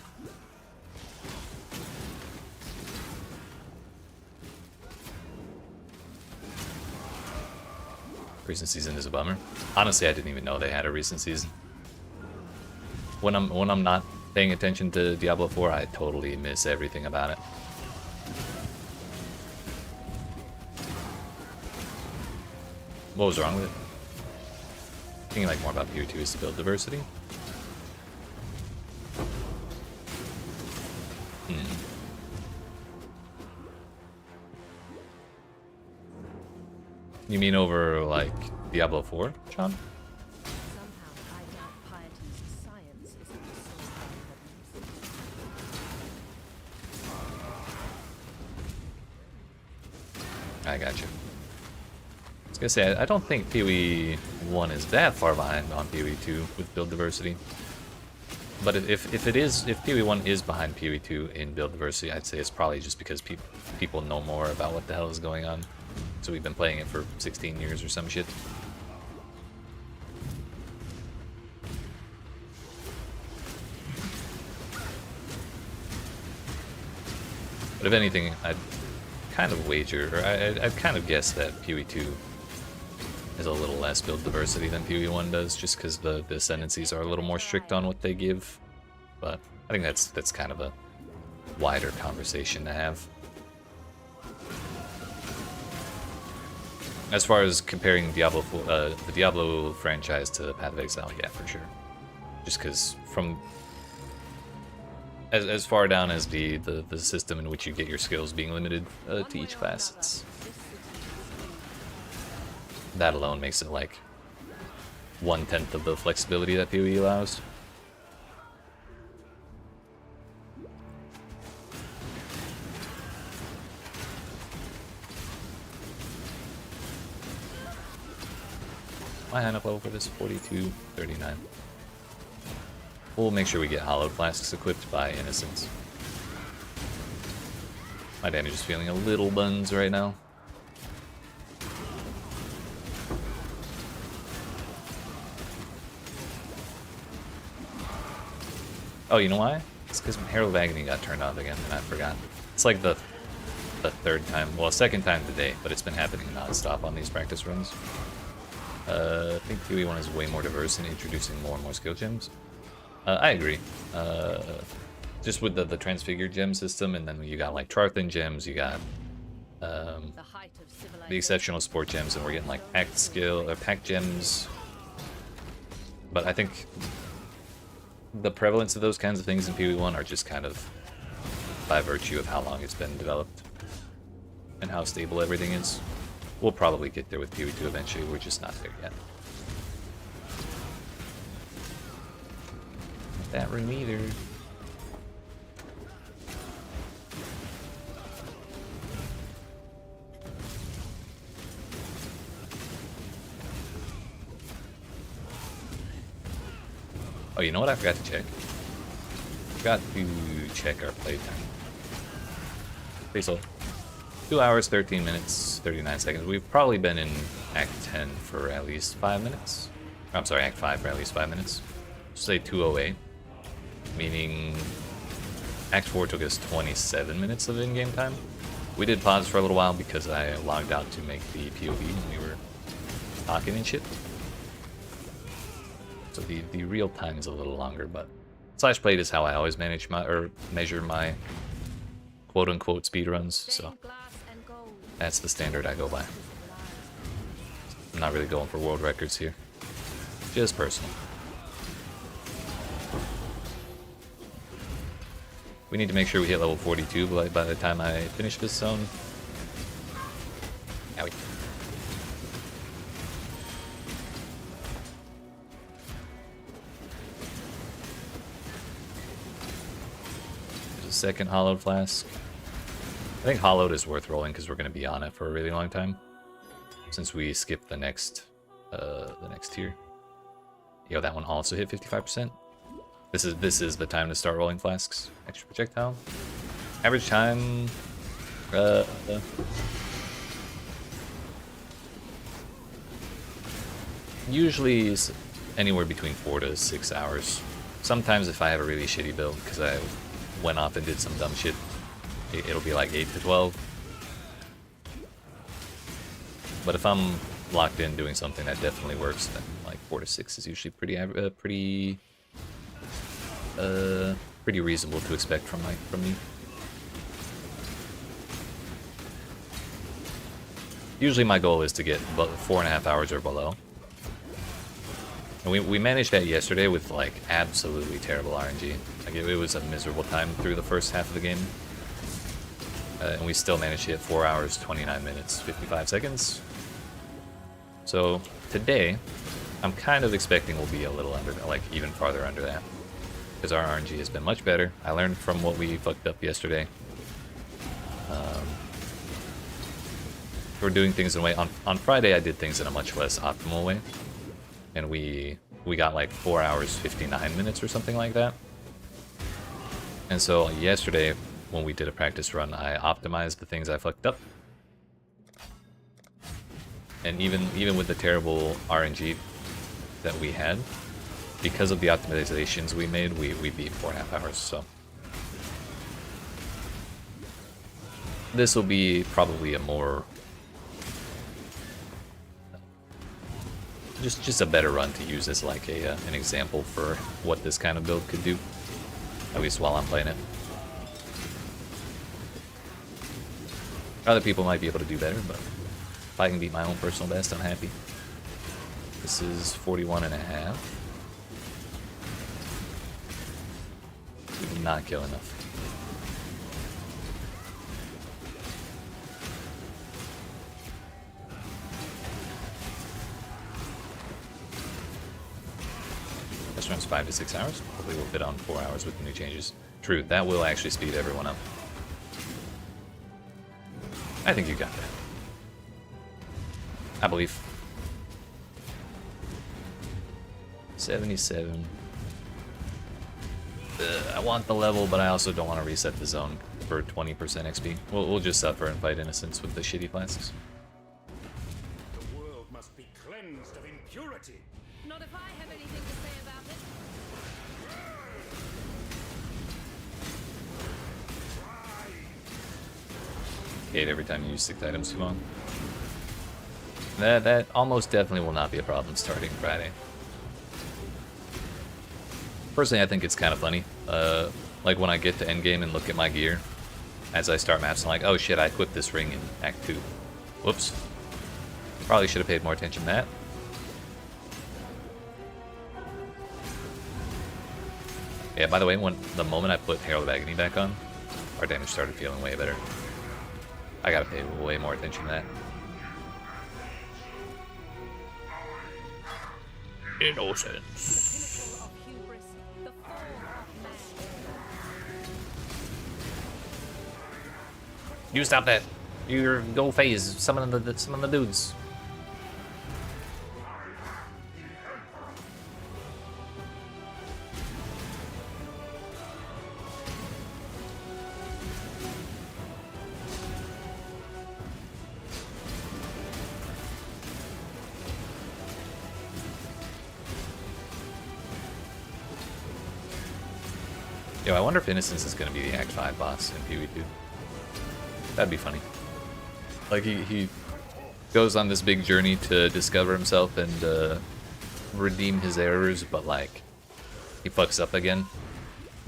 Recent season is a bummer. Honestly, I didn't even know they had a recent season. When I'm not paying attention to Diablo 4, I totally miss everything about it. What was wrong with it? Thinking like more about PoE2 is to build diversity. You mean over, like, Diablo 4, John? Somehow I doubt piety's science isn't the sole problems. I got you. I was gonna say, I don't think PoE1 is that far behind on PoE2 with build diversity. But if PoE1 is behind PoE2 in build diversity, I'd say it's probably just because people know more about what the hell is going on. So we've been playing it for 16 years or some shit. But if anything, I'd kind of wager, or I'd kind of guess that PoE2 has a little less build diversity than PoE1 does, just because the ascendancies are a little more strict on what they give. But I think that's kind of a wider conversation to have. As far as comparing the Diablo franchise to Path of Exile, yeah, for sure. Just because from as far down as the system in which you get your skills being limited to each class, that alone makes it like 1/10 of the flexibility that PoE allows. My hand-up level for this 4239. We'll make sure we get hollowed flasks equipped by Innocence. My damage is feeling a little buns right now. Oh, you know why? It's because Herald of Agony got turned off again, and I forgot. It's like the third time, well, second time today, but it's been happening non-stop on these practice runs. I think PoE1 is way more diverse in introducing more and more skill gems. I agree. Just with the transfigured gem system, and then you got like Charthan gems, you got the exceptional sport gems, and we're getting like packed skill or packed gems. But I think the prevalence of those kinds of things in PoE1 are just kind of by virtue of how long it's been developed and how stable everything is. We'll probably get there with PoE2 eventually, we're just not there yet. Not that room either. Oh, you know what I forgot to check? Forgot to check our playtime. Please hold. 2 hours, 13 minutes, 39 seconds. We've probably been in Act 10 for at least 5 minutes. I'm sorry, Act 5 for at least 5 minutes. Say 2:08, meaning Act 4 took us 27 minutes of in-game time. We did pause for a little while because I logged out to make the POV when we were talking and shit. So the real time is a little longer, but slash played is how I always manage my, or measure my quote-unquote speedruns, so that's the standard I go by. I'm not really going for world records here. Just personal. We need to make sure we hit level 42 by the time I finish this zone. Owie. There's a second hollowed flask. I think hollowed is worth rolling because we're going to be on it for a really long time, since we skipped the next tier. Yo, that one also hit 55%. This is the time to start rolling flasks. Extra projectile. Average time. Usually is anywhere between 4 to 6 hours. Sometimes if I have a really shitty build because I went off and did some dumb shit, it'll be like 8 to 12. But if I'm locked in doing something that definitely works, then like 4 to 6 is usually pretty reasonable to expect from me. Usually my goal is to get 4.5 hours or below. And we managed that yesterday with like absolutely terrible RNG. Like it was a miserable time through the first half of the game. And we still managed to hit 4 hours, 29 minutes, 55 seconds. So today, I'm kind of expecting we'll be a little under, like even farther under that. Because our RNG has been much better. I learned from what we fucked up yesterday. We're doing things in a way. On Friday, I did things in a much less optimal way. And we got like 4 hours, 59 minutes or something like that. And so yesterday, when we did a practice run, I optimized the things I fucked up. And even with the terrible RNG that we had, because of the optimizations we made, we beat 4.5 hours, so. This will be probably a more... Just a better run to use as like an example for what this kind of build could do. At least while I'm playing it. Other people might be able to do better, but if I can beat my own personal best, I'm happy. This is 41.5. We did not kill enough. This runs 5 to 6 hours. Hopefully we'll fit on 4 hours with the new changes. True, that will actually speed everyone up. I think you got that. I believe. 77. I want the level, but I also don't want to reset the zone for 20% XP. We'll just suffer and fight innocents with the shitty flasks. The world must be cleansed of impurity. Not if I have anything to say about it. Hate every time you use 6 items too long. That almost definitely will not be a problem starting Friday. Personally, I think it's kind of funny. Like when I get to endgame and look at my gear, as I start maps, I'm like, oh shit, I equipped this ring in Act 2. Whoops. Probably should have paid more attention to that. Yeah, by the way, the moment I put Herald of Agony back on, our damage started feeling way better. I gotta pay way more attention to that. Innocence. The pinnacle of hubris, the fall of man. You stop that. You go phase. Summon the dudes. Yo, I wonder if Innocence is gonna be the Act 5 boss in PoE2. That'd be funny. Like, he goes on this big journey to discover himself and redeem his errors, but like, he fucks up again,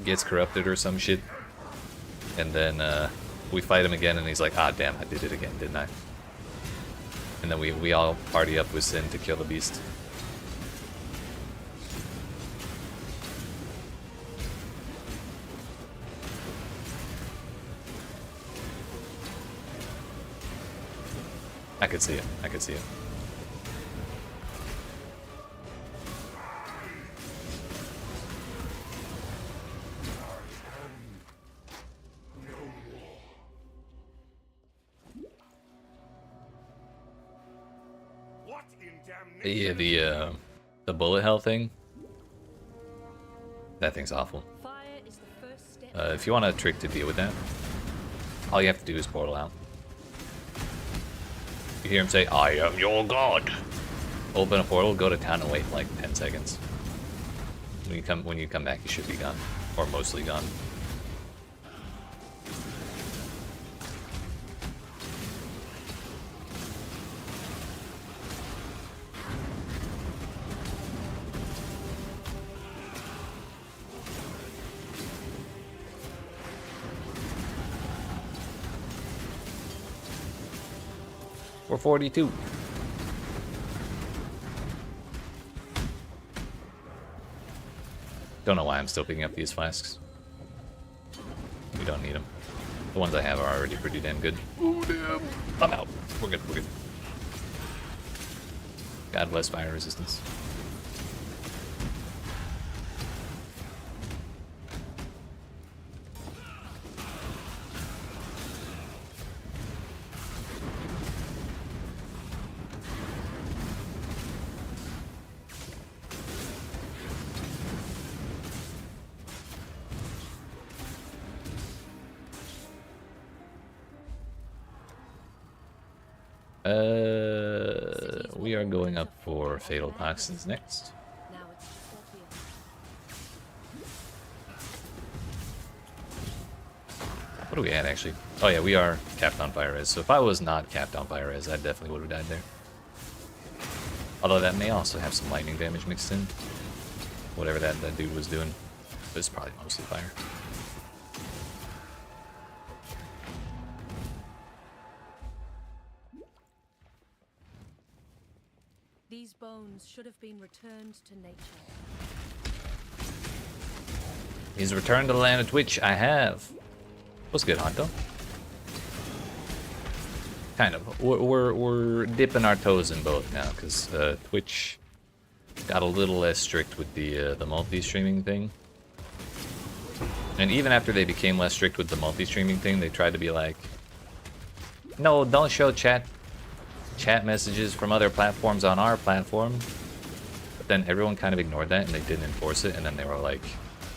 gets corrupted or some shit, and then we fight him again and he's like, ah damn, I did it again, didn't I? And then we all party up with Sin to kill the beast. I could see it. I could see it. Yeah, the bullet hell thing. That thing's awful. Fire is the first step. If you want a trick to deal with that, all you have to do is portal out. You hear him say, I am your god. Open a portal, go to town and wait like 10 seconds. When you come back, you should be gone. Or mostly gone. We're 42. Don't know why I'm still picking up these flasks. We don't need them. The ones I have are already pretty damn good. Oh damn! I'm out. We're good. We're good. God bless fire resistance. We are going up for Fatal Toxins next. Now it's Scorpion. What are we at, actually? Oh yeah, we are capped on fire res. So if I was not capped on fire res, I definitely would have died there. Although that may also have some lightning damage mixed in. Whatever that dude was doing. But it's probably mostly fire. These bones should have been returned to nature. He's returned to the land of Twitch. I have. What's good, Honto? Kind of. We're dipping our toes in both now, because Twitch got a little less strict with the multi-streaming thing. And even after they became less strict with the multi-streaming thing, they tried to be like, no, don't show chat messages from other platforms on our platform. But then everyone kind of ignored that and they didn't enforce it, and then they were like,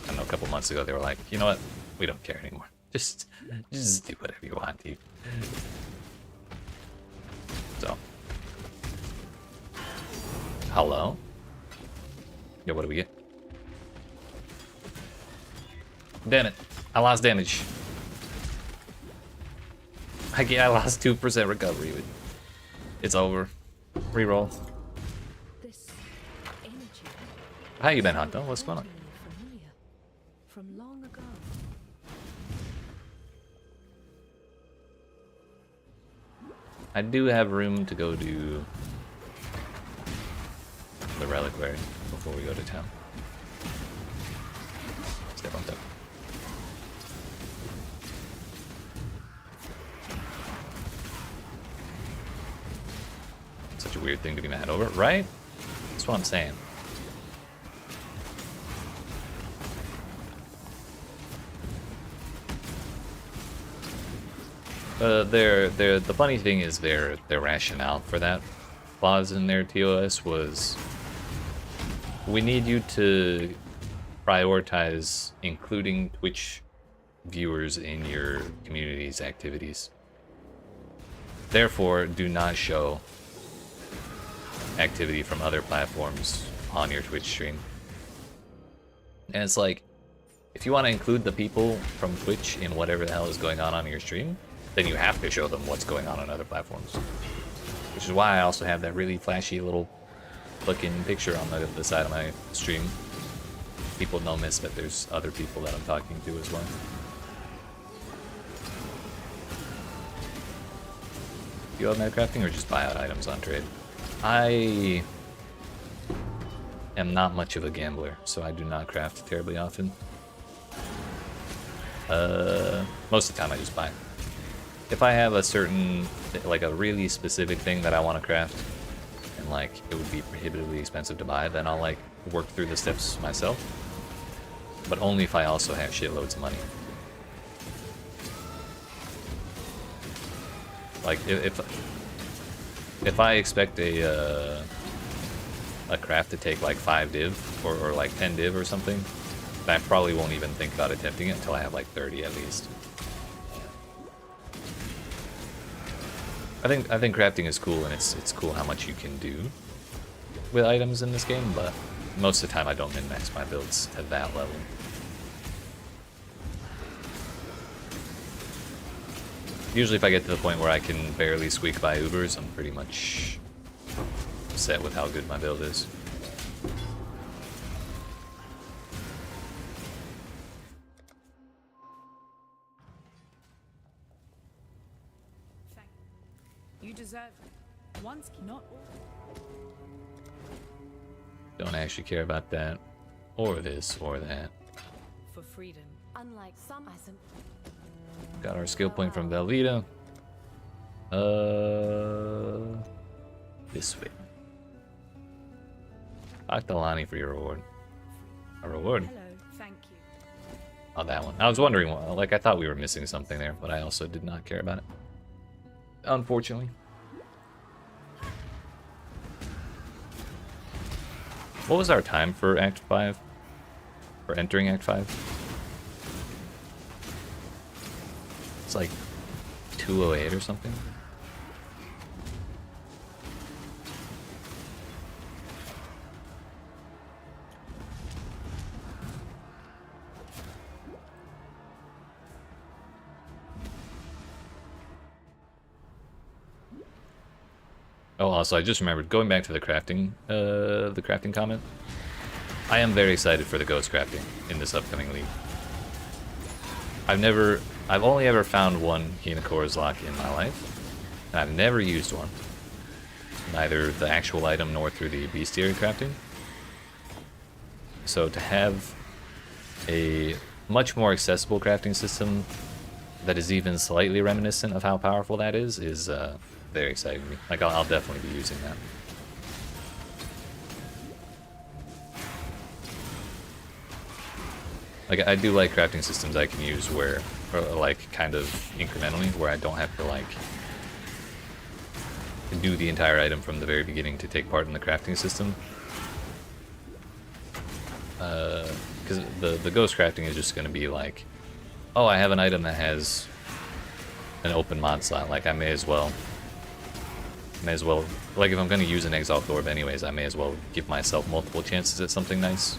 I don't know, a couple months ago they were like, you know what, we don't care anymore, just do whatever you want, dude. So hello. Yo, what do we get? Damn it, I lost damage. I lost 2% recovery, but it's over. Reroll. This energy. How you been, Hunter? What's going on? Familiar from long ago. I do have room to go do the reliquary before we go to town. Step on top. Such a weird thing to be mad over, right? That's what I'm saying. The funny thing is their rationale for that clause in their TOS was, we need you to prioritize including Twitch viewers in your community's activities. Therefore, do not show activity from other platforms on your Twitch stream. And it's like, if you want to include the people from Twitch in whatever the hell is going on your stream, then you have to show them what's going on other platforms. Which is why I also have that really flashy little looking picture on the side of my stream. People don't miss that there's other people that I'm talking to as well. Do you have metacrafting or just buy out items on trade? I am not much of a gambler, so I do not craft terribly often. Most of the time I just buy. If I have a certain, like a really specific thing that I want to craft, and like it would be prohibitively expensive to buy, then I'll like work through the steps myself. But only if I also have shitloads of money. Like if I expect a craft to take like 5 div or like 10 div or something, then I probably won't even think about attempting it until I have like 30 at least. I think crafting is cool, and it's cool how much you can do with items in this game, but most of the time I don't min-max my builds at that level. Usually if I get to the point where I can barely squeak by Ubers, I'm pretty much set with how good my build is. You deserve it. Once, not all. Don't actually care about that, or this, or that. For freedom. Unlike some isn't. Got our skill point from Velveeta. This way. Talk to Lonnie for your reward. A reward? Hello, thank you. Oh, that one. I was wondering, like, I thought we were missing something there, but I also did not care about it. Unfortunately. What was our time for Act 5? For entering Act 5? It's like 2:08 or something. Oh, also, I just remembered, going back to the crafting comment, I am very excited for the ghost crafting in this upcoming league. I've only ever found one Hinakora's lock in my life, and I've never used one. Neither the actual item nor through the bestiary crafting. So to have a much more accessible crafting system that is even slightly reminiscent of how powerful that is very exciting to me. Like, I'll definitely be using that. Like, I do like crafting systems I can use where, or like, kind of incrementally, where I don't have to, like, do the entire item from the very beginning to take part in the crafting system. Because the ghost crafting is just going to be like, oh, I have an item that has an open mod slot, like, I may as well, like, if I'm going to use an Exalt Orb anyways, I may as well give myself multiple chances at something nice.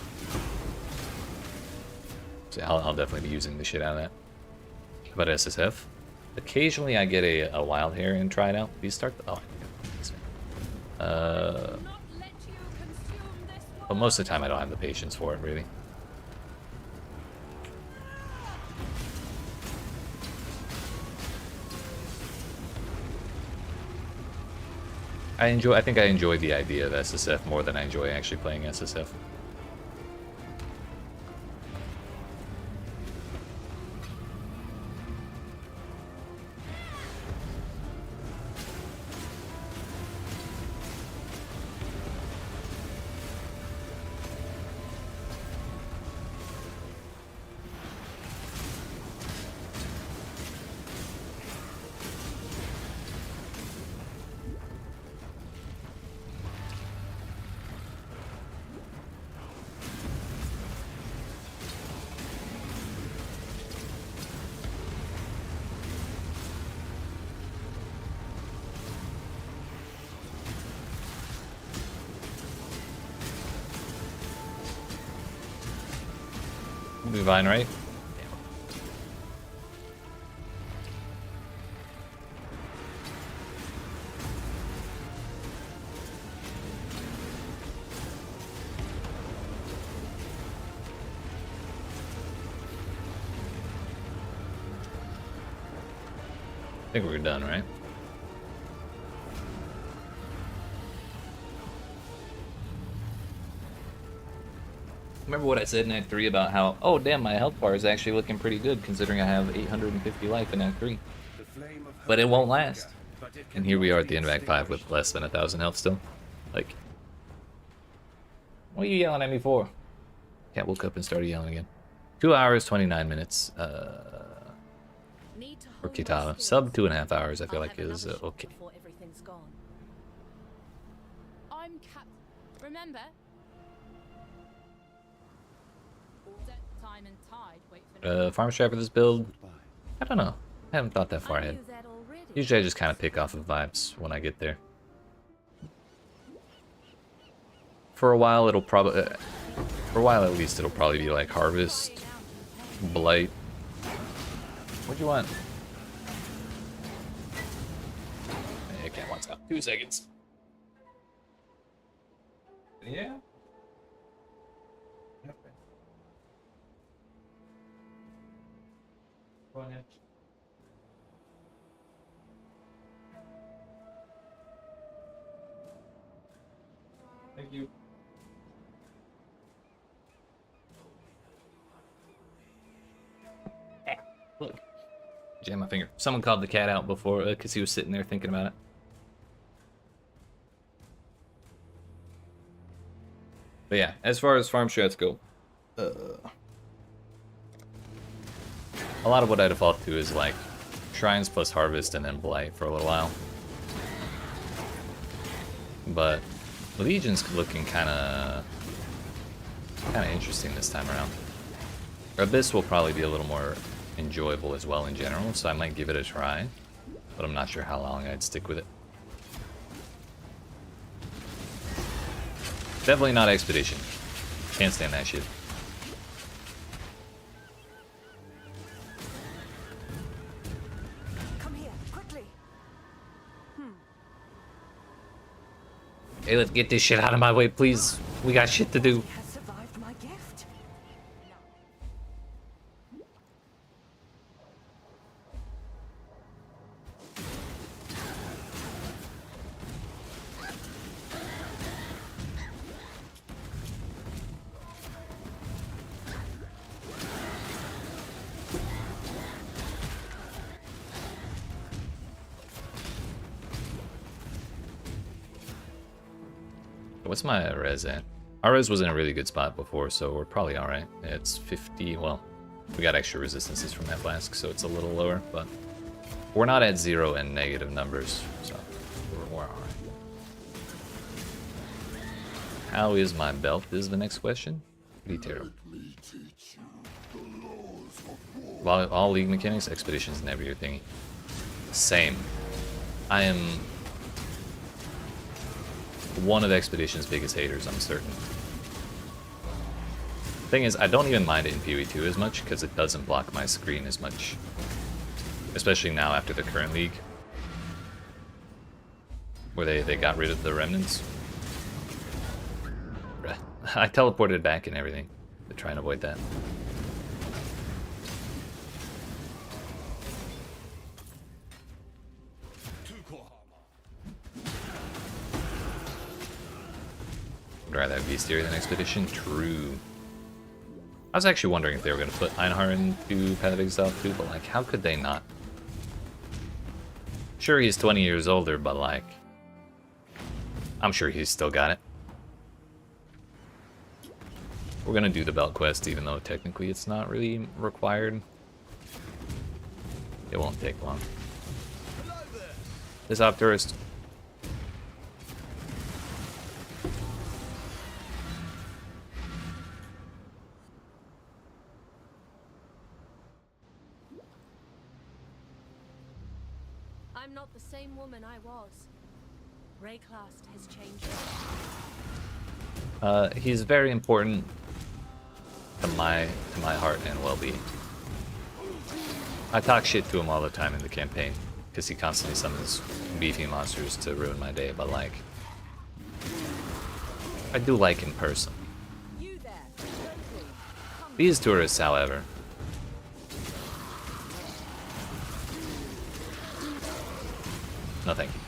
So I'll definitely be using the shit out of that. About SSF, occasionally I get a wild hair and try it out. Leaguestart. Oh, but most of the time I don't have the patience for it, really. I think I enjoy the idea of SSF more than I enjoy actually playing SSF. We'll be fine, right? I think we're done, right? Remember what I said in Act 3 about how, oh damn, my health bar is actually looking pretty good considering I have 850 life in Act 3. But it won't last. And here we are at the end of Act 5 with less than 1,000 health still. Like, what are you yelling at me for? Cat woke up and started yelling again. 2 hours, 29 minutes. For Kitana. Sub 2.5 hours, I feel like is okay. I'm Cap. Remember? Time and tide. Wait for Farm strat for this build? I don't know. I haven't thought that far ahead. Usually I just kind of pick off of vibes when I get there. For a while it'll probably... for a while at least it'll probably be like Harvest, Blight. What'd you want? I can't watch that. 2 seconds. Yeah? Go ahead. Thank you. Look. Jam my finger. Someone called the cat out before because he was sitting there thinking about it. But yeah, as far as farm strats go, a lot of what I default to is like Shrines plus Harvest and then Blight for a little while. But Legion's looking kind of interesting this time around. Abyss will probably be a little more enjoyable as well in general, so I might give it a try, but I'm not sure how long I'd stick with it. Definitely not Expedition. Can't stand that shit. Come here, quickly. Hey, let's get this shit out of my way, please. We got shit to do. Has survived my gift. What's my res at? Our res was in a really good spot before, so we're probably alright. It's 50, well, we got extra resistances from that flask, so it's a little lower, but we're not at 0 and negative numbers, so we're alright. How is my belt is the next question? Pretty terrible. While all League mechanics, Expeditions never your thingy. Same. I am one of Expedition's biggest haters, I'm certain. Thing is, I don't even mind it in PoE2 as much, because it doesn't block my screen as much. Especially now after the current league. Where they got rid of the remnants. I teleported back and everything to try and avoid that. Would rather have Bestiary than Expedition? True. I was actually wondering if they were going to put Einhar into Path of Exile too, but like, how could they not? Sure, he's 20 years older, but like, I'm sure he's still got it. We're going to do the belt quest, even though technically it's not really required. It won't take long. This op tourist. I'm not the same woman I was. Rayclast has changed. He's very important to my heart and well-being. I talk shit to him all the time in the campaign because he constantly summons beefy monsters to ruin my day, but like, I do like him personally. You there, locally. Come These tourists, however, no thank you.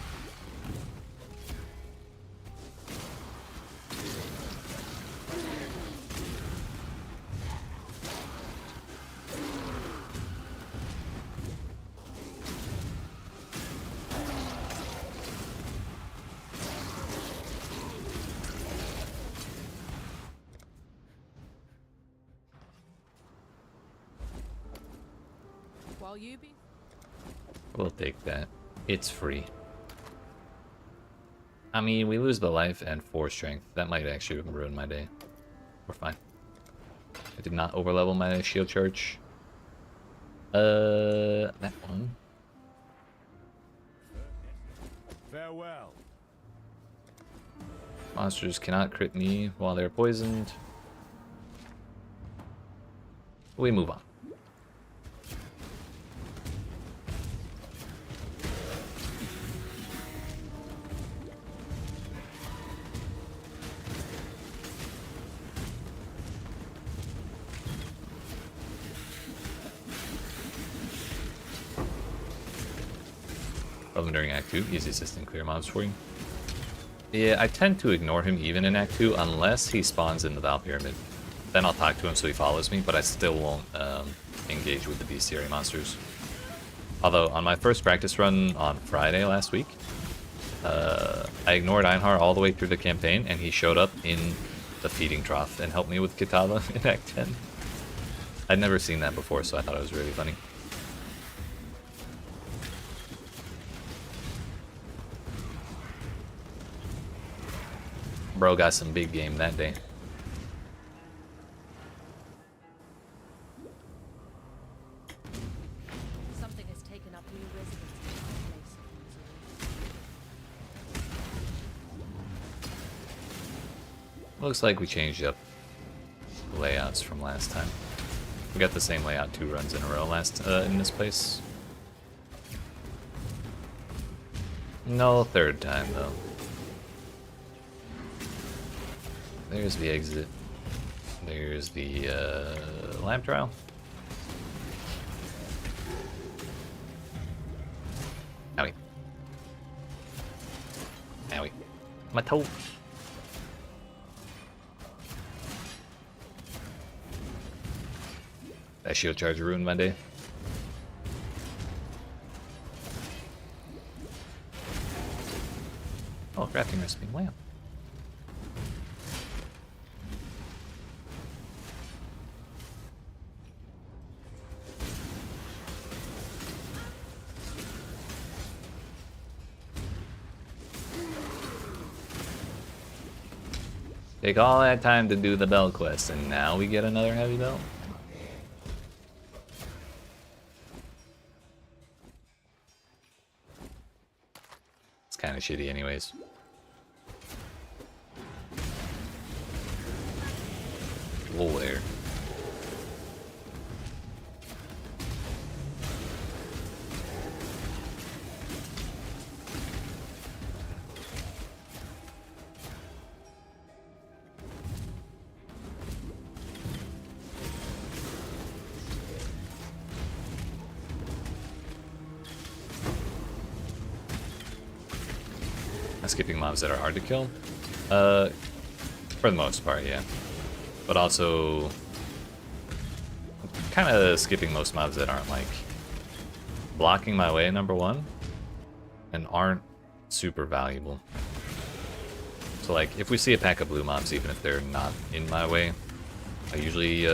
while you be. We'll take that. It's free. I mean, we lose the life and 4 strength. That might actually ruin my day. We're fine. I did not overlevel my shield charge. That one. Farewell. Monsters cannot crit me while they're poisoned. We move on. Problem during Act 2, easy assistant clear mobs for you. Yeah, I tend to ignore him even in Act 2 unless he spawns in the Val Pyramid. Then I'll talk to him so he follows me, but I still won't engage with the bestiary monsters. Although, on my first practice run on Friday last week, I ignored Einhar all the way through the campaign, and he showed up in the feeding trough and helped me with Kitava in Act 10. I'd never seen that before, so I thought it was really funny. Bro got some big game that day. Something has taken up new residence in this place. Looks like we changed up layouts from last time. We got the same layout 2 runs in a row last in this place. No third time though. There's the exit. There's the lamp trial. Owie. Owie. My toe. That shield charge ruined my day. Oh, crafting recipe. Wow. Take all that time to do the bell quest, and now we get another heavy bell? It's kind of shitty anyways. Whoa there. Skipping mobs that are hard to kill? For the most part, yeah. But also, kind of skipping most mobs that aren't, like, blocking my way, number one, and aren't super valuable. So, like, if we see a pack of blue mobs, even if they're not in my way, I usually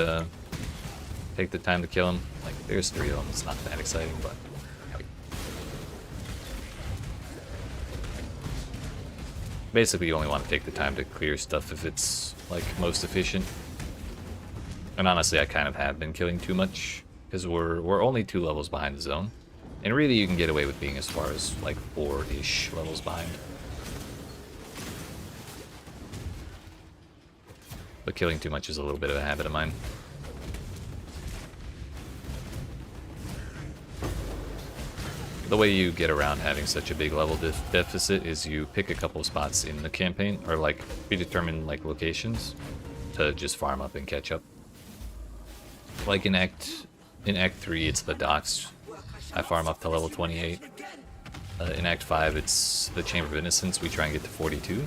take the time to kill them. Like, there's 3 of them, it's not that exciting, but... Basically, you only want to take the time to clear stuff if it's, like, most efficient. And honestly, I kind of have been killing too much, because we're only 2 levels behind the zone. And really, you can get away with being as far as, like, 4-ish levels behind. But killing too much is a little bit of a habit of mine. the way you get around having such a big level deficit is you pick a couple of spots in the campaign, or like predetermined like locations, to just farm up and catch up. Like in Act 3, it's the docks. I farm up to level 28. In Act 5, it's the Chamber of Innocence. We try and get to 42.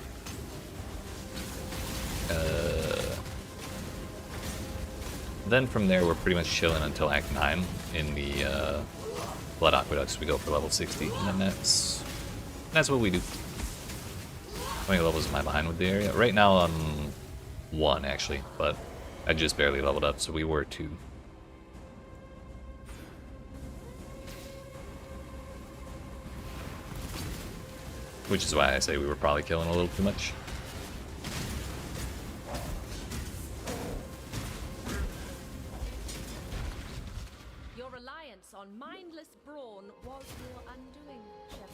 Then from there, we're pretty much chilling until Act 9 in the Blood Aqueducts. We go for level 60, and then that's what we do. How many levels am I behind with the area? Right now I'm 1 actually, but I just barely leveled up, so we were 2. Which is why I say we were probably killing a little too much. Your reliance on mindless brawn was your undoing, Shepherd.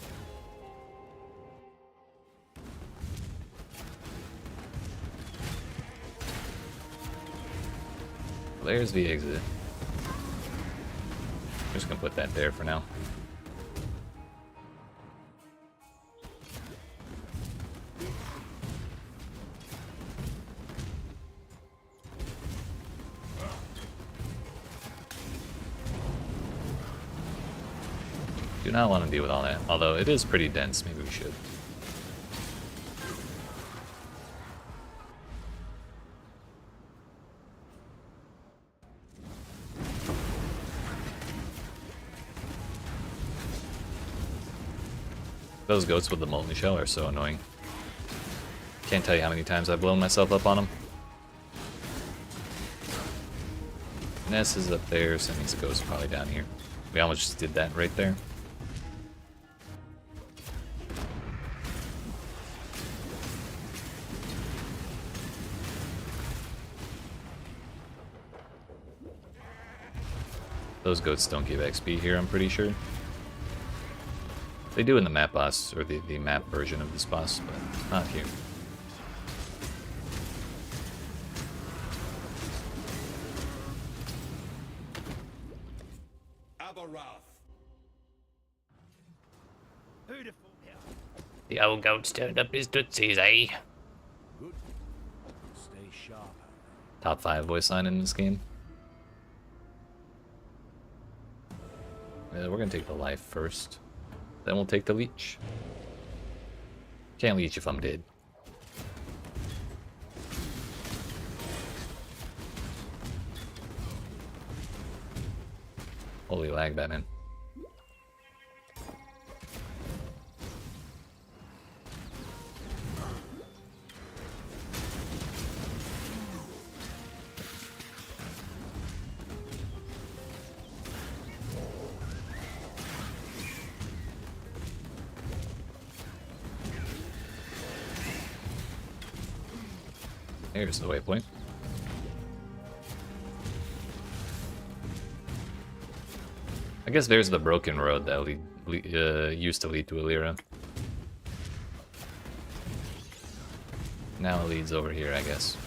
There's the exit. Just gonna put that there for now. Do not want to deal with all that, although it is pretty dense. Maybe we should. Those goats with the molten shell are so annoying. Can't tell you how many times I've blown myself up on them. Ness is up there, so that means the ghost is probably down here. We almost just did that right there. Those goats don't give XP here, I'm pretty sure. They do in the map boss, or the map version of this boss, but not here. The old goat's turned up his tootsies, eh? Good. Stay sharp. Top 5 voice line in this game. We're gonna take the life first. Then we'll take the leech. Can't leech if I'm dead. Holy lag, Batman. Here's the waypoint. I guess there's the broken road that used to lead to Illyria. Now it leads over here, I guess.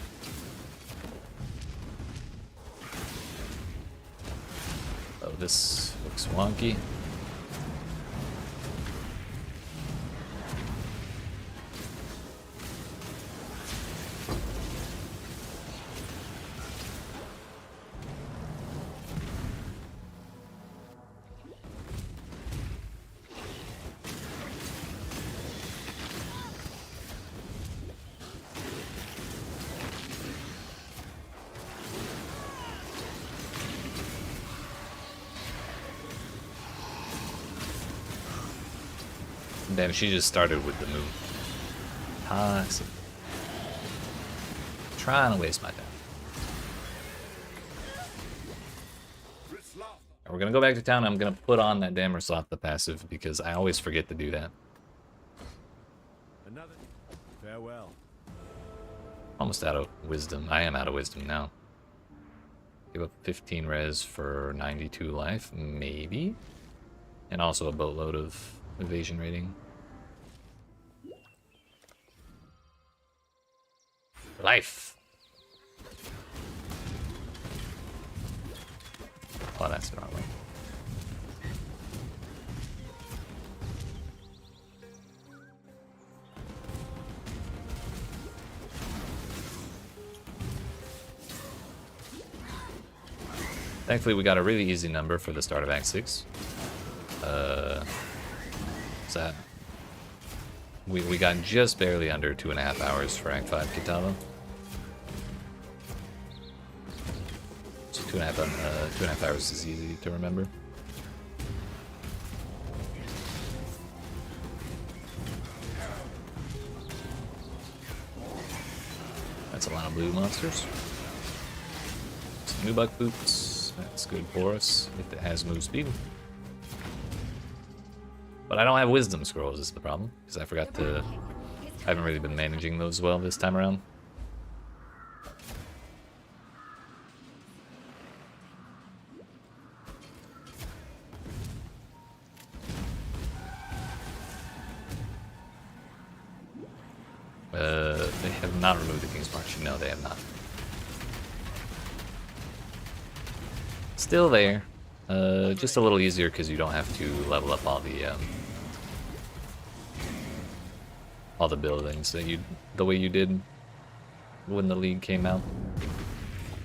Oh, this looks wonky. Damn, she just started with the move. Toxic. Trying to waste my time. We're gonna go back to town. I'm gonna put on that damn Risloth, the passive, because I always forget to do that. Another. Farewell. Almost out of wisdom. I am out of wisdom now. Give up 15 res for 92 life, maybe? And also a boatload of evasion rating. Life! Oh, that's the wrong way. Thankfully, we got a really easy number for the start of Act 6. What's that? We got just barely under 2.5 hours for Act 5 Kitava. So 2.5 hours is easy to remember. That's a lot of blue monsters. Some new bug boots. That's good for us if it has move speed. But I don't have wisdom scrolls is the problem, because I forgot to... I haven't really been managing those well this time around. They have not removed the King's March. No, they have not. Still there. Just a little easier because you don't have to level up all the buildings that the way you did when the League came out.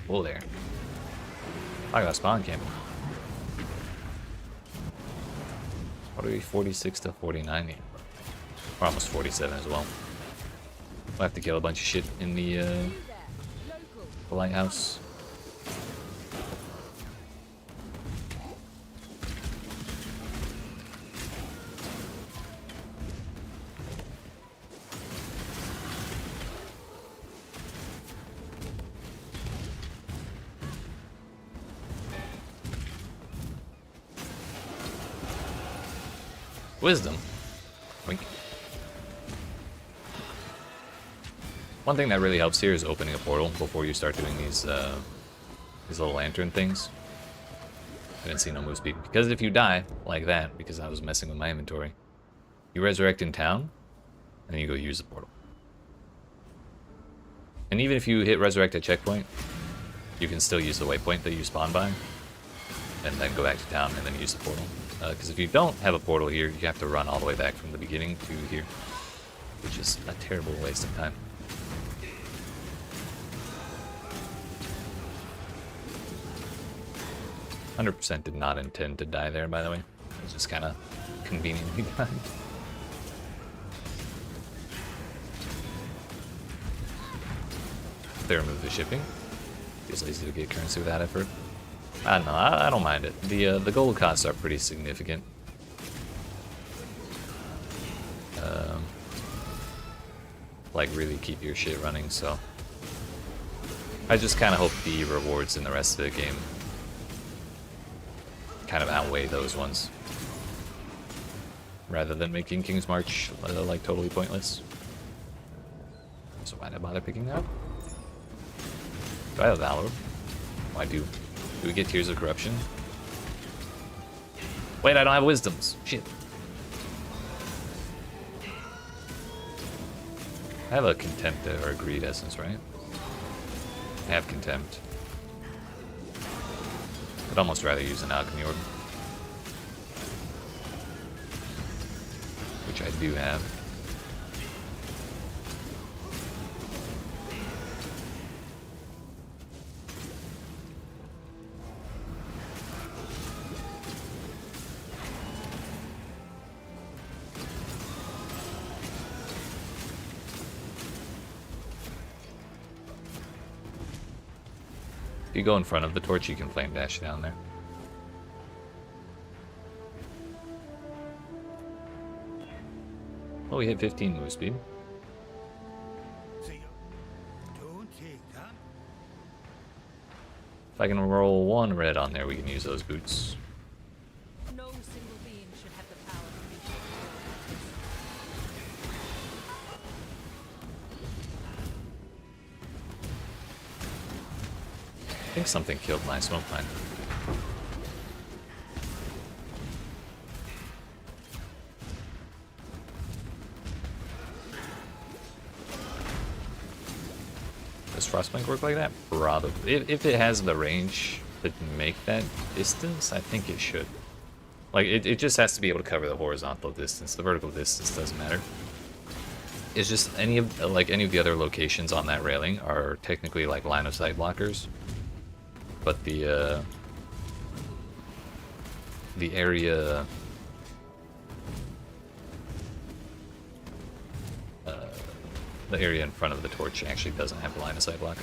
Whoa there. I got a spawn camp. What are we, 46 to 49 here? We're almost 47 as well. We'll have to kill a bunch of shit in the lighthouse. Wisdom. Wink. One thing that really helps here is opening a portal before you start doing these little lantern things. I didn't see no move speed. Because if you die like that, because I was messing with my inventory, you resurrect in town, and then you go use the portal. And even if you hit resurrect at checkpoint, you can still use the waypoint that you spawn by, and then go back to town and then use the portal. Because if you don't have a portal here, you have to run all the way back from the beginning to here, which is a terrible waste of time. "100% did not intend to die there, by the way. It was just kind of conveniently done. They remove the shipping. It's easy to get currency without effort. I don't know, I don't mind it. The gold costs are pretty significant. Like, really keep your shit running, so... I just kind of hope the rewards in the rest of the game kind of outweigh those ones. Rather than making King's March, like, totally pointless. So why did I bother picking that up? Do I have Valor? Why do we get Tears of Corruption? Wait, I don't have Wisdoms. Shit. I have a Contempt or a Greed Essence, right? I have Contempt. I'd almost rather use an Alchemy Orb. Which I do have. If you go in front of the torch, you can flame dash down there. Oh, we hit 15 move speed. If I can roll 1 red on there, we can use those boots. No single being should have the power to reach I think something killed my smoke mine. Does Frostbank work like that? Probably. If it has the range to make that distance, I think it should. Like, it just has to be able to cover the horizontal distance. The vertical distance doesn't matter. It's just any of the other locations on that railing are technically like line of sight blockers. But the the area in front of the torch actually doesn't have the line of sight block.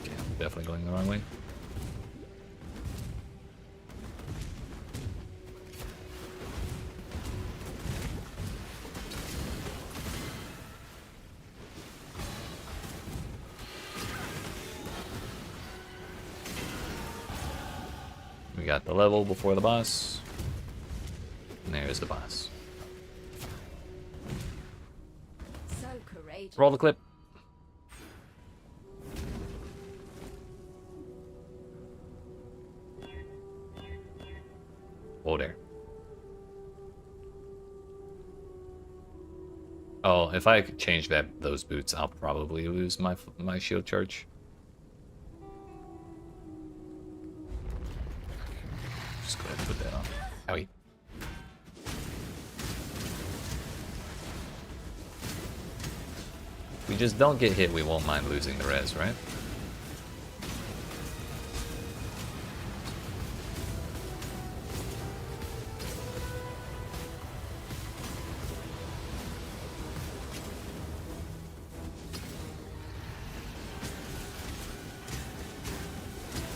Okay, I'm definitely going the wrong way. We got the level before the boss. And there's the boss. So courageous. Roll the clip. Oh, there. Oh, if I could change those boots, I'll probably lose my shield charge. Just go ahead and put that on. Owie. If we just don't get hit, we won't mind losing the res, right?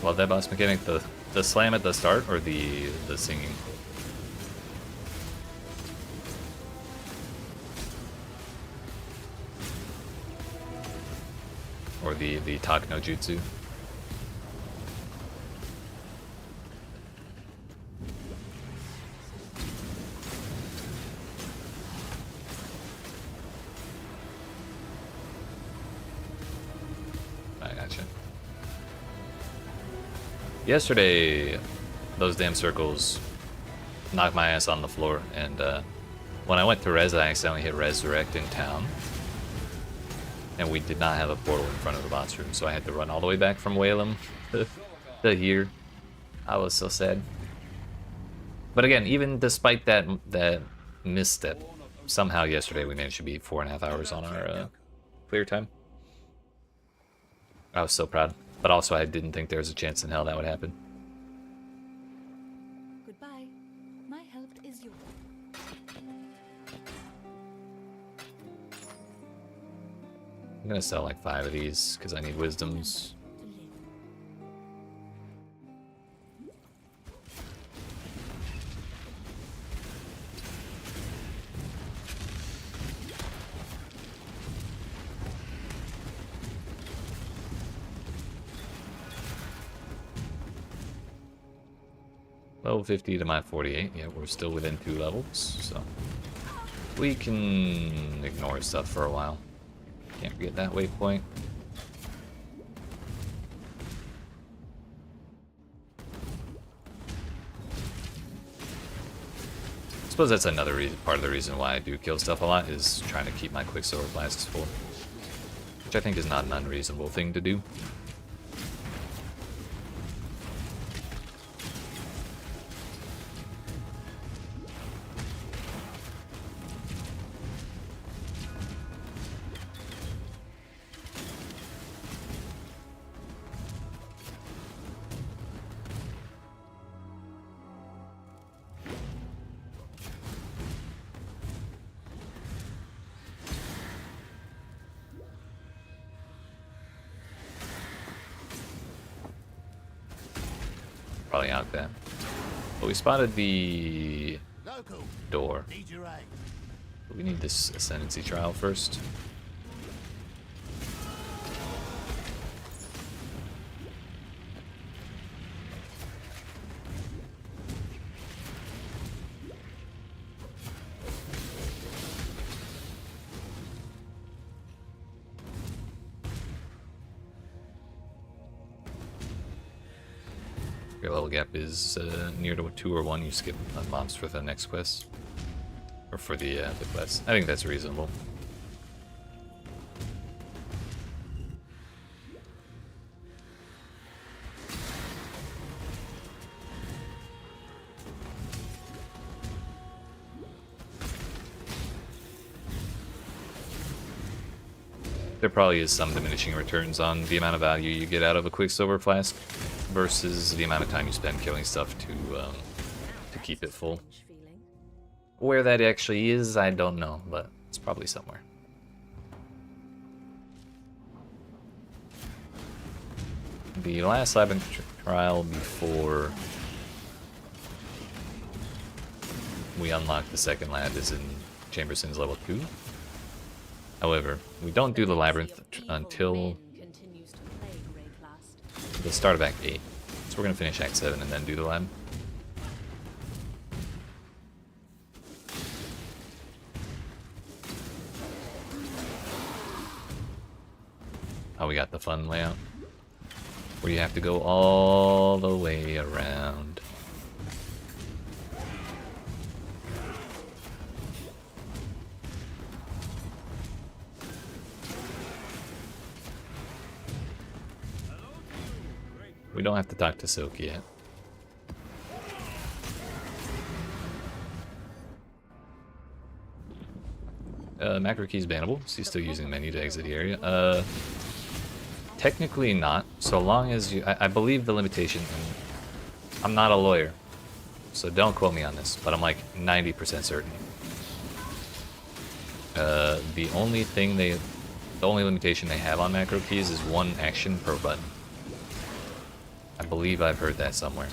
Love that boss mechanic. The slam at the start or the singing? Or the talk no jutsu? I gotcha. Yesterday, those damn circles knocked my ass on the floor, and when I went to res, I accidentally hit resurrect in town. And we did not have a portal in front of the boss room, so I had to run all the way back from Whalem to here. I was so sad. But again, even despite that misstep, somehow yesterday we managed to beat 4.5 hours on our clear time. I was so proud. But also I didn't think there was a chance in hell that would happen. Goodbye. My help is yours. I'm gonna sell like 5 of these because I need wisdoms. Level 50 to my 48. Yeah, we're still within 2 levels, so we can ignore stuff for a while. Can't forget that waypoint. I suppose that's another part of the reason why I do kill stuff a lot, is trying to keep my Quicksilver flasks full, which I think is not an unreasonable thing to do. Probably out there. But we spotted the door. But we need this Ascendancy trial first. Your level gap is near to a 2 or 1. You skip a monster for the next quest. Or for the quest. I think that's reasonable. there probably is some diminishing returns on the amount of value you get out of a Quicksilver Flask versus the amount of time you spend killing stuff to keep it full. Where that actually is, I don't know, but it's probably somewhere. The last labyrinth trial before we unlock the second lab is in Chamberson's level 2. However, we don't do the labyrinth until the start of Act 8. So we're going to finish Act 7 and then do the lab. Oh, we got the fun layout, where you have to go all the way around. We don't have to talk to Silk yet. Macro key is bannable, so you're still using the menu to exit the area. Technically not, so long as you... I believe the limitation, and I'm not a lawyer, so don't quote me on this, but I'm like 90% certain. The only limitation they have on macro keys is 1 action per button. I believe I've heard that somewhere.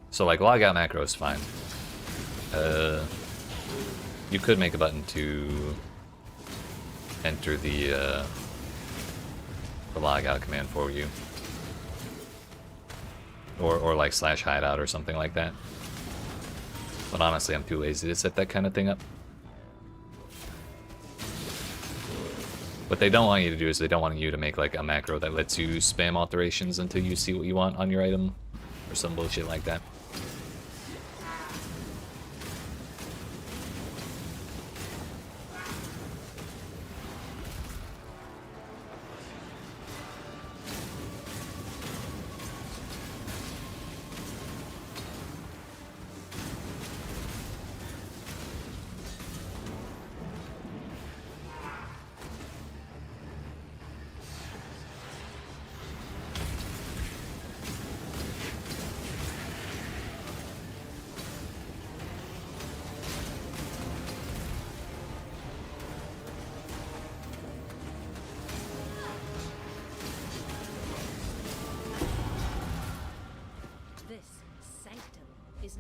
So like logout macro is fine. You could make a button to enter the logout command for you. Or like /hideout or something like that. But honestly, I'm too lazy to set that kind of thing up. What they don't want you to do is they don't want you to make like a macro that lets you spam alterations until you see what you want on your item, or some bullshit like that.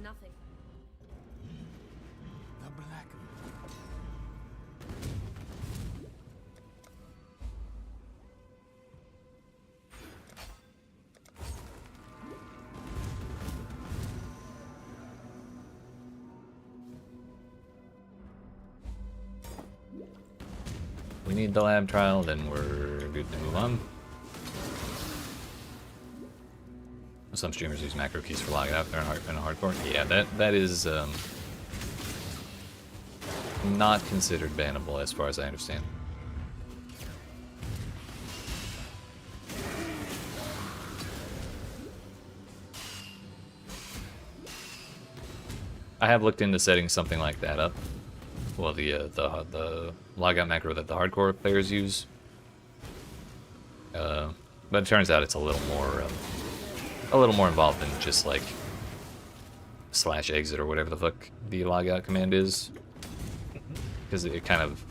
Nothing. The black. We need the lab trial, then we're good to move on. Some streamers use macro keys for logging out. They're in a hardcore. Yeah, that is not considered bannable as far as I understand. I have looked into setting something like that up. Well, the logout macro that the hardcore players use. But it turns out it's a little more involved than just like /exit or whatever the fuck the logout command is, because it kind of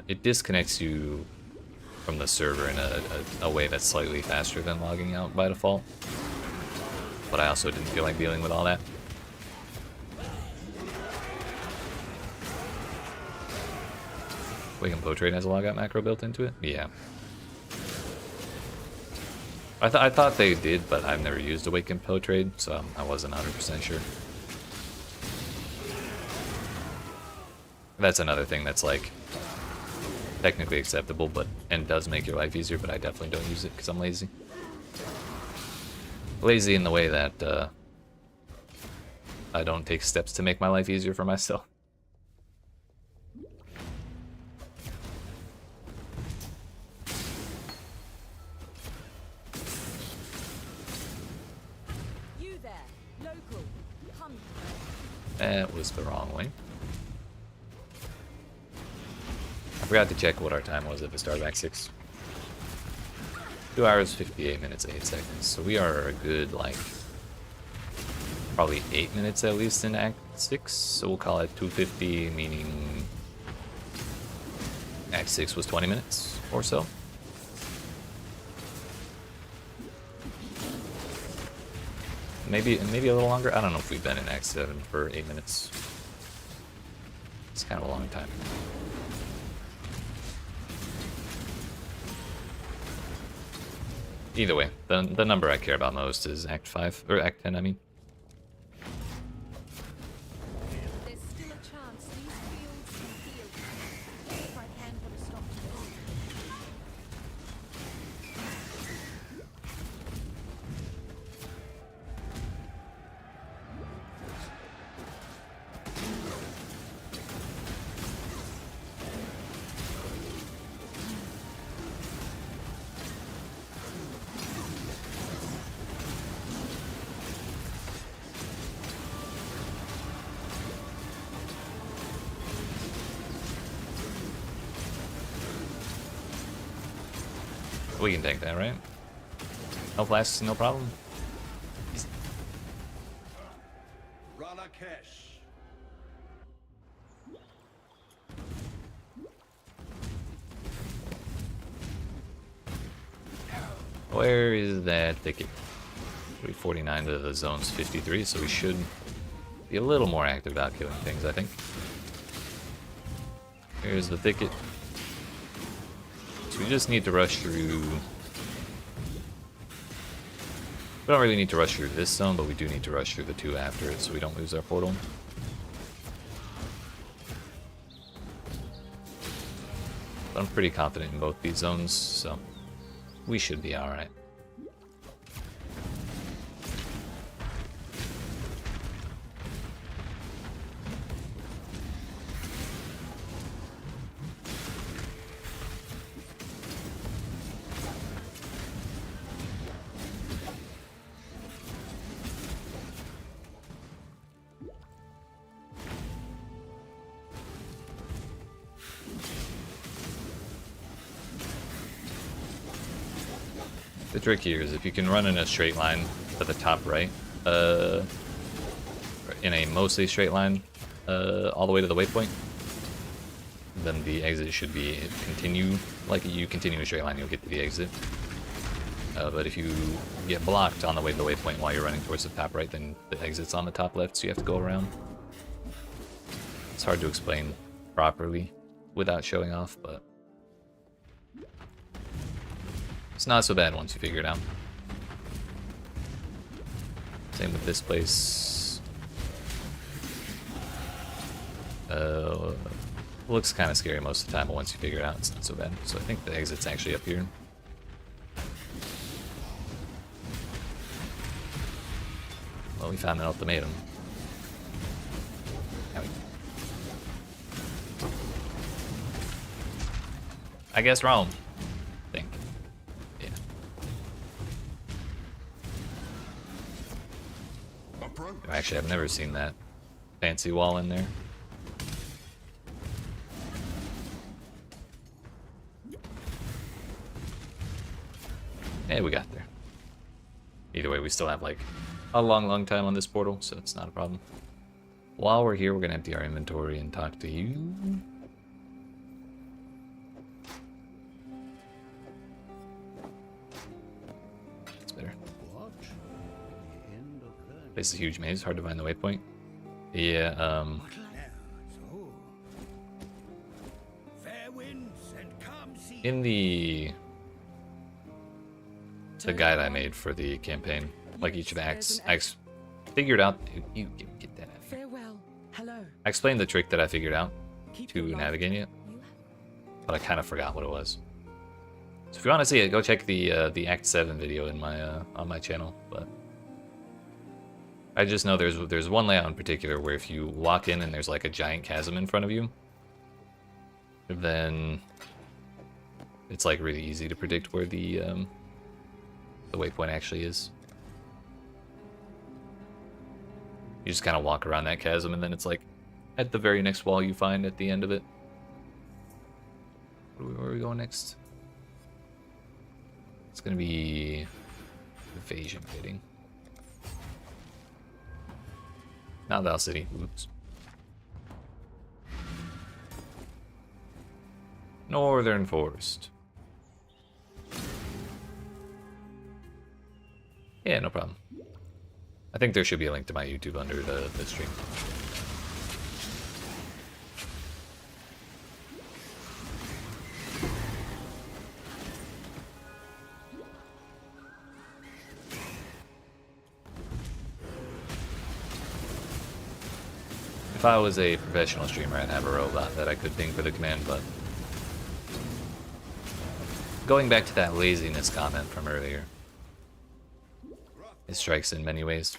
it disconnects you from the server in a way that's slightly faster than logging out by default. But I also didn't feel like dealing with all that. Wake and Blow Trade has a logout macro built into it? Yeah. I thought they did, but I've never used Awaken Poe Trade, so I wasn't 100% sure. That's another thing that's like technically acceptable, and does make your life easier, but I definitely don't use it because I'm lazy. Lazy in the way that I don't take steps to make my life easier for myself. That was the wrong way. I forgot to check what our time was at the start of Act 6. 2 hours, 58 minutes, 8 seconds. So we are a good, like, probably 8 minutes at least in Act 6. So we'll call it 250, meaning Act 6 was 20 minutes or so. Maybe a little longer. I don't know if we've been in Act 7 for 8 minutes. It's kind of a long time. Either way, the number I care about most is Act 5, or Act 10, I mean. There's still a chance these fields can heal. If I can put a stop to this. We can take that, right? No flasks, no problem. Ranakesh. Where is that thicket? 349 to the zone's 53, so we should be a little more active about killing things, I think. Here's the thicket. So we just need to rush through... We don't really need to rush through this zone, but we do need to rush through the two after it so we don't lose our portal. But I'm pretty confident in both these zones, so we should be alright. The trick here is if you can run in a straight line to the top right, in a mostly straight line, all the way to the waypoint, then the exit should be continue, like you continue a straight line, you'll get to the exit. But if you get blocked on the way to the waypoint while you're running towards the top right, then the exit's on the top left, so you have to go around. It's hard to explain properly without showing off, but it's not so bad once you figure it out. Same with this place. Looks kind of scary most of the time, but once you figure it out, it's not so bad. So I think the exit's actually up here. Well, we found an ultimatum. I guess Rome. I think. Yeah. Actually, I've never seen that fancy wall in there. Hey, we got there. Either way, we still have like a long time on this portal, so it's not a problem. While we're here, we're gonna empty our inventory and talk to you. That's better. This is a huge maze, hard to find the waypoint. Yeah, in the guide I made for the campaign, like each of the acts, I figured out. You get that. Farewell. Hello. I explained the trick that I figured out to navigate it, but I kind of forgot what it was. So if you want to see it, go check the Act 7 video in my on my channel. But I just know there's one layout in particular where if you walk in and there's like a giant chasm in front of you, then it's like really easy to predict where the waypoint actually is. You just kind of walk around that chasm, and then it's like at the very next wall you find at the end of it. Where are we going next? It's gonna be evasion rating. Not Val City. Oops. Northern Forest. Yeah, no problem. I think there should be a link to my YouTube under the stream. If I was a professional streamer, I'd have a robot that I could ping for the command, but... Going back to that laziness comment from earlier, it strikes in many ways.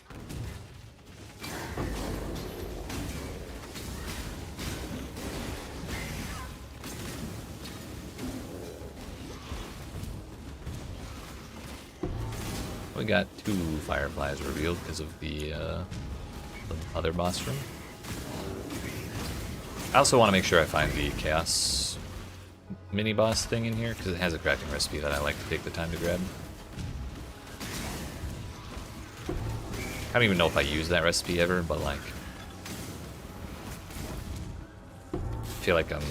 We got 2 fireflies revealed because of the other boss room. I also want to make sure I find the chaos mini boss thing in here because it has a crafting recipe that I like to take the time to grab. I don't even know if I use that recipe ever, but like, I feel like I'm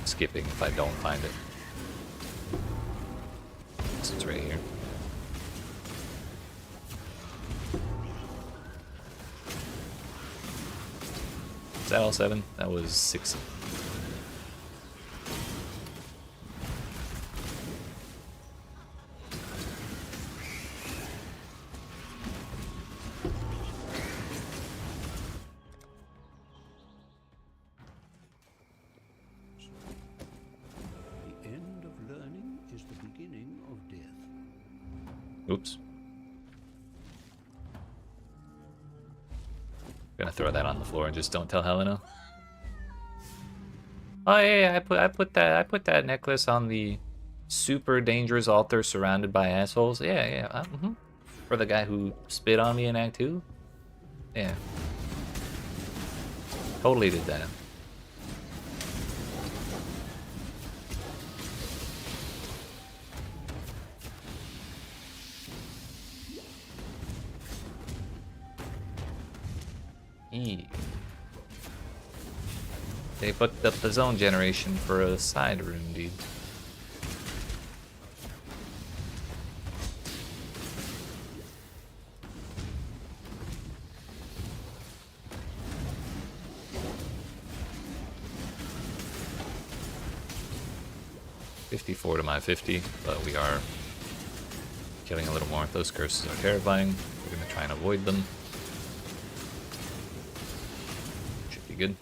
skipping if I don't find it. So it's right here. Is that all 7? That was 6. The end of learning is the beginning of death. Oops. Gonna throw that on the floor and just don't tell Helena. Oh yeah, I put that necklace on the super dangerous altar surrounded by assholes. Yeah. For the guy who spit on me in Act 2. Yeah. Totally did that. They booked up the zone generation for a side room, dude. $54 to my 50, but we are killing a little more. Those curses are terrifying. We're gonna try and avoid them. Should be good.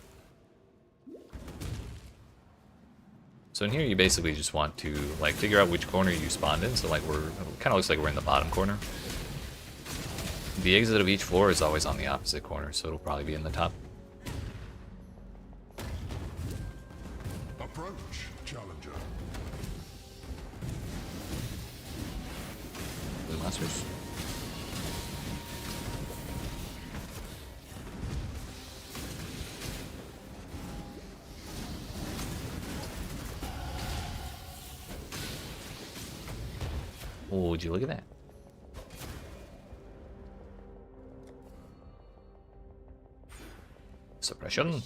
So in here, you basically just want to like figure out which corner you spawned in. So like it kind of looks like we're in the bottom corner. The exit of each floor is always on the opposite corner, so it'll probably be in the top. Approach, challenger. Blue monsters. Oh, would you look at that? Suppression.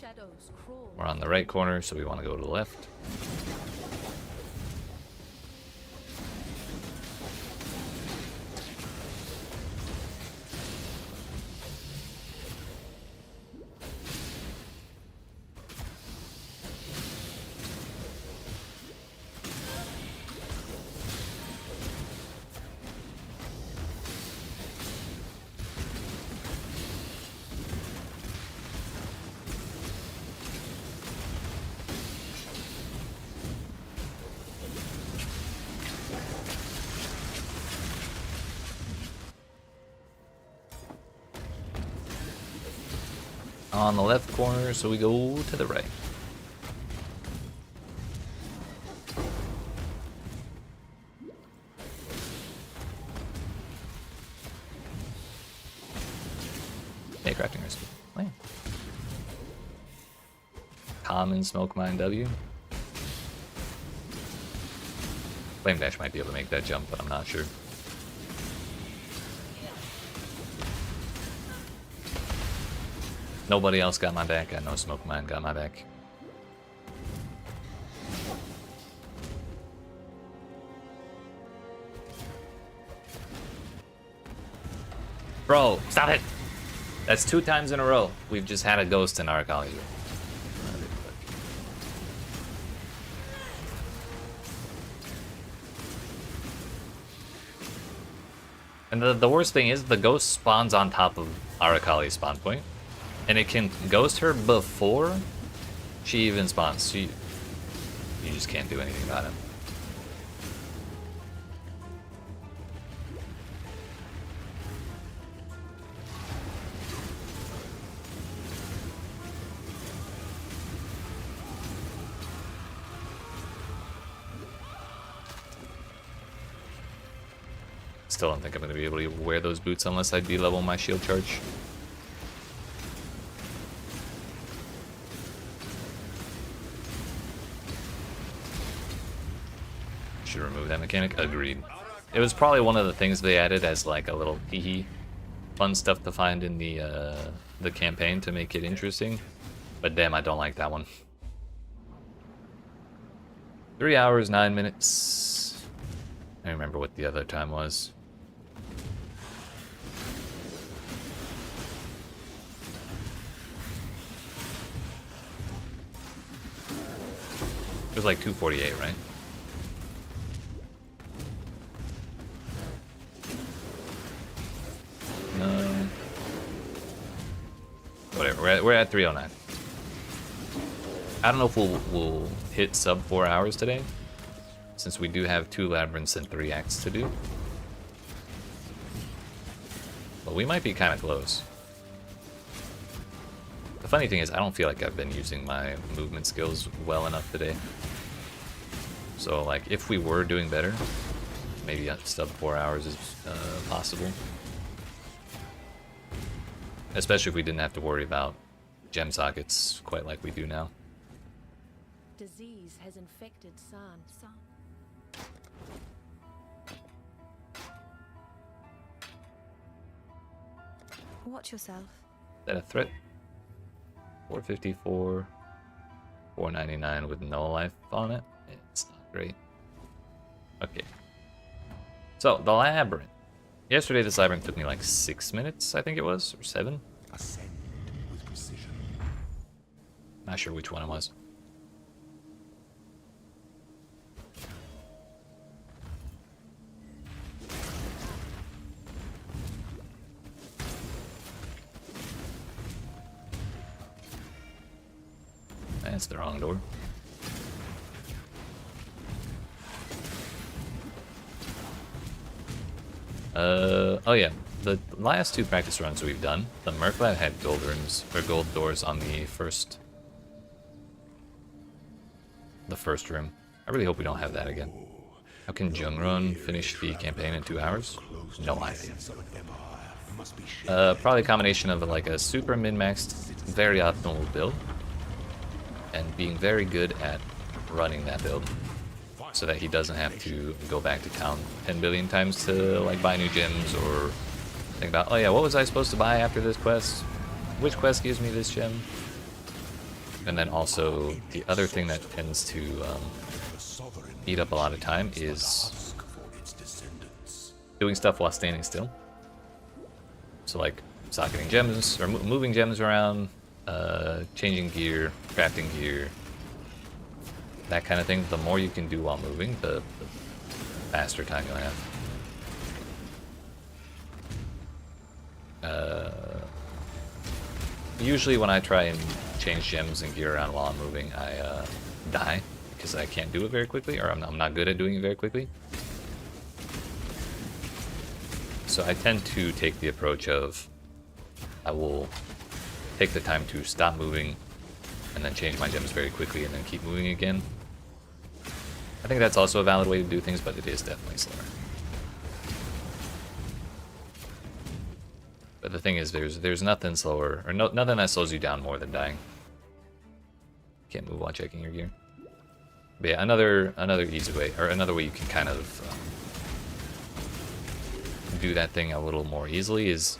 We're on the right corner, so we want to go to the left. On the left corner, so we go to the right. Hey, crafting recipe. Lame. Common smoke mine W. Flame dash might be able to make that jump, but I'm not sure. Nobody else got my back. I know smoke mine got my back. Bro, stop it! That's 2 times in a row. We've just had a ghost in our college. And the worst thing is the ghost spawns on top of Arakali's spawn point. And it can ghost her before she even spawns. You just can't do anything about it. Still don't think I'm going to be able to wear those boots unless I de-level my shield charge. Should remove that mechanic. Agreed. It was probably one of the things they added as like a little hee fun stuff to find in the campaign to make it interesting. But damn, I don't like that one. 3 hours, 9 minutes. I don't remember what the other time was. It was like 2:48, right? No. Whatever. We're at 3:09. I don't know if we'll hit sub 4 hours today, since we do have 2 labyrinths and 3 acts to do. But we might be kind of close. The funny thing is, I don't feel like I've been using my movement skills well enough today. So, like, if we were doing better, maybe sub 4 hours is possible. Especially if we didn't have to worry about gem sockets quite like we do now. Disease has infected San. Watch yourself. Is that a threat? 454, 499 with no life on it. It's not great. Okay. So, the labyrinth. Yesterday this labyrinth took me like 6 minutes, I think it was, or 7. Ascend with precision. Not sure which one it was. That's the wrong door. Oh yeah, the last 2 practice runs we've done, the Merc Lab had gold rooms or gold doors on the first room. I really hope we don't have that again. How can Jungron finish the campaign in 2 hours? No idea. Probably a combination of like a super min-maxed, very optimal build, and being very good at running that build, so that he doesn't have to go back to town 10 billion times to like buy new gems or think about, oh yeah, what was I supposed to buy after this quest? Which quest gives me this gem? And then also the other thing that tends to eat up a lot of time is doing stuff while standing still. So like socketing gems or moving gems around, changing gear, crafting gear, that kind of thing. The more you can do while moving, the faster time you'll have. Usually when I try and change gems and gear around while I'm moving, I die because I can't do it very quickly, or I'm not good at doing it very quickly. So I tend to take the approach of I will take the time to stop moving and then change my gems very quickly and then keep moving again. I think that's also a valid way to do things, but it is definitely slower. But the thing is, there's nothing slower, or nothing that slows you down more than dying. Can't move while checking your gear. But yeah, another easy way, or another way you can kind of do that thing a little more easily is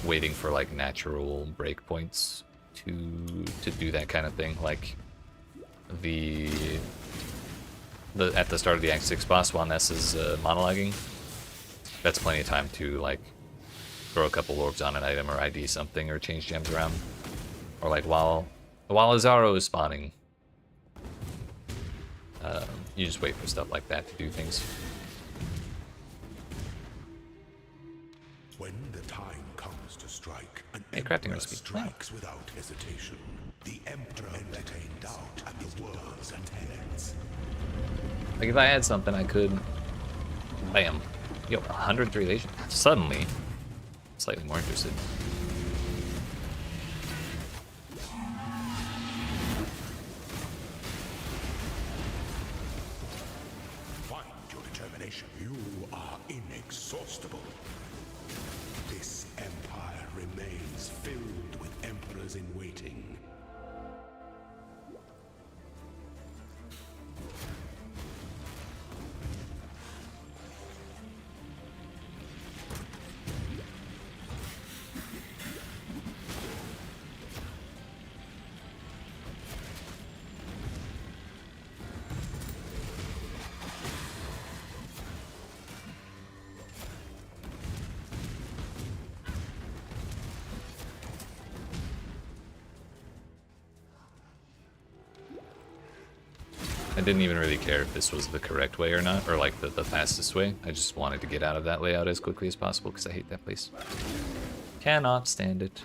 waiting for like natural breakpoints to do that kind of thing, like at the start of the Act 6 boss while Ness is monologuing. That's plenty of time to like throw a couple orbs on an item or ID something or change gems around. Or like while Azaro is spawning, you just wait for stuff like that to do things. When the time comes to strike, an crafting emperor recipe. strikes without hesitation. The emperor entertain doubt at the world's intents. Like if I had something I could, bam, yo, 103 Legion. Suddenly, slightly more interested. Find your determination. You are inexhaustible. This empire remains filled with emperors in waiting. I didn't even really care if this was the correct way or not, or like the fastest way. I just wanted to get out of that layout as quickly as possible because I hate that place. Cannot stand it.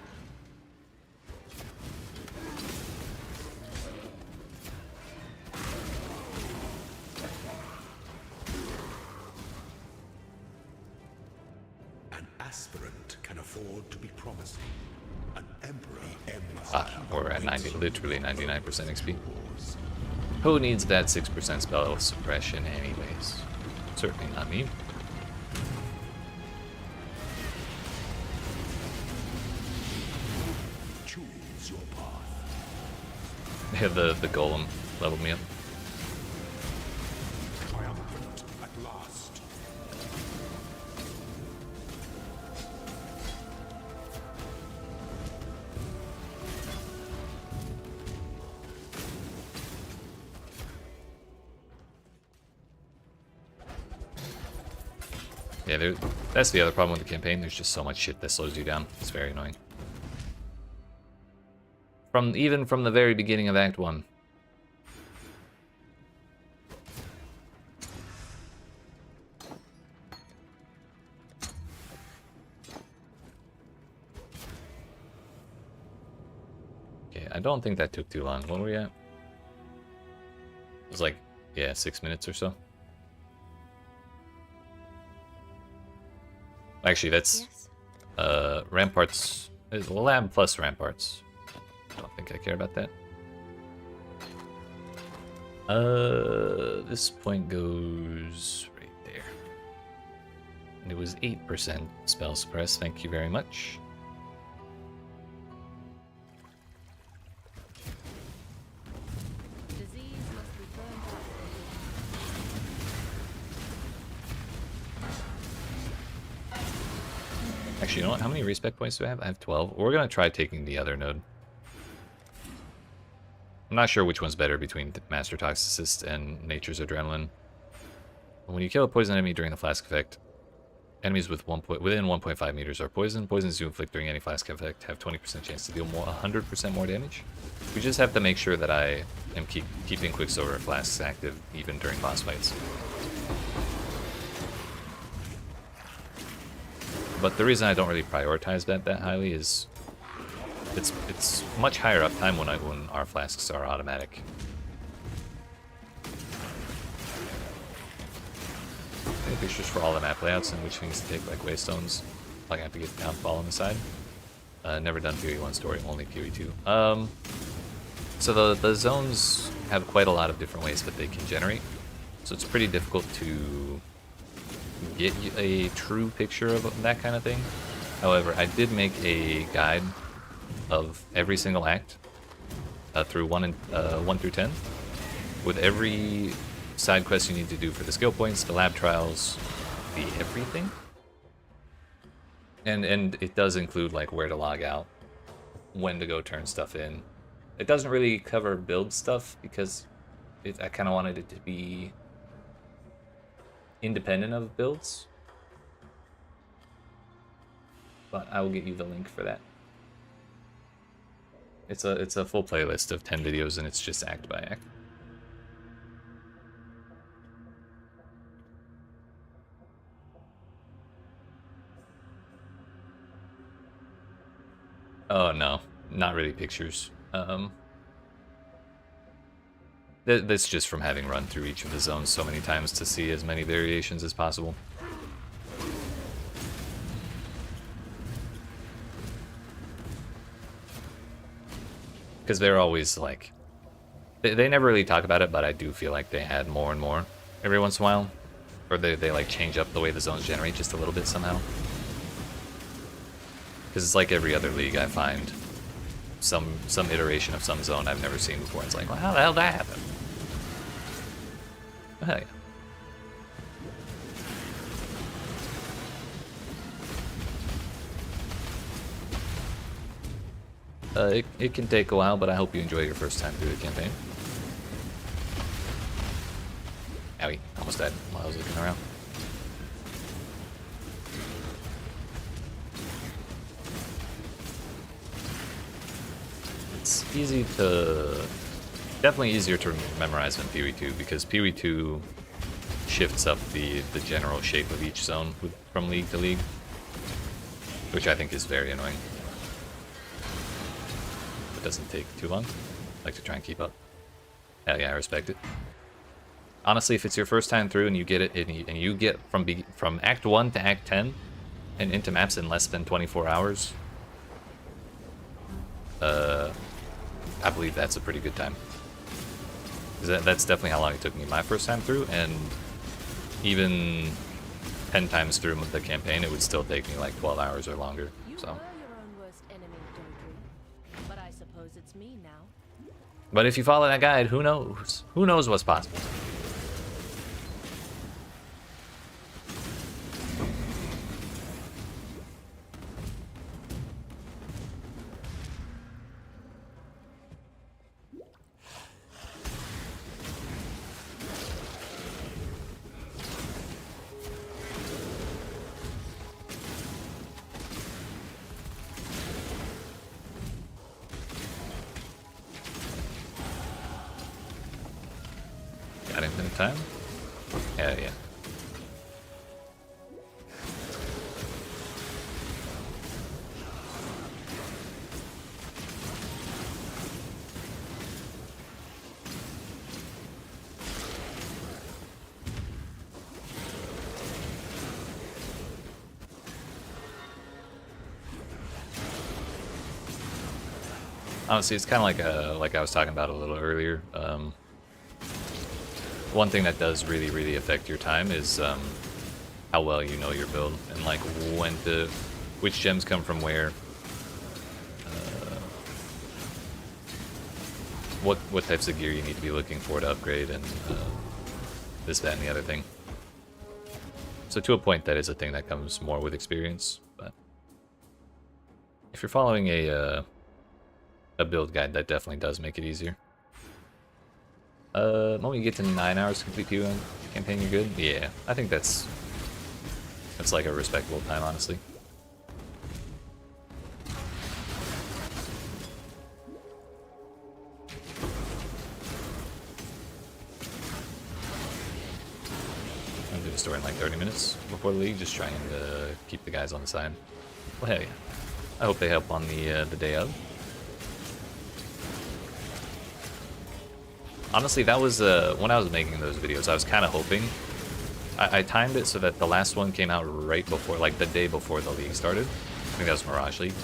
An aspirant can afford to be promising. An emperor We're at 90, literally 99% XP. Who needs that 6% spell suppression anyways? Certainly not me. choose your path. Yeah, the golem leveled me up. Triumphant at last. Yeah, that's the other problem with the campaign. There's just so much shit that slows you down. It's very annoying. Even from the very beginning of Act 1. Okay, I don't think that took too long. What were we at? It was like, yeah, 6 minutes or so. Actually, that's ramparts. Well, lab plus ramparts. I don't think I care about that. This point goes right there. And it was 8% spell suppress. Thank you very much. Disease must be burned out. Actually, you know what? How many respec points do I have? I have 12. We're going to try taking the other node. I'm not sure which one's better between Master Toxicist and Nature's Adrenaline. When you kill a poison enemy during the flask effect, enemies within 1.5 meters are poisoned. Poisons you inflict during any flask effect have 20% chance to deal 100% more damage. We just have to make sure that I am keeping Quicksilver flasks active even during boss fights. But the reason I don't really prioritize that highly is it's much higher uptime when our flasks are automatic. Any pictures for all the map layouts and which things to take, like waystones. Like I have to get downfall on the side. Never done PoE1 story, only PoE2. So the zones have quite a lot of different ways that they can generate. So it's pretty difficult to get a true picture of that kind of thing. However, I did make a guide of every single act through 1 through 10, with every side quest you need to do for the skill points, the lab trials, the everything. And it does include like where to log out, when to go turn stuff in. It doesn't really cover build stuff because I kind of wanted it to be independent of builds. But I will get you the link for that. It's a full playlist of 10 videos, and it's just act by act. Oh no, not really pictures. That's just from having run through each of the zones so many times to see as many variations as possible. Because they're always like, they never really talk about it, but I do feel like they add more and more every once in a while. Or they like change up the way the zones generate just a little bit somehow. Because it's like every other league, I find some iteration of some zone I've never seen before. It's like, well, how the hell did that happen? Oh, hell yeah. It can take a while, but I hope you enjoy your first time through the campaign. Owie, almost died while I was looking around. It's easy to... definitely easier to memorize than PoE2, because PoE2 shifts up the general shape of each zone from league to league, which I think is very annoying. It doesn't take too long. I like to try and keep up. Hell yeah, I respect it. Honestly, if it's your first time through and you get it, and you get from Act 1 to Act 10 and into maps in less than 24 hours, I believe that's a pretty good time. That's definitely how long it took me my first time through, and even 10 times through the campaign, it would still take me like 12 hours or longer. So. It's me now. But if you follow that guide, who knows? Who knows what's possible? Got him in time? Hell yeah. Honestly, it's kind of like I was talking about a little earlier. One thing that does really affect your time is how well you know your build, and like which gems come from where, what types of gear you need to be looking for to upgrade, and this, that, and the other thing. So to a point, that is a thing that comes more with experience, but if you're following a build guide, that definitely does make it easier. When you get to 9 hours to complete PoE1 campaign, you're good? Yeah, I think that's like a respectable time, honestly. I'm doing the story in like 30 minutes before the league, just trying to keep the guys on the side. Well, hell yeah. I hope they help on the day of. Honestly, that was, when I was making those videos, I was kind of hoping. I timed it so that the last one came out right before, like the day before the league started. I think that was Mirage League.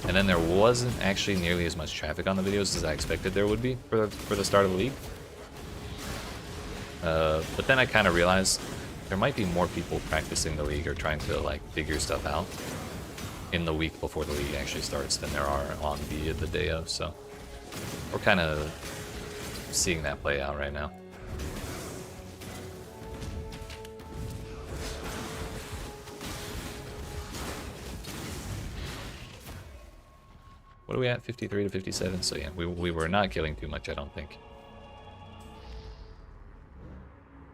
And then there wasn't actually nearly as much traffic on the videos as I expected there would be for the start of the league. But then I kind of realized there might be more people practicing the League or trying to like figure stuff out in the week before the League actually starts than there are on the day of, so we're kind of seeing that play out right now. What are we at? 53 to 57, so yeah, we were not killing too much, I don't think.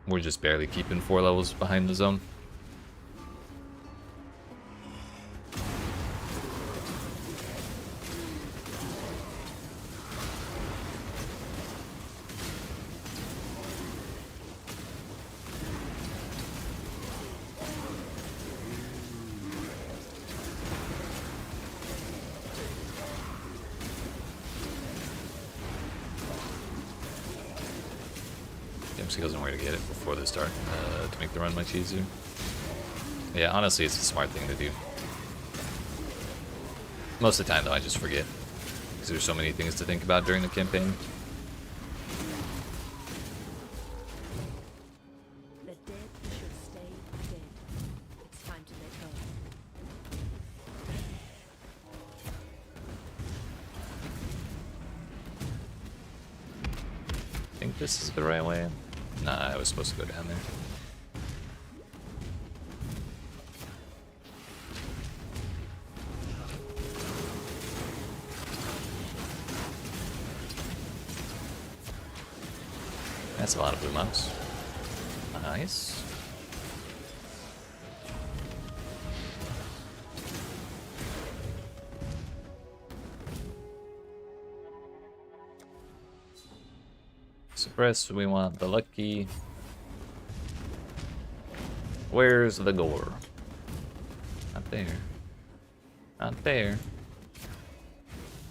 We're just barely keeping 4 levels behind the zone. He doesn't know where to get it before the start to make the run much easier. Yeah, honestly, it's a smart thing to do. Most of the time, though, I just forget because there's so many things to think about during the campaign. The dead should stay dead. It's time to let go. I think this is the right way. Nah, I was supposed to go down there. That's a lot of blue mouse. Nice. Suppress, we want the lucky. Where's the gore? Not there. Not there.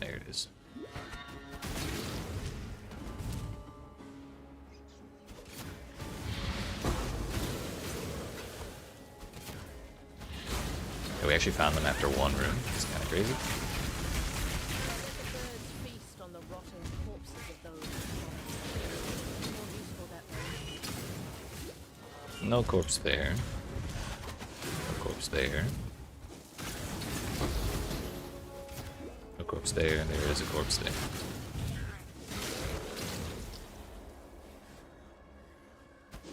There it is. Okay, we actually found them after 1 room. It's kind of crazy. No corpse there. No corpse there. No corpse there, and there is a corpse there.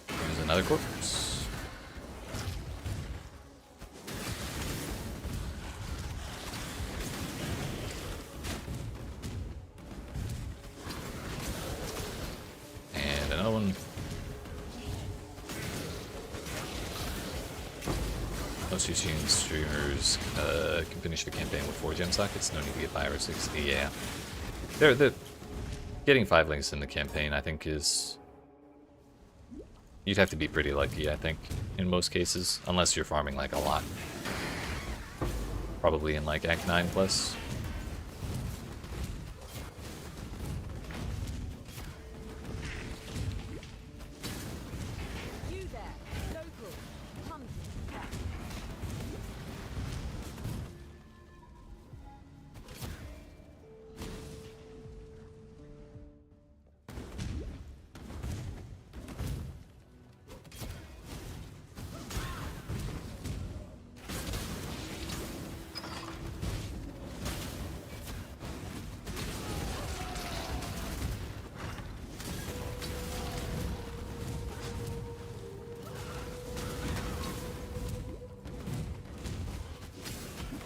There's another corpse. And another one. Most Yushun streamers can finish the campaign with 4 gem sockets, no need to get 5 or 6. Yeah. They're getting 5 links in the campaign, I think, is... You'd have to be pretty lucky, I think, in most cases, unless you're farming, like, a lot. Probably in, like, Act 9 plus.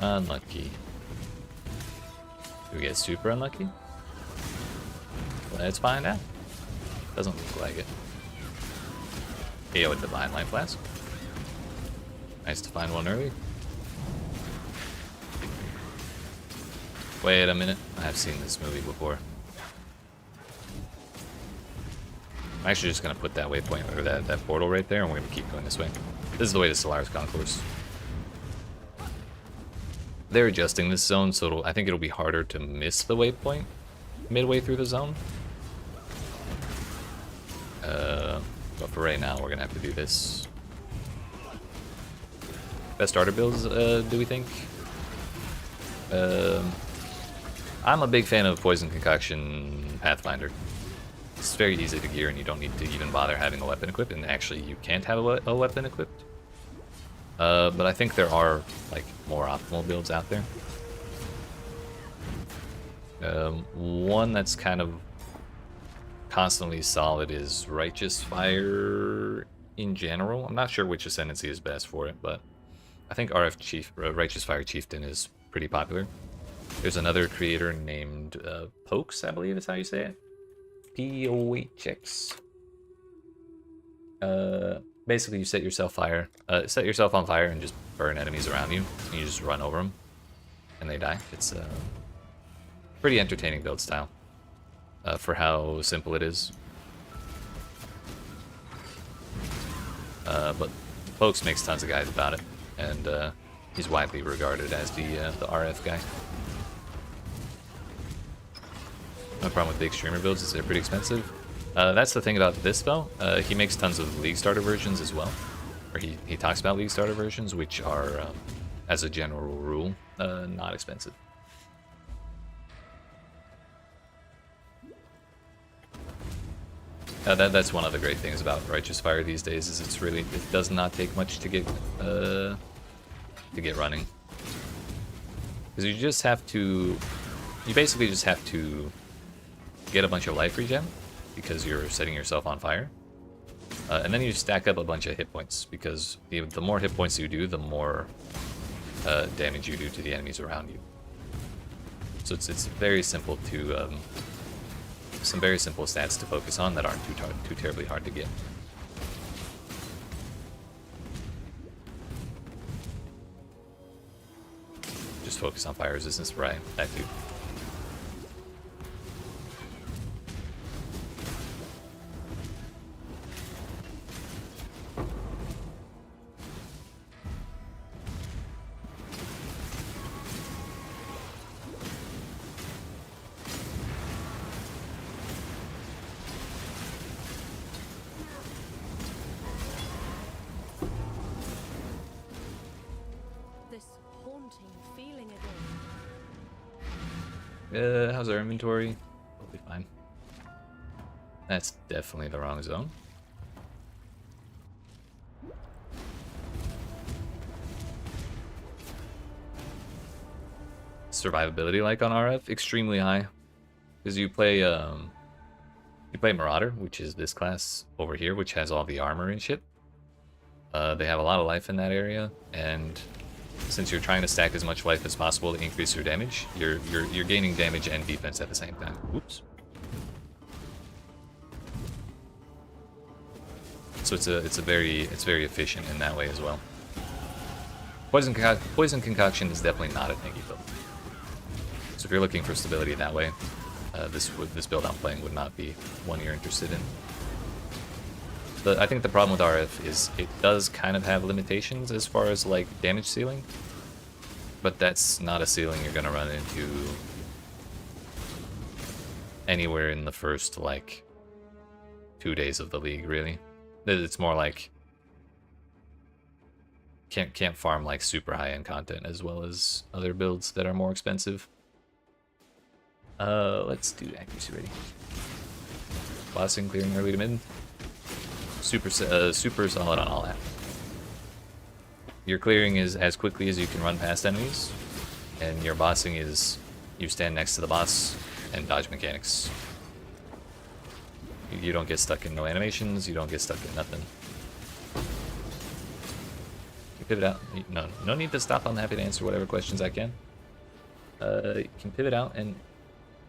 Unlucky. Do we get super unlucky? Let's find out. Doesn't look like it. KO with Divine Life Flask. Nice to find one early. Wait a minute. I have seen this movie before. I'm actually just going to put that waypoint, or that portal right there, and we're going to keep going this way. This is the way to Solaris Concourse. They're adjusting this zone, so I think it'll be harder to miss the waypoint midway through the zone. But for right now, we're gonna have to do this. Best starter builds, do we think? I'm a big fan of Poison Concoction Pathfinder. It's very easy to gear, and you don't need to even bother having a weapon equipped. And actually, you can't have a weapon equipped. But I think there are like more optimal builds out there. One that's kind of constantly solid is Righteous Fire in general. I'm not sure which ascendancy is best for it, but I think Righteous Fire Chieftain is pretty popular. There's another creator named Pokes, I believe is how you say it. PoE1. Basically, you set yourself on fire and just burn enemies around you. And you just run over them, and they die. It's a pretty entertaining build style for how simple it is. But Pokes makes tons of guides about it, and he's widely regarded as the RF guy. No problem with big streamer builds is they're pretty expensive. That's the thing about this spell. He makes tons of League starter versions as well. Or he talks about League starter versions, which are, as a general rule, not expensive. That's one of the great things about Righteous Fire these days, is it does not take much to get running. Because you basically just have to get a bunch of life regen, because you're setting yourself on fire. And then you stack up a bunch of hit points, because the more hit points you do, the more damage you do to the enemies around you. So it's very simple to some very simple stats to focus on that aren't too terribly hard to get. Just focus on fire resistance, right? That too. How's our inventory? We'll be fine. That's definitely the wrong zone. Survivability like on RF, extremely high. Because you play Marauder, which is this class over here, which has all the armor and shit. They have a lot of life in that area, and since you're trying to stack as much life as possible to increase your damage, you're gaining damage and defense at the same time. Oops. So it's very efficient in that way as well. Poison Concoction is definitely not a tanky build. So if you're looking for stability that way, this build I'm playing would not be one you're interested in. I think the problem with RF is it does kind of have limitations as far as like damage ceiling, but that's not a ceiling you're gonna run into anywhere in the first like 2 days of the league, really. It's more like can't farm like super high-end content as well as other builds that are more expensive. Let's do accuracy rating. Bossing, clearing early to mid. Super solid on all that. Your clearing is as quickly as you can run past enemies, and your bossing is you stand next to the boss and dodge mechanics. You don't get stuck in no animations, you don't get stuck in nothing. You pivot out. No need to stop. I'm happy to answer whatever questions I can. You can pivot out, and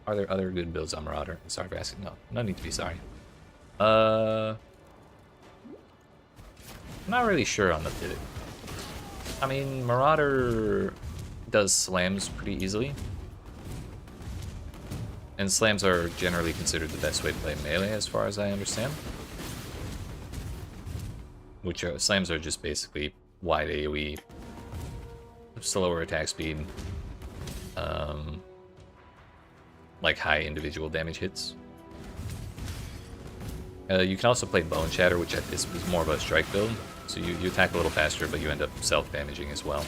are there other good builds on Marauder? Sorry for asking. No need to be sorry. I'm not really sure on the pivot. I mean, Marauder does slams pretty easily. And slams are generally considered the best way to play melee as far as I understand. Slams are just basically wide AoE, slower attack speed, like high individual damage hits. You can also play Bone Shatter, which is more of a strike build. So you attack a little faster, but you end up self-damaging as well.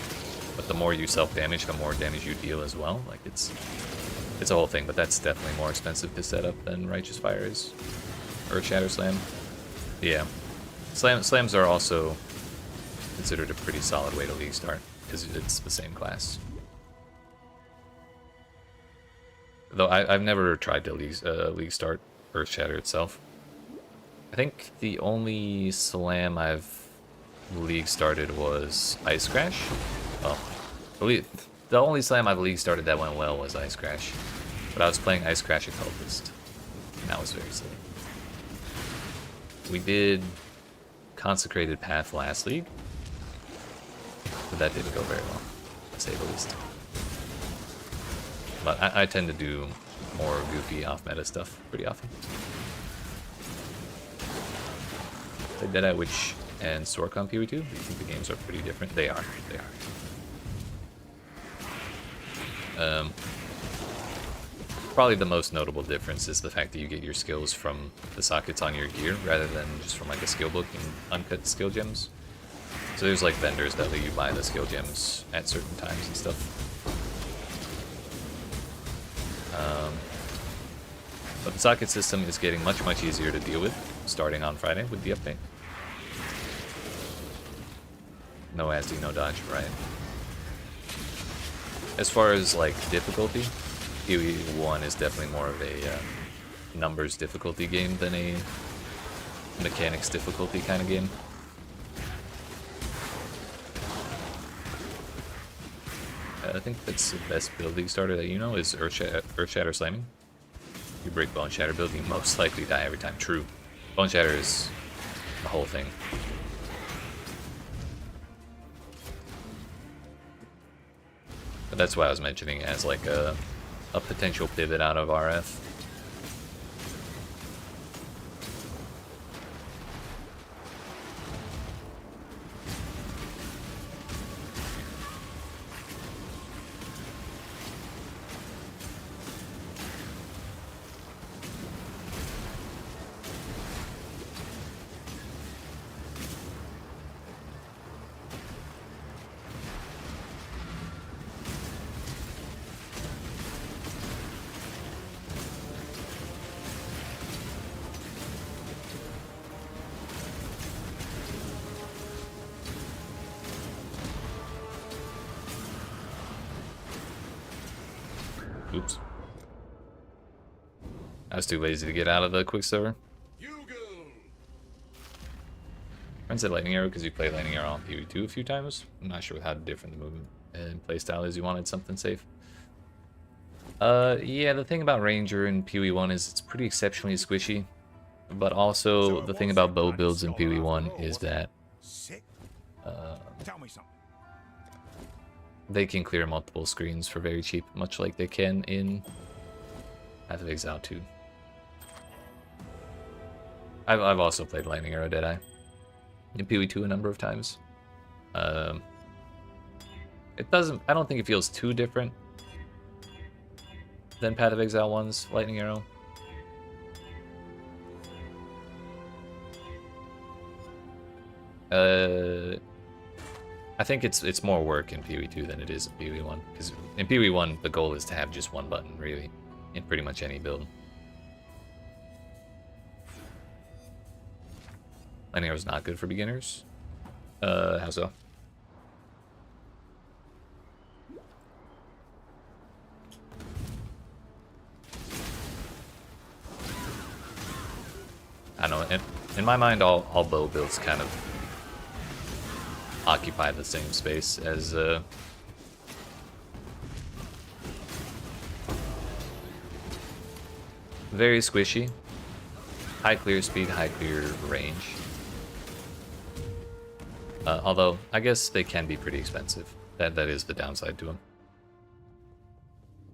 But the more you self-damage, the more damage you deal as well. Like, it's a whole thing, but that's definitely more expensive to set up than Righteous Fire is. But I think the problem with RF is it does kind of have limitations as far as like damage ceiling, but that's not a ceiling you're gonna run into anywhere in the first like 2 days of the league, really. It's more like can't farm like super high-end content as well as other builds that are more expensive. So Earth Shatter Slam. Yeah. Slams are also considered a pretty solid way to League Start, because it's the same class. Though I've never tried to League Start Earth Shatter itself. I think the only slam I've League started was Ice Crash. Well, the only slam I've League started that went well was Ice Crash. But I was playing Ice Crash Occultist, and that was very silly. We did Consecrated Path last league, but that didn't go very well, to say the least. But I tend to do more goofy off-meta stuff pretty often. Played Deadeye Witch and Sork on PoE2. I think the games are pretty different. They are. Probably the most notable difference is the fact that you get your skills from the sockets on your gear rather than just from like a skill book and uncut skill gems. So there's like vendors that let you buy the skill gems at certain times and stuff. But the socket system is getting much easier to deal with starting on Friday with the update. No ASD, no dodge, right? As far as like difficulty, PoE1 is definitely more of a numbers difficulty game than a mechanics difficulty kind of game. I think that's the best build League starter that you know is Earth Shatter Slamming. You break Bone Shatter build, you most likely die every time. True. Bone Shatter is the whole thing. But that's why I was mentioning it as like a potential pivot out of RF. Oops. I was too lazy to get out of the quick server. Friends said Lightning Arrow because you play Lightning Arrow on PoE2 a few times. I'm not sure how different the movement and playstyle is. You wanted something safe. Yeah, the thing about Ranger in PoE1 is it's pretty exceptionally squishy. But also, the thing about bow builds in PoE1 is that they can clear multiple screens for very cheap, much like they can in Path of Exile 2. I've also played Lightning Arrow Deadeye in PoE2 a number of times. It doesn't. I don't think it feels too different than Path of Exile 1's Lightning Arrow. I think it's more work in PoE2 than it is in PoE1, because in PoE1 the goal is to have just one button, really, in pretty much any build. Lightning Arrow is not good for beginners. How so? I don't know. In my mind, all bow builds kind of occupy the same space as very squishy, high clear speed, high clear range. Although I guess they can be pretty expensive. That is the downside to them.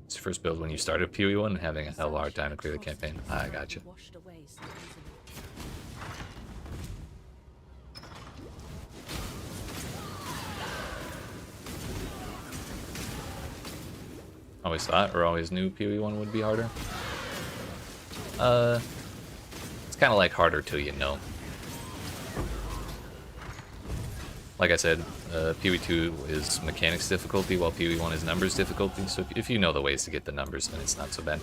It's your first build when you started PoE1 and having a hell of a hard time to clear the campaign. I gotcha. Always thought or always knew PoE1 would be harder. It's kind of like harder till you know. Like I said, PoE2 is mechanics difficulty while PoE1 is numbers difficulty, so if you know the ways to get the numbers, then it's not so bad.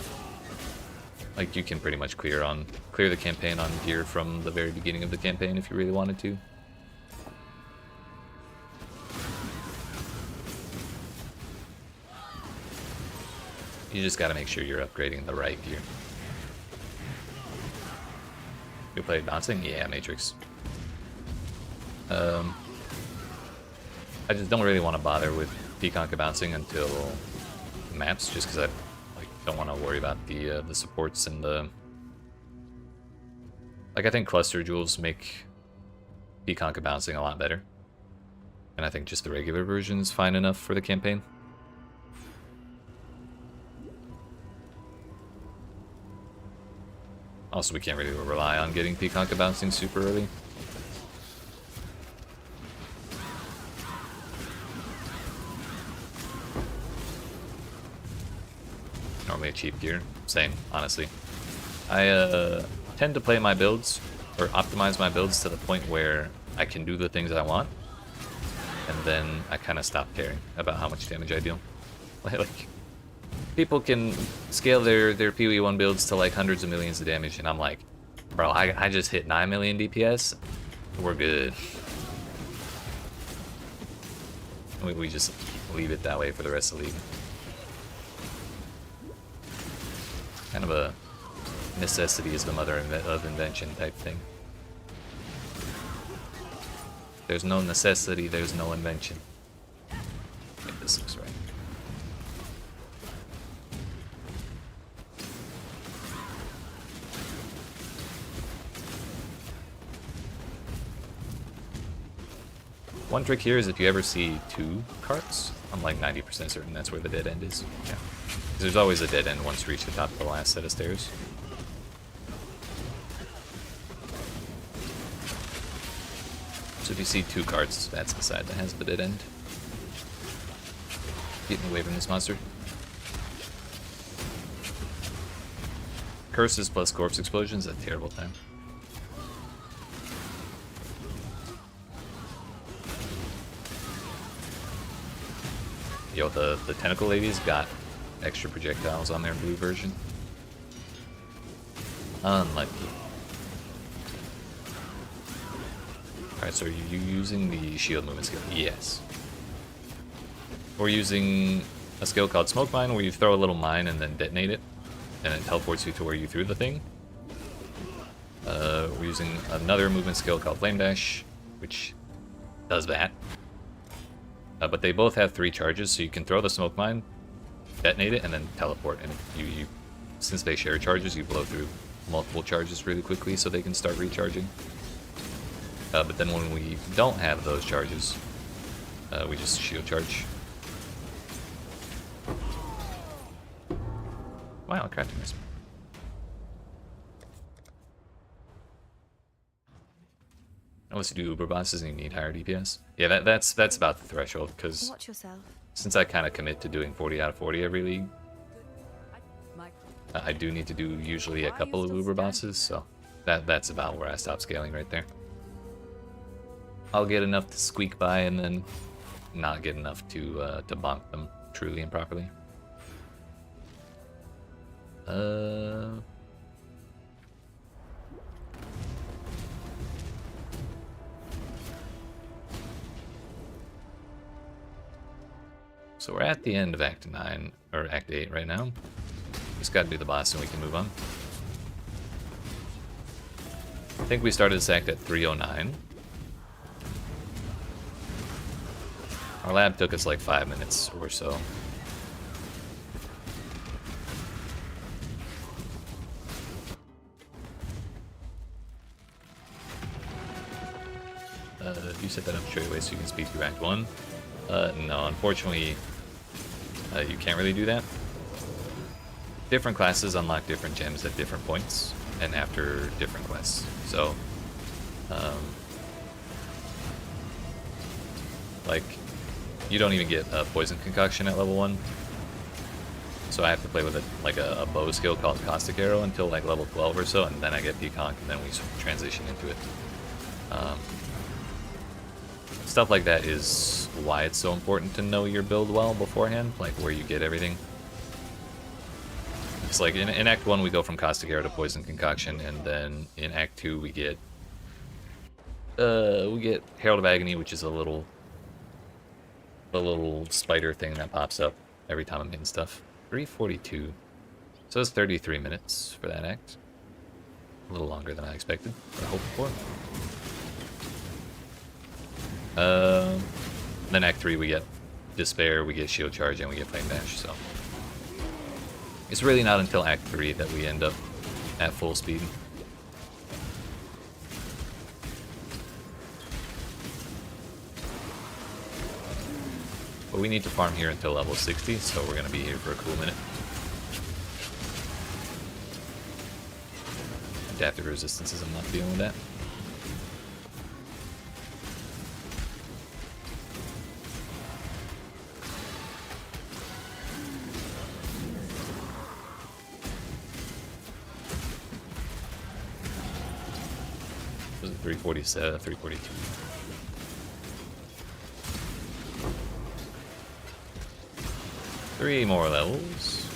Like, you can pretty much clear the campaign on gear from the very beginning of the campaign if you really wanted to. You just gotta make sure you're upgrading the right gear. You play bouncing? Yeah, Matrix. I just don't really want to bother with PConc bouncing until maps, just because I don't want to worry about the supports and the... Like, I think cluster jewels make PConc bouncing a lot better. And I think just the regular version is fine enough for the campaign. Also, we can't really rely on getting PConc bouncing super early. Normally a cheap gear. Same, honestly. I tend to play my builds, or optimize my builds to the point where I can do the things I want, and then I kind of stop caring about how much damage I deal. Like, people can scale their PoE1 builds to like hundreds of millions of damage, and I'm like, bro, I just hit 9 million DPS, we're good. We just leave it that way for the rest of the league. Kind of a necessity is the mother of invention type thing. There's no necessity, there's no invention. I think this looks right. One trick here is if you ever see 2 carts, I'm like 90% certain that's where the dead end is. Yeah. There's always a dead end once you reach the top of the last set of stairs. So if you see 2 carts, that's the side that has the dead end. Getting away from this monster. Curses plus corpse explosions, a terrible time. Yo, the tentacle ladies got extra projectiles on their blue version. Unlucky. Alright, so are you using the shield movement skill? Yes. We're using a skill called Smoke Mine, where you throw a little mine and then detonate it, and it teleports you to where you threw the thing. We're using another movement skill called Flame Dash, which does that. But they both have 3 charges, so you can throw the Smoke Mine, detonate it, and then teleport. And you since they share charges, you blow through multiple charges really quickly so they can start recharging. But then when we don't have those charges, we just shield charge. Wow, crafting recipe. Unless you do Uber bosses and you need higher DPS. Yeah, that's about the threshold, because since I kind of commit to doing 40 out of 40 every league, I do need to do usually a couple of Uber bosses, so that's about where I stop scaling right there. I'll get enough to squeak by and then not get enough to bonk them truly and properly. So we're at the end of Act 9, or Act 8 right now. Just gotta do the boss and we can move on. I think we started this act at 3:09. Our lab took us like 5 minutes or so. You set that up straight away so you can speed through Act 1. No, unfortunately, you can't really do that. Different classes unlock different gems at different points and after different quests. So, like, you don't even get a poison concoction at level 1. So I have to play with a bow skill called Caustic Arrow until like level 12 or so, and then I get PConc, and then we transition into it. Stuff like that is why it's so important to know your build well beforehand, like where you get everything. acts. Like in Act 1 we go from Caustic Arrow to Poison Concoction, and then in Act 2 we get Herald of Agony, which is a little spider thing that pops up every time I'm hitting stuff. 342. So it's 33 minutes for that act. A little longer than I expected, or hoped for. Then Act 3 we get Despair, we get Shield Charge, and we get Flame Dash, so... It's really not until Act 3 that we end up at full speed. But we need to farm here until level 60, so we're going to be here for a cool minute. Adaptive resistances, I'm not dealing with that. Was it 347, 342? Three more levels.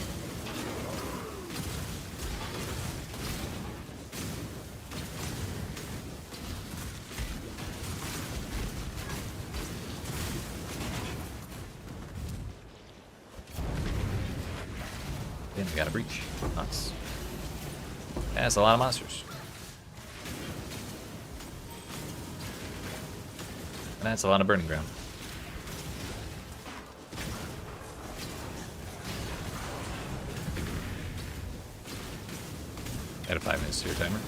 Then we got a breach. Nice. That's a lot of monsters. And that's a lot of burning ground. At a 5 minutes to your timer?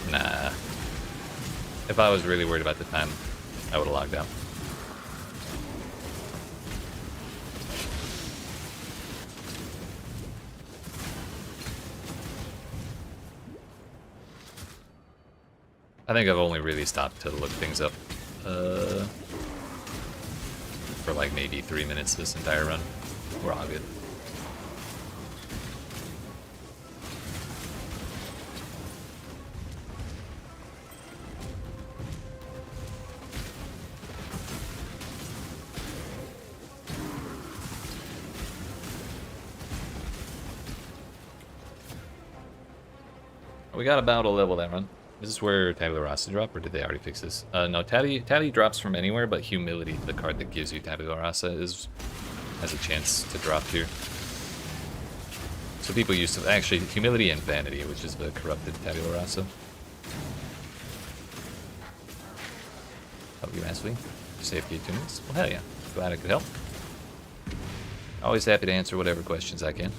Nah. If I was really worried about the time, I would have logged out. I think I've only really stopped to look things up for like maybe 3 minutes this entire run. We're all good. We got about a level that run. Is this where Tabula Rasa drop, or did they already fix this? No, Tally drops from anywhere, but Humility, the card that gives you Tabula Rasa, has a chance to drop here. So people used to... Actually, Humility and Vanity, which is the corrupted Tabula Rasa. Help you, Ashley. Safety attunements. Well, hell yeah. Glad I could help. Always happy to answer whatever questions I can.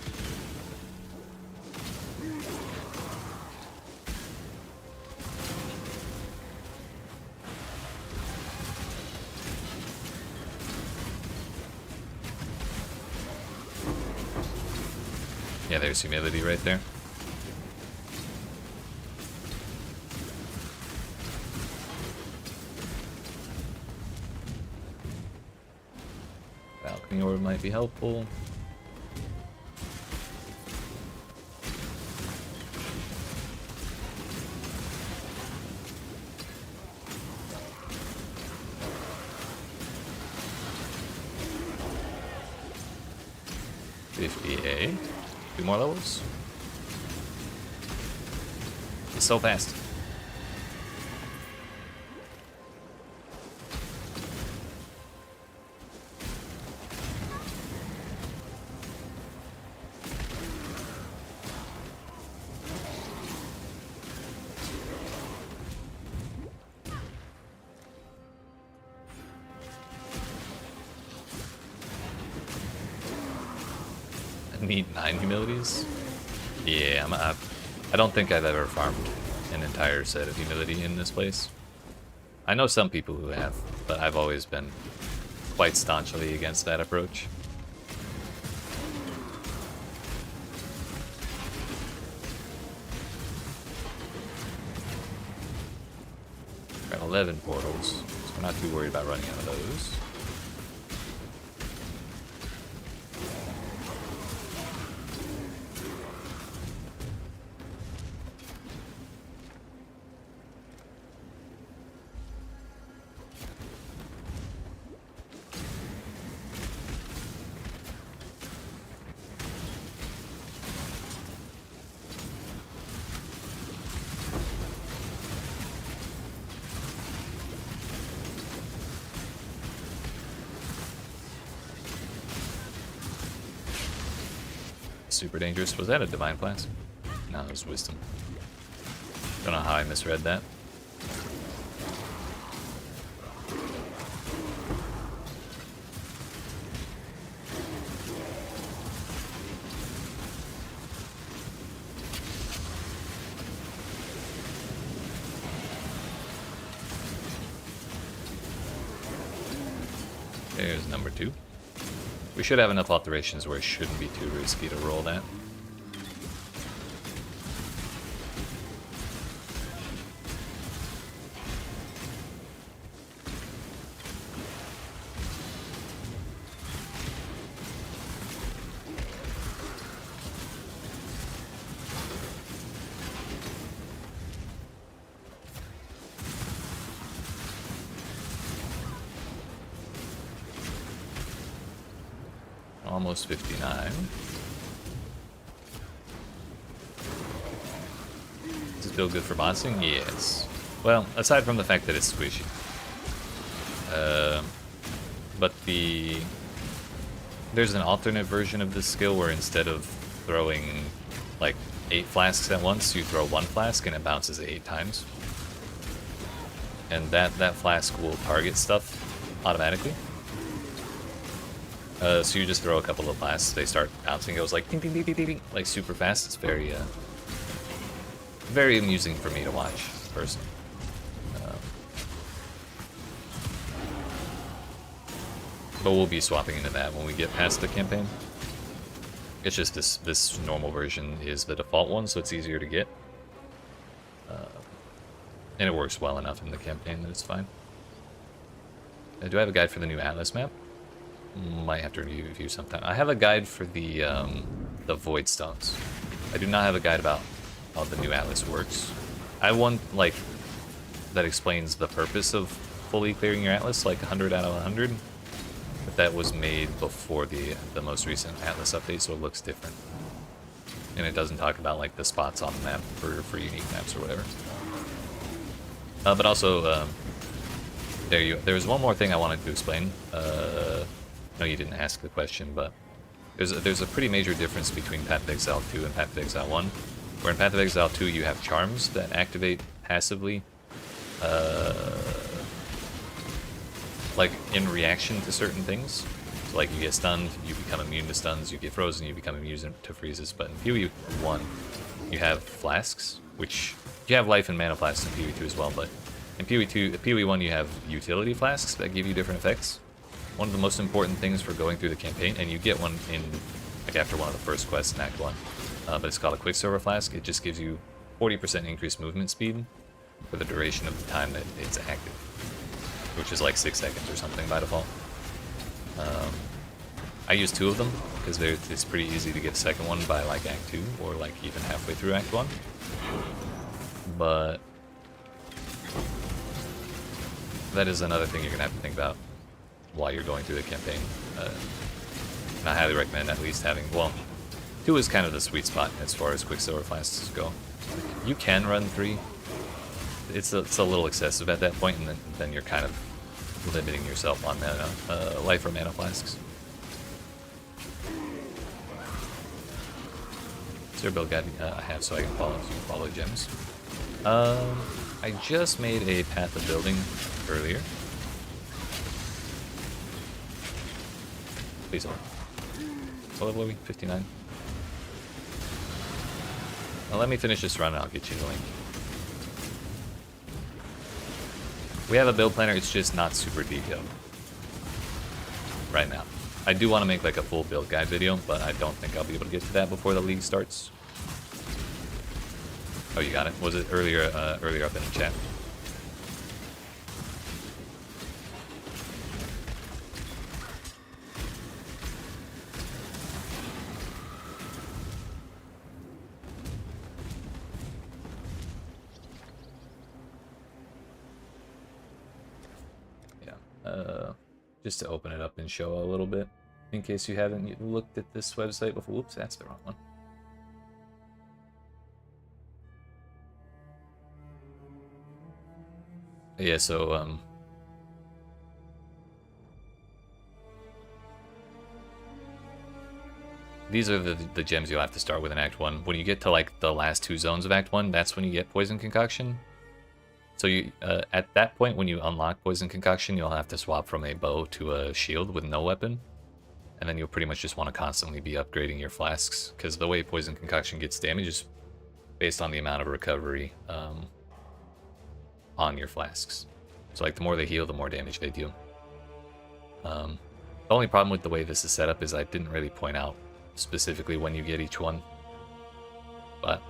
Yeah, there's Humility right there. Balcony Orb might be helpful. $58. 2 more levels. It's so fast. I need 9 humilities. Yeah, I don't think I've ever farmed an entire set of humility in this place. I know some people who have, but I've always been quite staunchly against that approach. Got 11 portals, so we're not too worried about running out of those. super dangerous. Was that a Divine Flask? No, it was Wisdom. Don't know how I misread that. There's number 2. We should have enough alterations where it shouldn't be too risky to roll that. Almost 59. Does this build good for bossing? Yes. Well, aside from the fact that it's squishy. But there's an alternate version of this skill where instead of throwing like 8 flasks at once, you throw 1 flask and it bounces 8 times. And that flask will target stuff automatically. So you just throw a couple of blasts, they start bouncing, it goes like ding ding ding ding ding, like super fast. It's very very amusing for me to watch, personally. But we'll be swapping into that when we get past the campaign. It's just this normal version is the default one, so it's easier to get. And it works well enough in the campaign that it's fine. Do I have a guide for the new Atlas map? Might have to review sometime. I have a guide for the Void Stones. I do not have a guide about how the new Atlas works. I want, like, that explains the purpose of fully clearing your Atlas, like 100 out of 100. But that was made before the most recent Atlas update, so it looks different. And it doesn't talk about, like, the spots on the map for unique maps or whatever. But also, there's one more thing I wanted to explain. No, you didn't ask the question, but there's a pretty major difference between Path of Exile 2 and Path of Exile 1, where in Path of Exile 2 you have charms that activate passively, like in reaction to certain things. So like you get stunned, you become immune to stuns, you get frozen, you become immune to freezes. But in PoE1 you have flasks, which you have life and mana flasks in PoE2 as well, but in PoE1 you have utility flasks that give you different effects. One of the most important things for going through the campaign, and you get one in, like, after one of the first quests in Act 1, but it's called a Quicksilver Flask. It just gives you 40% increased movement speed for the duration of the time that it's active, which is like 6 seconds or something by default. I use 2 of them, because it's pretty easy to get a second one by like Act 2, or like even halfway through Act 1. But that is another thing you're going to have to think about while you're going through the campaign. And I highly recommend at least having, well, 2 is kind of the sweet spot as far as Quicksilver Flasks go. You can run 3. It's a little excessive at that point, and then you're kind of limiting yourself on mana, life or mana flasks. Is there a build guide I have so I can follow gems? I just made a path of building earlier. Please hold. What level are we? 59. Now let me finish this run and I'll get you the link. We have a build planner, it's just not super detailed right now. I do want to make like a full build guide video, but I don't think I'll be able to get to that before the league starts. Oh, you got it? Was it earlier up in the chat? Just to open it up and show a little bit, in case you haven't looked at this website before. Whoops, that's the wrong one. Yeah, so these are the gems you'll have to start with in Act 1. When you get to like the last 2 zones of Act 1, that's when you get Poison Concoction. So you at that point, when you unlock Poison Concoction, you'll have to swap from a bow to a shield with no weapon. And then you'll pretty much just want to constantly be upgrading your flasks, because the way Poison Concoction gets damage is based on the amount of recovery on your flasks. So like the more they heal, the more damage they deal. The only problem with the way this is set up is I didn't really point out specifically when you get each one. But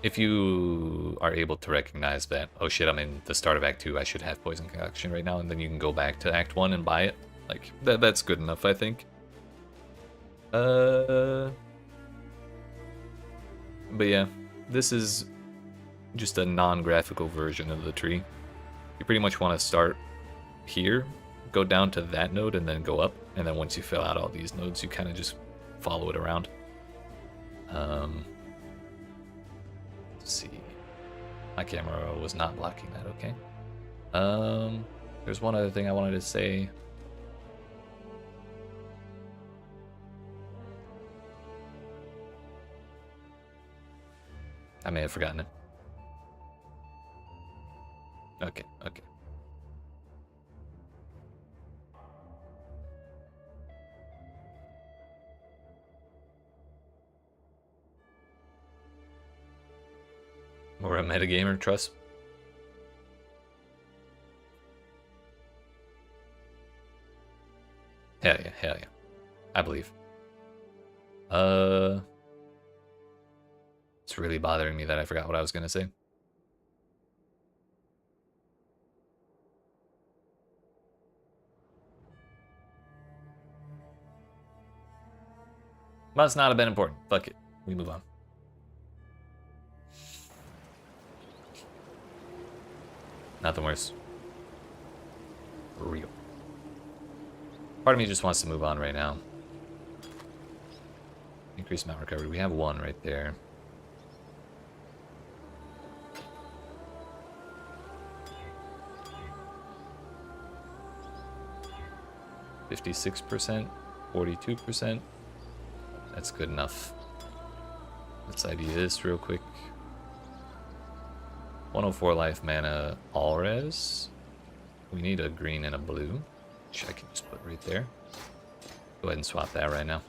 if you are able to recognize that, oh shit, I'm in the start of Act 2, I should have Poison Concoction right now, and then you can go back to Act 1 and buy it. Like, that's good enough, I think. But yeah, this is just a non-graphical version of the tree. You pretty much want to start here, go down to that node, and then go up. And then once you fill out all these nodes, you kind of just follow it around. Let's see. My camera was not blocking that, okay. There's one other thing I wanted to say. I may have forgotten it. Okay. Or a metagamer, trust. Hell yeah. I believe. It's really bothering me that I forgot what I was gonna say. Must not have been important. Fuck it. We move on. Nothing worse. For real. Part of me just wants to move on right now. Increase amount recovery. We have 1 right there. %, 42%. That's good enough. Let's ID this real quick. 104 life mana all res. We need a green and a blue, which I can just put right there. Go ahead and swap that right now.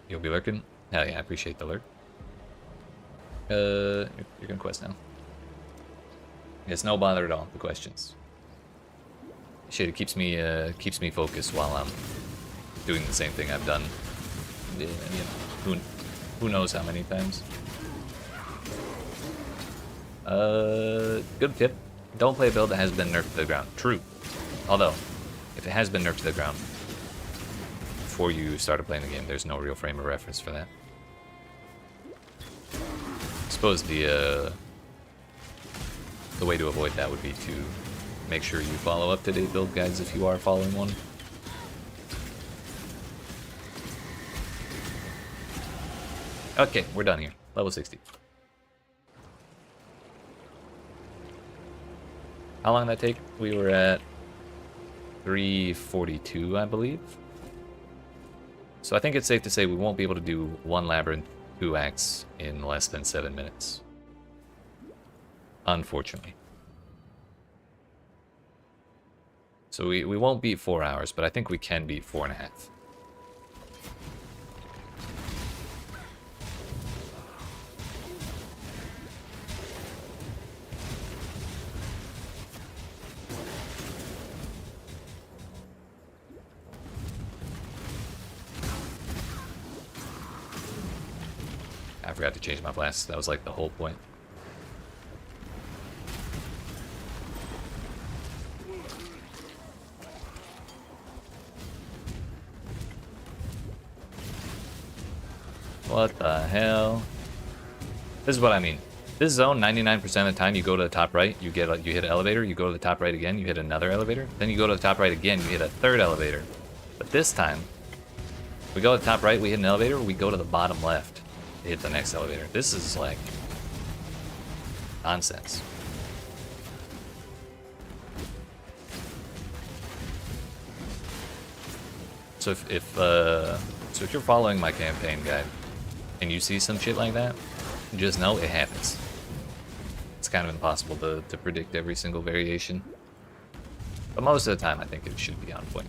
You'll be lurking? Hell yeah, I appreciate the lurk. You're gonna quest now. It's no bother at all, the questions. Shit, it keeps me focused while I'm doing the same thing I've done. You know, who knows how many times. Good tip. Don't play a build that has been nerfed to the ground. True. Although, if it has been nerfed to the ground before you started playing the game, there's no real frame of reference for that. I suppose the way to avoid that would be to make sure you follow up-to-date build guides if you are following one. Okay, we're done here. Level 60. How long did that take? We were at 342, I believe. So I think it's safe to say we won't be able to do 1 labyrinth, 2 acts in less than 7 minutes. Unfortunately. So we won't beat 4 hours, but I think we can beat 4.5. I forgot to change my flasks. That was like the whole point. What the hell? This is what I mean. This zone, 99% of the time, you go to the top right, you hit an elevator, you go to the top right again, you hit another elevator, then you go to the top right again, you hit a 3rd elevator. But this time, we go to the top right, we hit an elevator, we go to the bottom left to hit the next elevator. This is like nonsense. So so if you're following my campaign guide and you see some shit like that, just know it happens. It's kind of impossible to predict every single variation. But most of the time, I think it should be on point.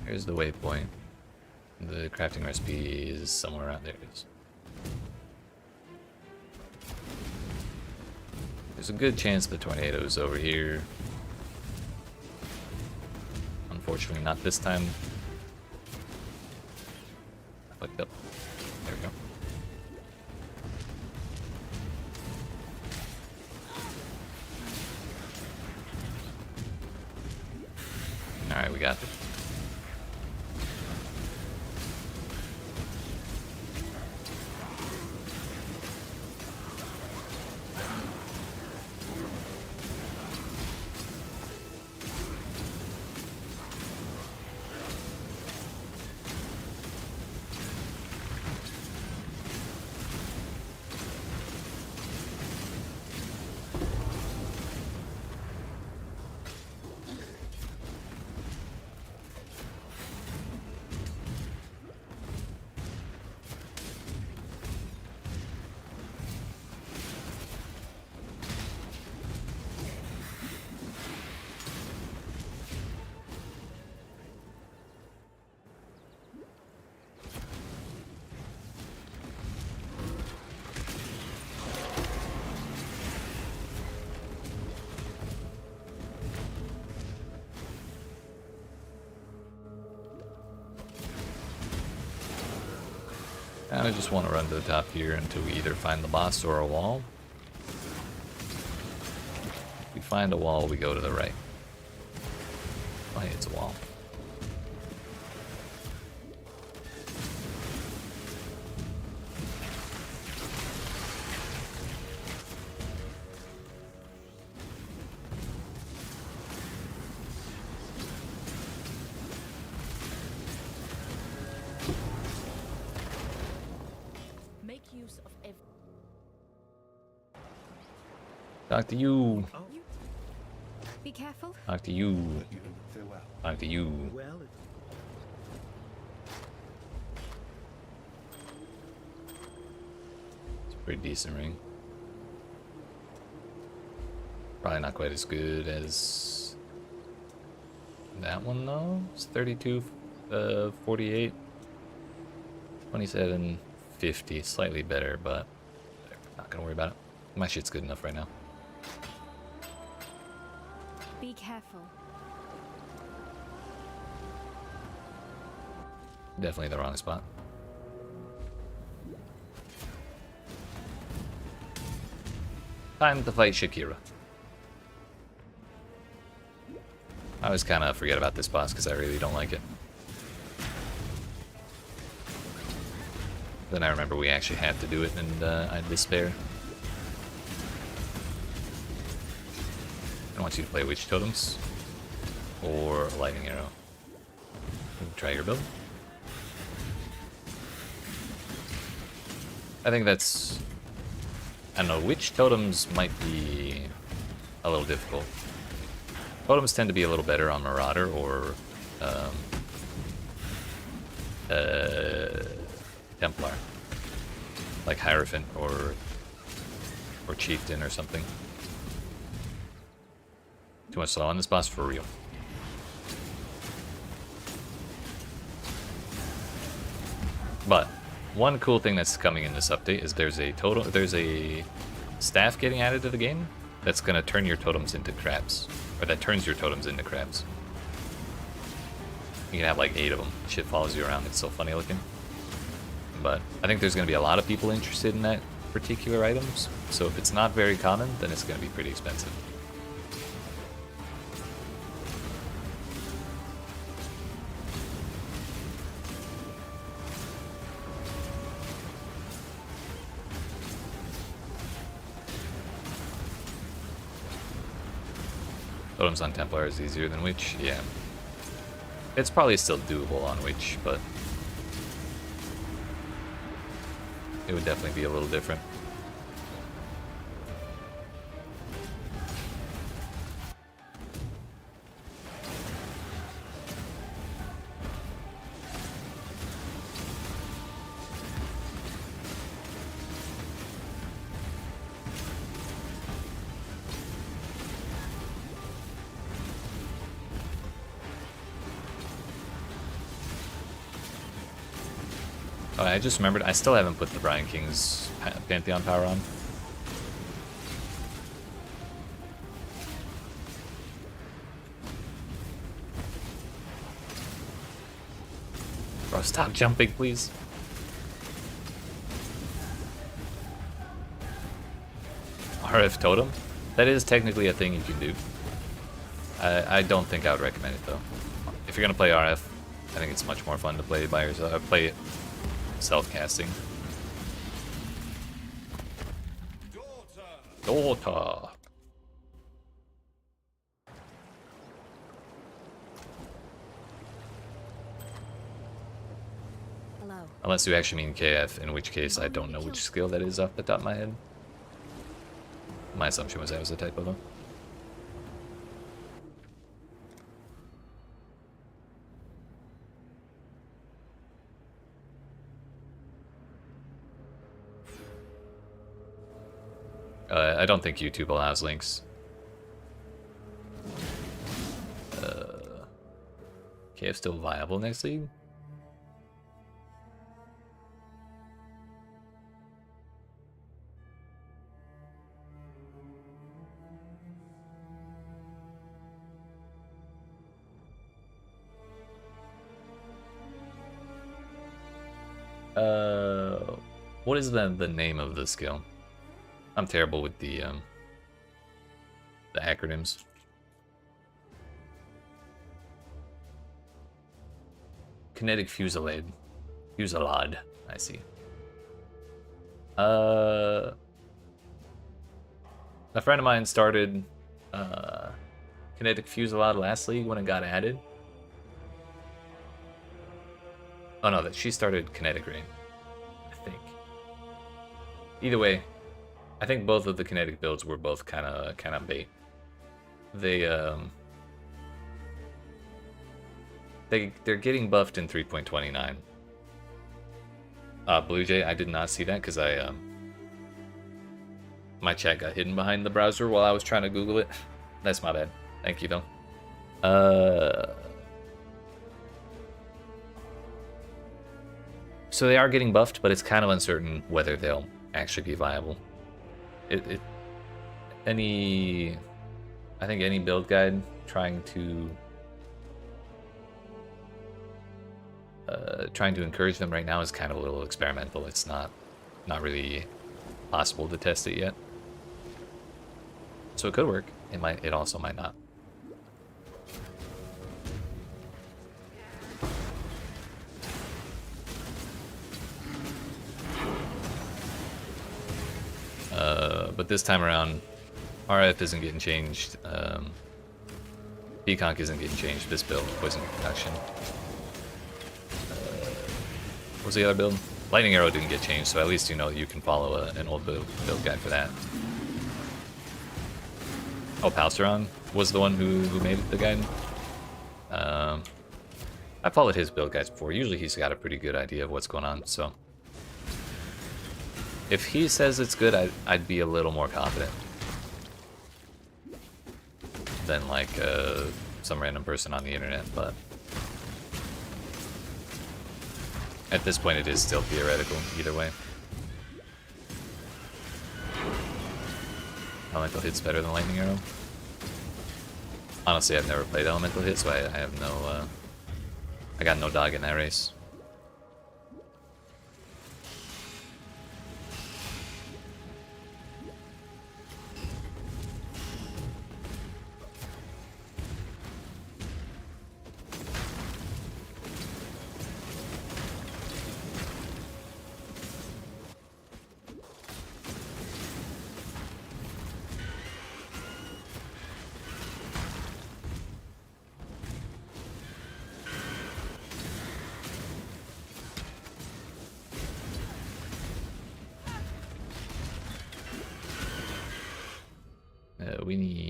Here's the waypoint. The crafting recipe is somewhere around there. It is. There's a good chance the tornado's over here. Unfortunately, not this time. I fucked up. There we go. Alright, we got it. I just want to run to the top here until we either find the boss or a wall. If we find a wall, we go to the right. Oh, hey, it's a wall. Talk to you. Be careful. Talk to you. Talk to you. It's a pretty decent ring. Probably not quite as good as that one though. It's 32, 48, 27, 50. Slightly better, but not gonna worry about it. My shit's good enough right now. Be careful. Definitely the wrong spot. Time to fight Shakira. I always kind of forget about this boss because I really don't like it. Then I remember we actually had to do it and I despair. I want you to play Witch Totems or Lightning Arrow. Try your build. I think that's... I don't know, Witch Totems might be a little difficult. Totems tend to be a little better on Marauder or Templar. Like Hierophant or Chieftain or something. Too much slow on this boss for real. But one cool thing that's coming in this update is there's a staff getting added to the game that's gonna turn your totems into crabs, or that turns your totems into crabs. You can have like 8 of them. Shit follows you around. It's so funny looking. But I think there's gonna be a lot of people interested in that particular items. So if it's not very common, then it's gonna be pretty expensive. Totems on Templar is easier than Witch, yeah. It's probably still doable on Witch, but it would definitely be a little different. Oh, I just remembered, I still haven't put the Brian King's Pantheon power on. Bro, stop jumping, please. RF Totem? That is technically a thing you can do. I don't think I would recommend it, though. If you're gonna play RF, I think it's much more fun to play by yourself. Play it self-casting. Daughter. Hello. Unless you actually mean KF, in which case I don't know which skill that is off the top of my head. My assumption was that was a typo, though. I don't think YouTube allows links. KF still viable next league? What is the name of the skill? I'm terrible with the acronyms. Kinetic Fusillade. Fusillade, I see. A friend of mine started Kinetic Fusillade last league when it got added. Oh no, that she started Kinetic Rain, I think. Either way, I think both of the kinetic builds were both kind of bait. They're getting buffed in 3.29. Blue Jay, I did not see that because my chat got hidden behind the browser while I was trying to Google it. That's my bad. Thank you though. So they are getting buffed, but it's kind of uncertain whether they'll actually be viable. I think any build guide trying to encourage them right now is kind of a little experimental. It's not really possible to test it yet. So it could work. It also might not. But this time around, RF isn't getting changed. PConc isn't getting changed. This build, Poison Production. What was the other build? Lightning Arrow didn't get changed, so at least you know you can follow an old build guide for that. Oh, Palsteron was the one who made the guide. I followed his build guides before. Usually he's got a pretty good idea of what's going on, so if he says it's good, I'd be a little more confident than like some random person on the internet, but at this point it is still theoretical either way. Elemental Hit's better than Lightning Arrow. Honestly, I've never played Elemental Hit, so I have no I got no dog in that race.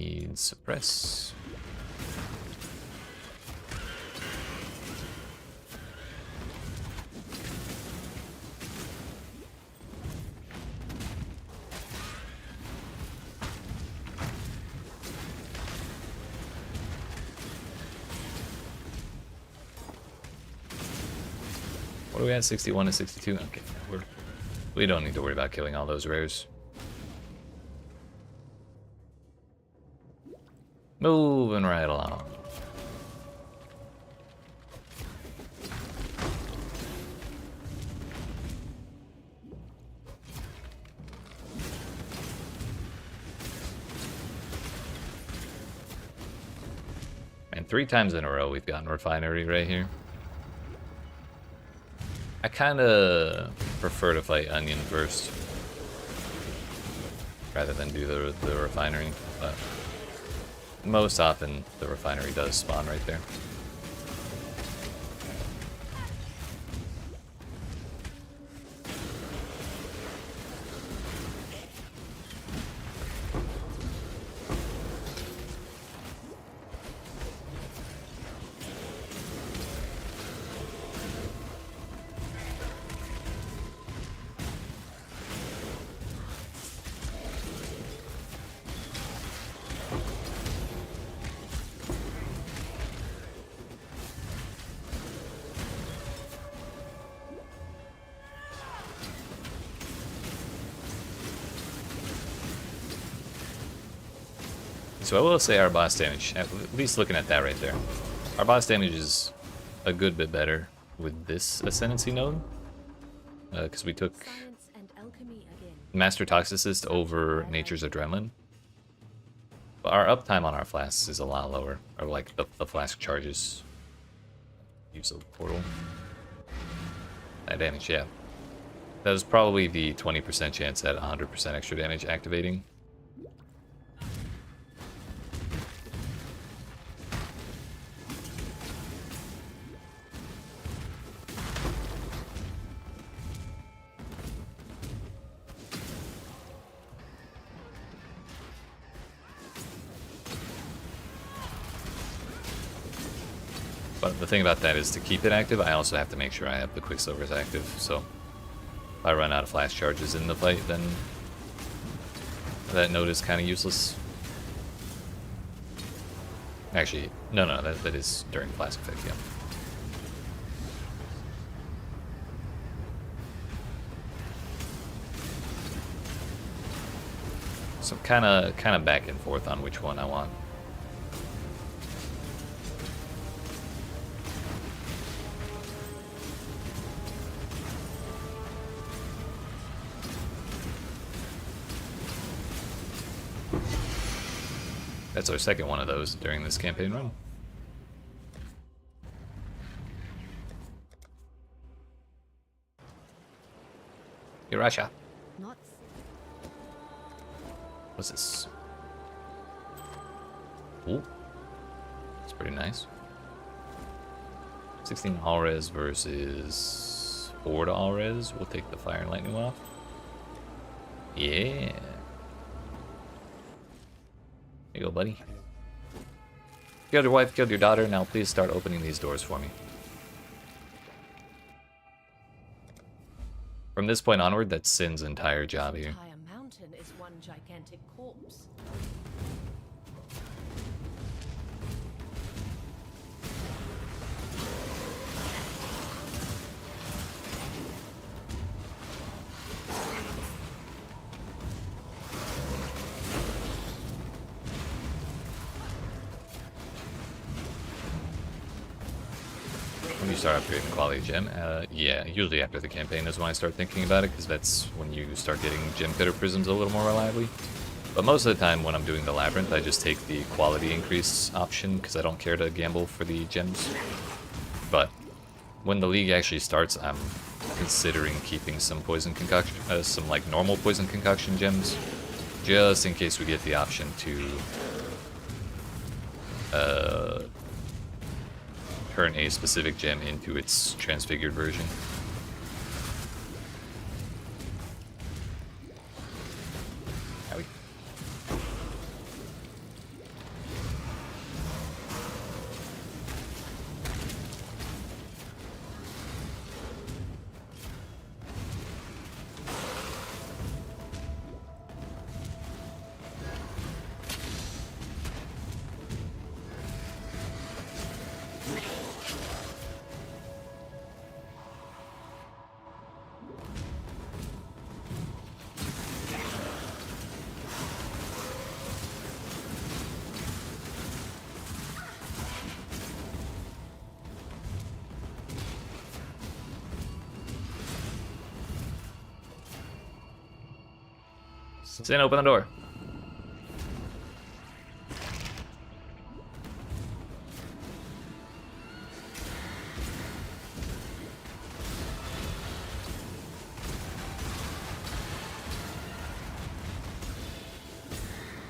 Need suppress. What are we at? 61 to 62? Okay, we don't need to worry about killing all those rares. Moving right along. And 3 times in a row we've gotten refinery right here. I kinda prefer to fight Onion first rather than do the refinery, but most often the refinery does spawn right there. So I will say our boss damage, at least looking at that right there, our boss damage is a good bit better with this Ascendancy node, because we took Science and alchemy again. Master Toxicist over Nature's Adrenaline. But our uptime on our flasks is a lot lower, or like the flask charges. Use the portal. That damage, yeah. That was probably the 20% chance at 100% extra damage activating. But the thing about that is to keep it active, I also have to make sure I have the Quicksilvers active, so if I run out of flash charges in the fight, then that node is kind of useless. Actually, no, that is during flask effect, yeah. So kind of back and forth on which one I want. That's our second one of those during this campaign run. Hirasha. Not What's this? Ooh. It's pretty nice. 16 all-res versus 4 to all-res. We'll take the fire and lightning off. Yeah. There you go, buddy. Killed your wife, killed your daughter. Now please start opening these doors for me. From this point onward, that's Sin's entire job here. entire mountain is one gigantic corpse. When you start upgrading the quality gem, yeah, usually after the campaign is when I start thinking about it, because that's when you start getting gem cutter prisms a little more reliably. But most of the time when I'm doing the labyrinth, I just take the quality increase option, because I don't care to gamble for the gems. But when the league actually starts, I'm considering keeping some poison concoction, some like normal poison concoction gems, just in case we get the option to turn a specific gem into its transfigured version. Sin, open the door.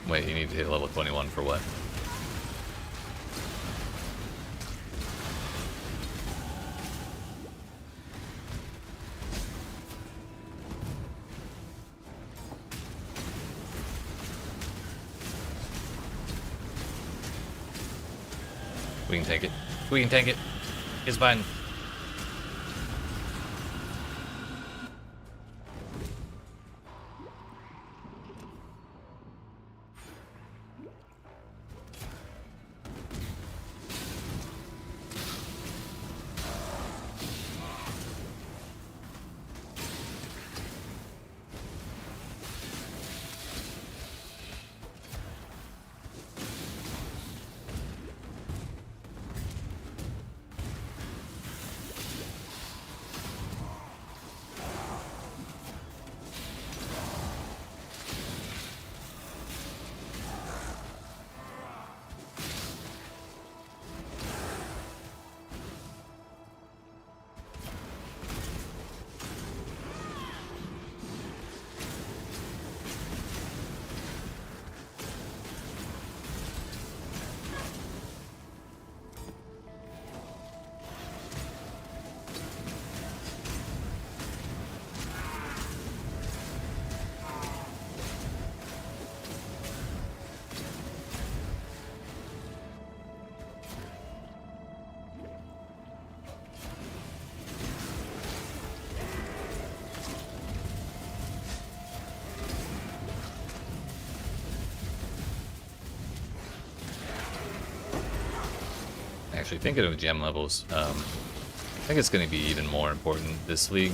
Wait, you need to hit level 21 for what? We can take it. We can take it. It's fine. Actually, thinking of gem levels, I think it's going to be even more important this league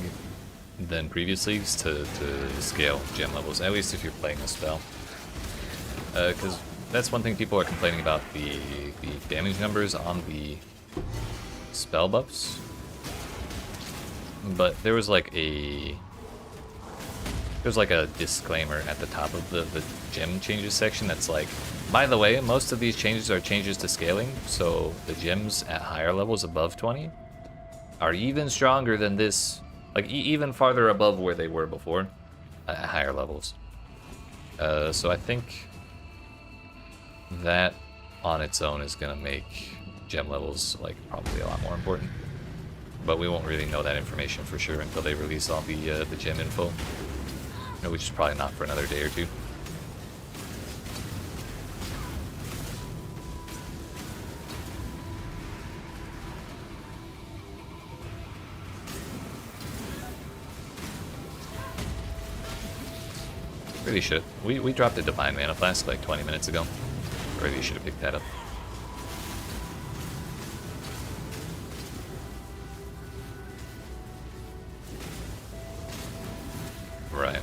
than previous leagues to scale gem levels, at least if you're playing a spell. Because that's one thing people are complaining about, the damage numbers on the spell buffs. But there was like a disclaimer at the top of the gem changes section that's like, by the way, most of these changes are changes to scaling, so the gems at higher levels above 20 are even stronger than this, like even farther above where they were before at higher levels. So I think that on its own is gonna make gem levels like probably a lot more important. But we won't really know that information for sure until they release all the gem info, which is probably not for another day or two. Really should. We dropped a Divine Mana Flask like 20 minutes ago. Really should have picked that up. Right.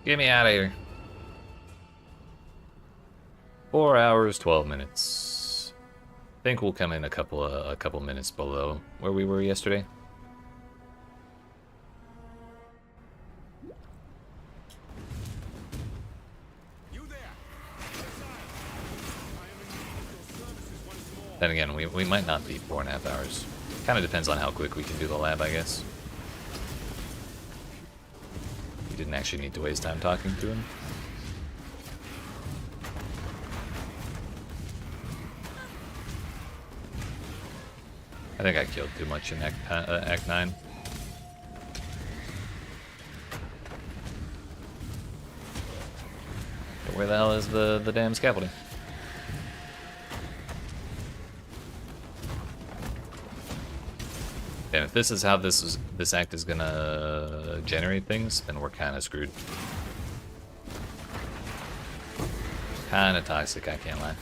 Get me out of here. 4 hours, 12 minutes. I think we'll come in a couple minutes below where we were yesterday. Then again, we might not be 4.5 hours. Kind of depends on how quick we can do the lab, I guess. You didn't actually need to waste time talking to him. I think I killed too much in Act 9. But where the hell is the damn scaffolding? And if this is how this act is gonna generate things, then we're kind of screwed. Kind of toxic, I can't lie.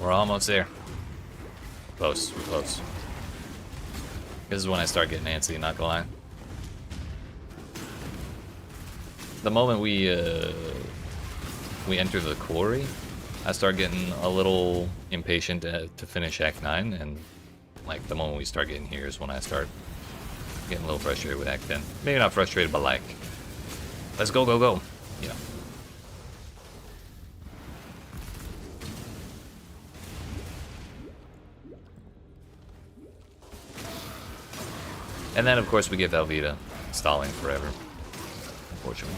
We're almost there. Close, we're close. This is when I start getting antsy, not gonna lie. The moment we enter the quarry, I start getting a little impatient to finish Act 9, and like the moment we start getting here is when I start getting a little frustrated with Act 10. Maybe not frustrated, but like, let's go, go, go. You know. And then, of course, we get Velveeta stalling forever, unfortunately.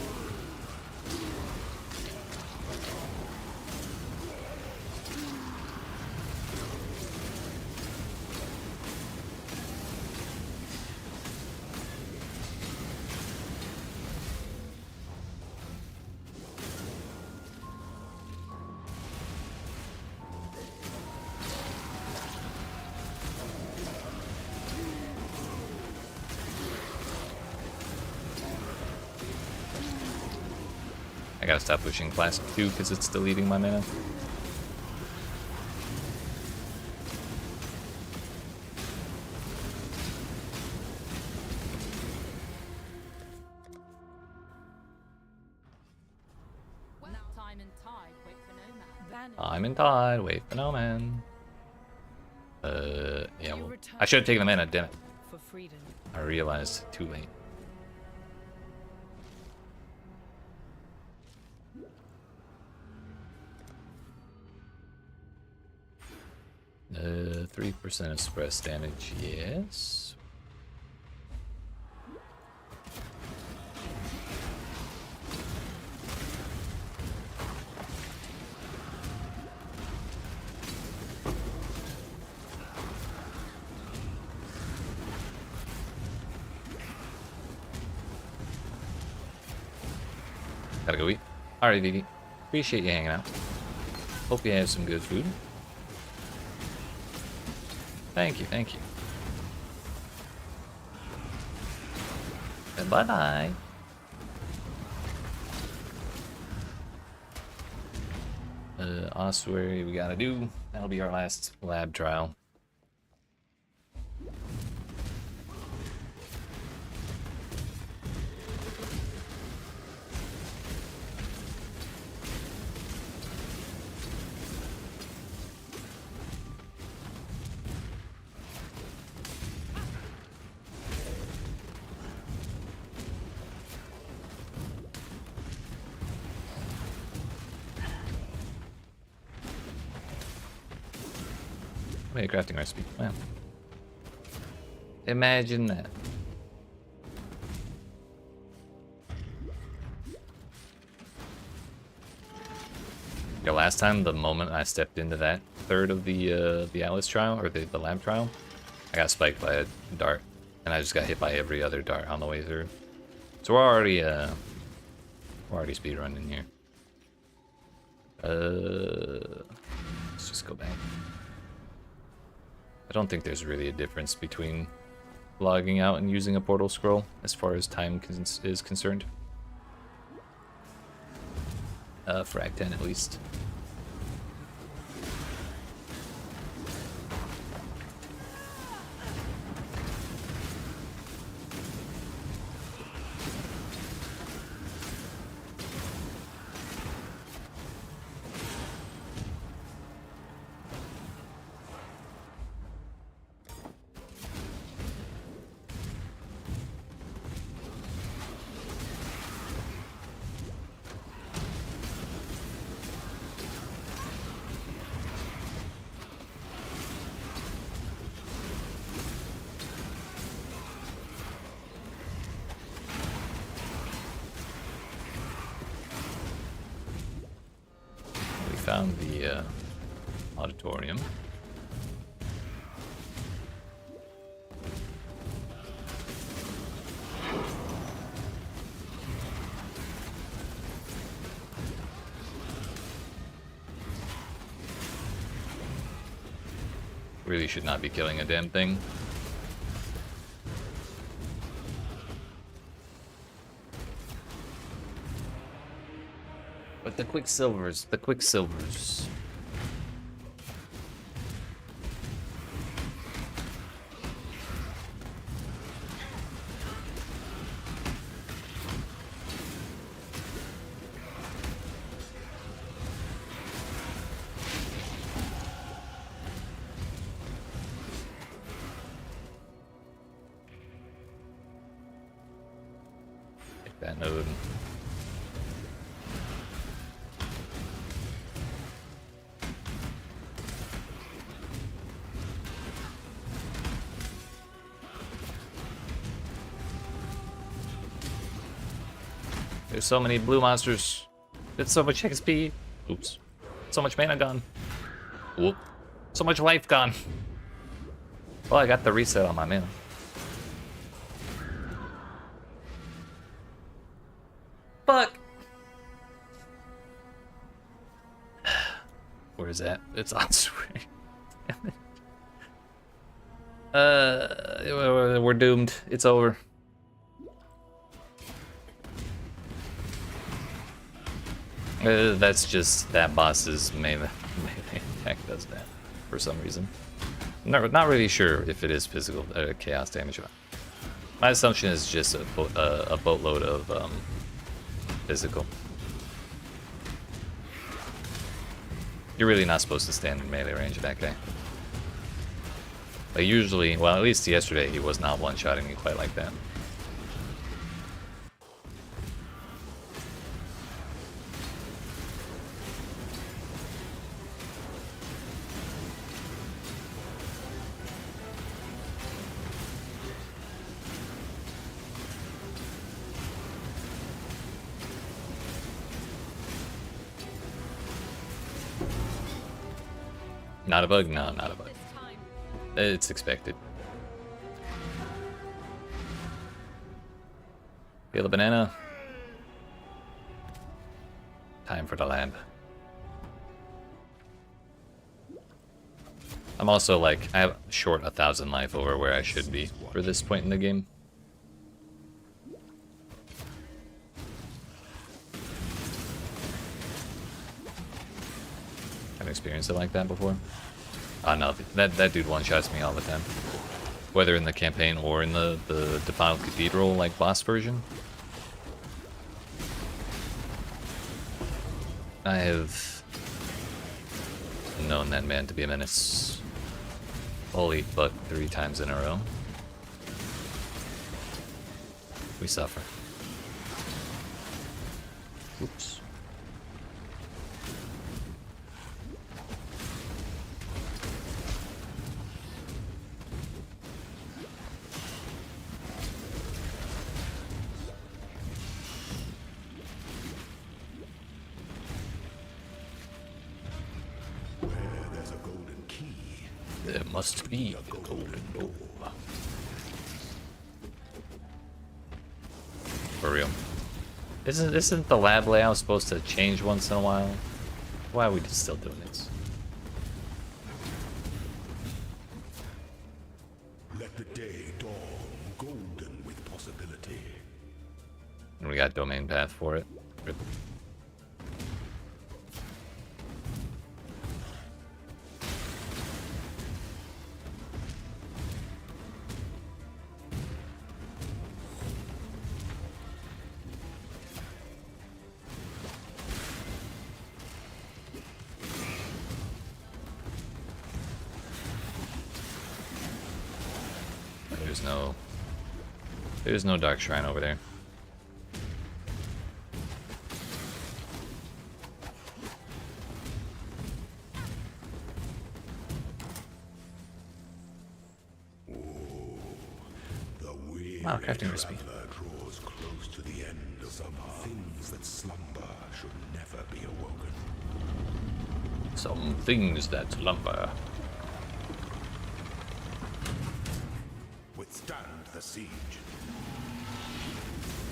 I gotta stop pushing Classic 2 because it's deleting my mana. Time and tide, wait for no man. I'm in tide, wait for no man. Yeah, well, I should have taken the mana, damn it. For freedom. I realized too late. 3% of suppressed damage, yes. Gotta go eat. Alright, Vivi. Appreciate you hanging out. Hope you have some good food. Thank you, thank you. And bye-bye. Ossuary we gotta do. That'll be our last lab trial. Wait, a crafting recipe. Wow. Imagine that. Yeah, last time, the moment I stepped into that third of the Alice trial, or the lab trial, I got spiked by a dart, and I just got hit by every other dart on the way through. So we're already speedrunning here. Let's just go back. I don't think there's really a difference between logging out and using a portal scroll as far as time is concerned. For Act 10 at least. Found the auditorium. Really should not be killing a damn thing. But the Quicksilvers, the Quicksilvers. that node. There's so many blue monsters. It's so much XP. Oops. So much mana gone. Whoop. So much life gone. Well, I got the reset on my mana. Fuck. Where is that? It's on screen. We're doomed. It's over. That's just that boss's melee attack does that for some reason. Not really sure if it is physical chaos damage. My assumption is just a boatload of physical. You're really not supposed to stand in melee range of that guy. Like usually, well, at least yesterday he was not one-shotting me quite like that. Not a bug? No, not a bug. It's expected. Feel the banana. Time for the lab. I'm also like, I have short 1,000 life over where I should be for this point in the game. I've experienced it like that before. Oh no, that dude one-shots me all the time. Whether in the campaign or in the Defiled Cathedral, like, boss version. I have known that man to be a menace. Holy fuck, 3 times in a row. We suffer. Oops. There must be a golden door. For real. Isn't the lab layout supposed to change once in a while? Why are we just still doing this? Let the day dawn golden with possibility. And we got domain path for it. There's no dark shrine over there. Wow, crafting recipe. Draws close to the end of some things that slumber should never be awoken. Some things that slumber. Withstand the siege.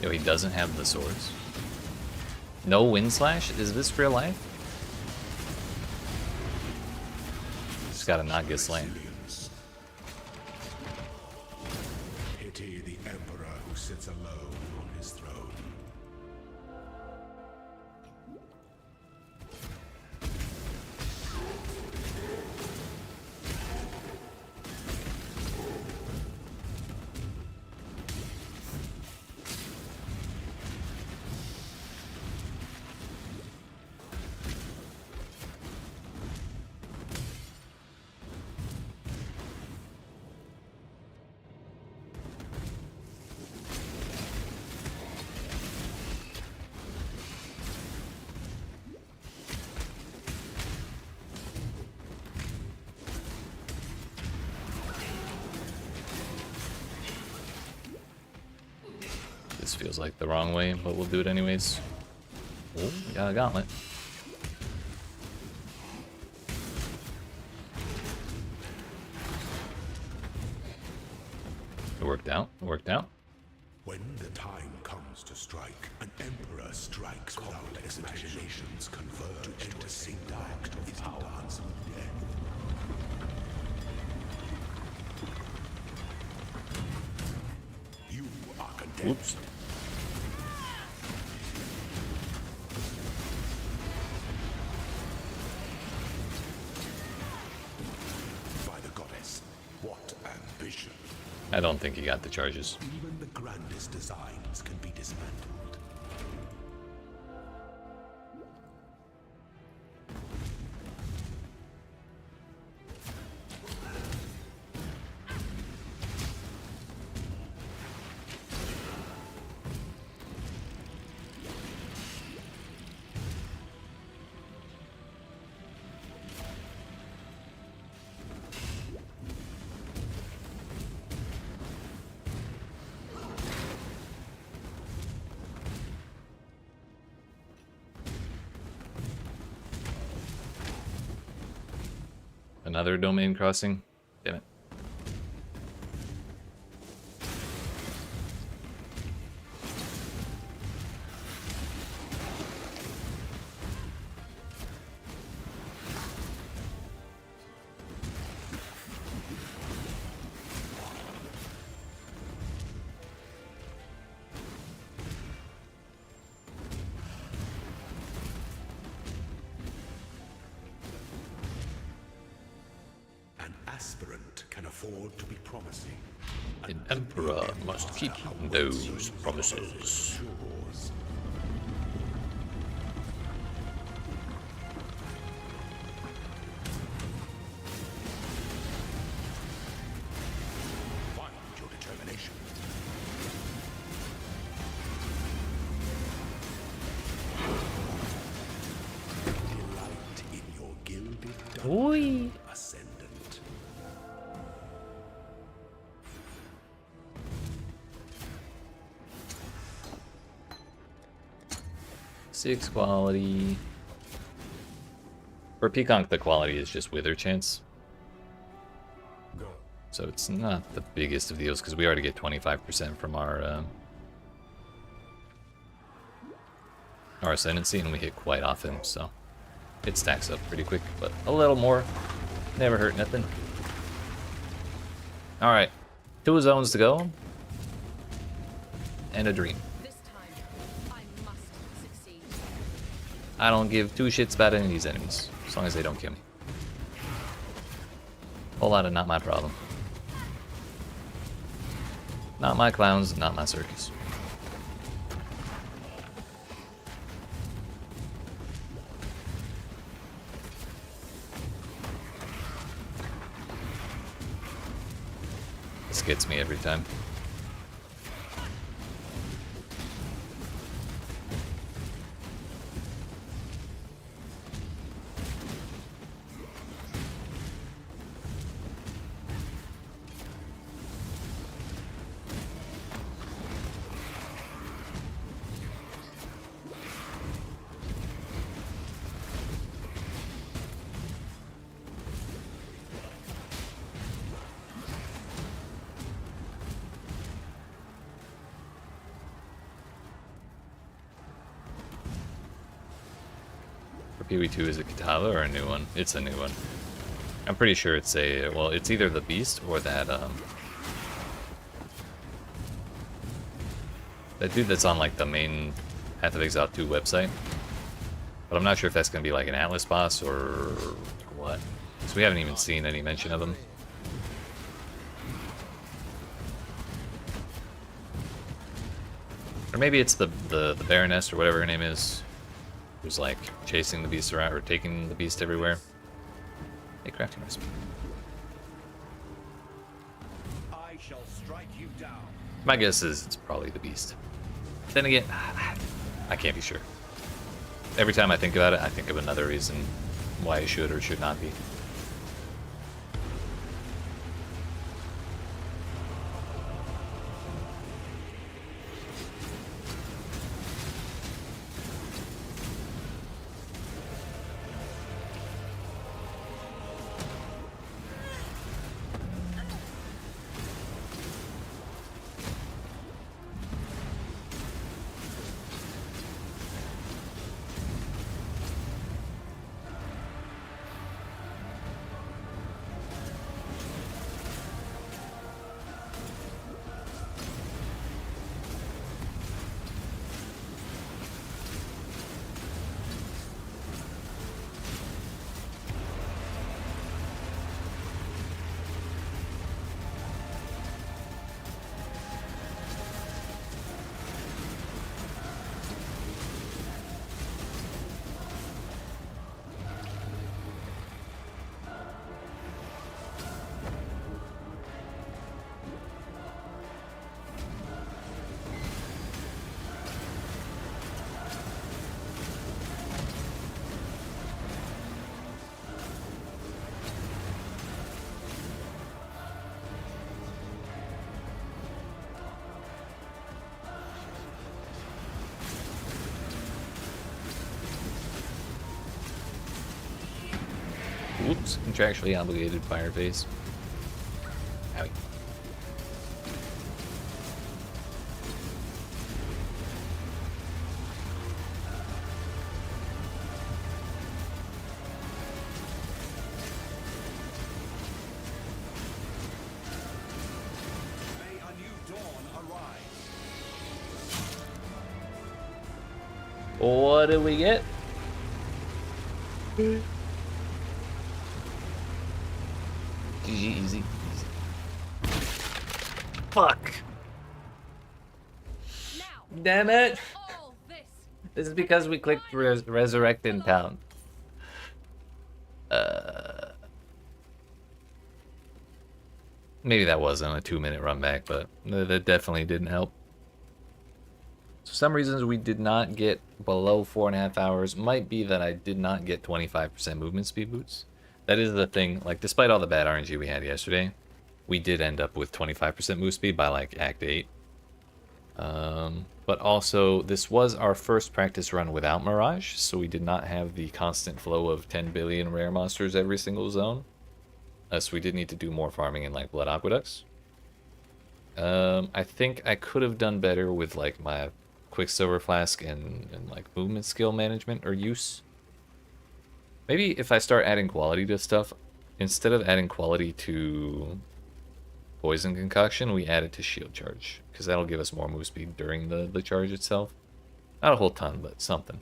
Yo, he doesn't have the swords. No wind slash? Is this real life? Just gotta not get slain. Pity the emperor who sits alone on his throne. This feels like the wrong way, but we'll do it anyways. Oh, we got a gauntlet. It worked out. It worked out. When the time comes to strike, an emperor strikes without imaginations convert to enter sing dark to his dance of death. You are condemned. Oops. By the goddess, what ambition! I don't think he got the charges. Even the grandest designs can be dismantled. Another domain crossing. Damn it. Aspirant can afford to be promising. An emperor must keep those promises. Find your determination. Delight in your gilded Oi. ascendant. Six quality. For PConc, the quality is just wither chance. So it's not the biggest of deals because we already get 25% from our ascendancy, and we hit quite often, so it stacks up pretty quick. But a little more, never hurt nothing. All right, 2 zones to go, and a dream. This time, I must succeed. I don't give 2 shits about any of these enemies, as long as they don't kill me. Whole lot of not my problem. Not my clowns, not my circus. This gets me every time. PoE2 is a Kitava or a new one? It's a new one. I'm pretty sure it's a, well, it's either the Beast or that dude that's on like the main Path of Exile 2 website. But I'm not sure if that's gonna be like an Atlas boss or what. So we haven't even seen any mention of him. Or maybe it's the Baroness or whatever her name is, who's like chasing the beast around or taking the beast everywhere. Hey, crafting recipe. I shall strike you down. My guess is it's probably the beast. Then again, I can't be sure. Every time I think about it, I think of another reason why it should or should not be. Whoops, contractually obligated fire phase. Owie. May a new dawn arise. What did we get? GG, easy. Fuck. Now, Damn it. all this. This is because we clicked resurrect in town. Maybe that wasn't a 2-minute run back, but that definitely didn't help. For some reasons we did not get below 4.5 hours. Might be that I did not get 25% movement speed boots. That is the thing, like despite all the bad RNG we had yesterday, we did end up with 25% move speed by like Act 8. But also this was our first practice run without Mirage, so we did not have the constant flow of 10 billion rare monsters every single zone. So we did need to do more farming in like Blood Aqueducts. I think I could have done better with like my Quicksilver Flask and like movement skill management or use. Maybe if I start adding quality to stuff, instead of adding quality to Poison Concoction, we add it to Shield Charge, because that'll give us more move speed during the charge itself. Not a whole ton, but something.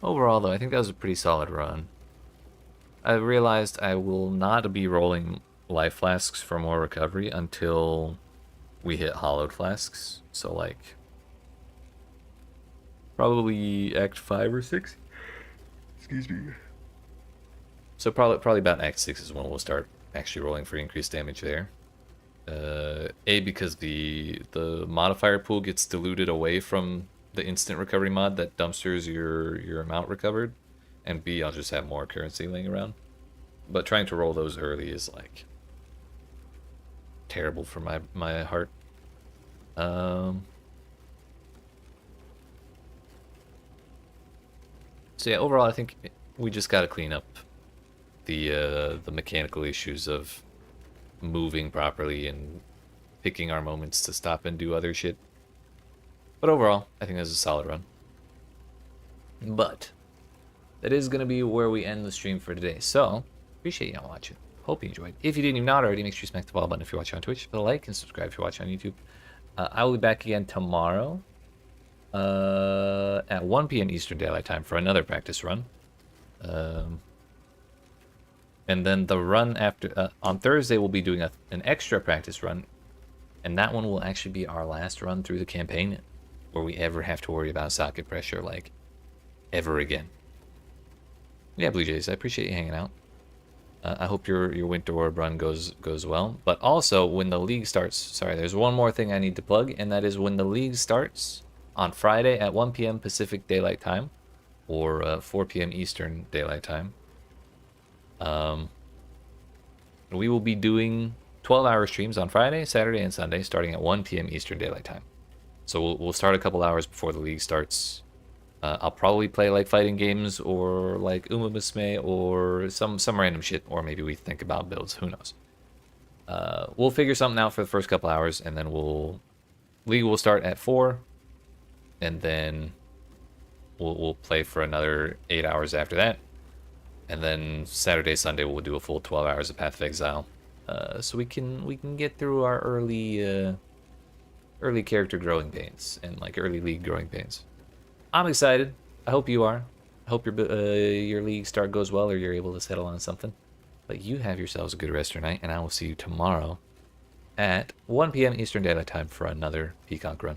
Overall, though, I think that was a pretty solid run. I realized I will not be rolling life flasks for more recovery until we hit hollowed flasks. So, like, probably Act 5 or 6. Excuse me. So probably about Act 6 is when we'll start actually rolling for increased damage there. A, because the modifier pool gets diluted away from the instant recovery mod that dumpsters your amount recovered, and B, I'll just have more currency laying around. But trying to roll those early is like terrible for my heart. So yeah, overall I think we just gotta clean up the mechanical issues of moving properly and picking our moments to stop and do other shit. But overall, I think this is a solid run. But that is going to be where we end the stream for today. So, appreciate y'all watching. Hope you enjoyed. If you did not already, make sure you smack the follow button if you're watching on Twitch. Put a like and subscribe if you're watching on YouTube. I will be back again tomorrow at 1 p.m. Eastern Daylight Time for another practice run. And then the run after, on Thursday, we'll be doing an extra practice run. And that one will actually be our last run through the campaign where we ever have to worry about socket pressure, like, ever again. Yeah, Blue Jays, I appreciate you hanging out. I hope your Winter Orb run goes well. But also, when the league starts, sorry, there's one more thing I need to plug, and that is when the league starts on Friday at 1 p.m. Pacific Daylight Time, or 4 p.m. Eastern Daylight Time. We will be doing 12-hour streams on Friday, Saturday, and Sunday, starting at 1 p.m. Eastern Daylight Time. So we'll start a couple hours before the league starts. I'll probably play like fighting games or like Umamusume or some random shit, or maybe we think about builds. Who knows? We'll figure something out for the first couple hours, and then league will start at 4, and then we'll play for another 8 hours after that, and then Saturday, Sunday we'll do a full 12 hours of Path of Exile, so we can get through our early character growing pains and like early league growing pains. I'm excited. I hope you are. I hope your league start goes well, or you're able to settle on something. But you have yourselves a good rest of your night, and I will see you tomorrow at 1 p.m. Eastern Daylight Time for another PConc run.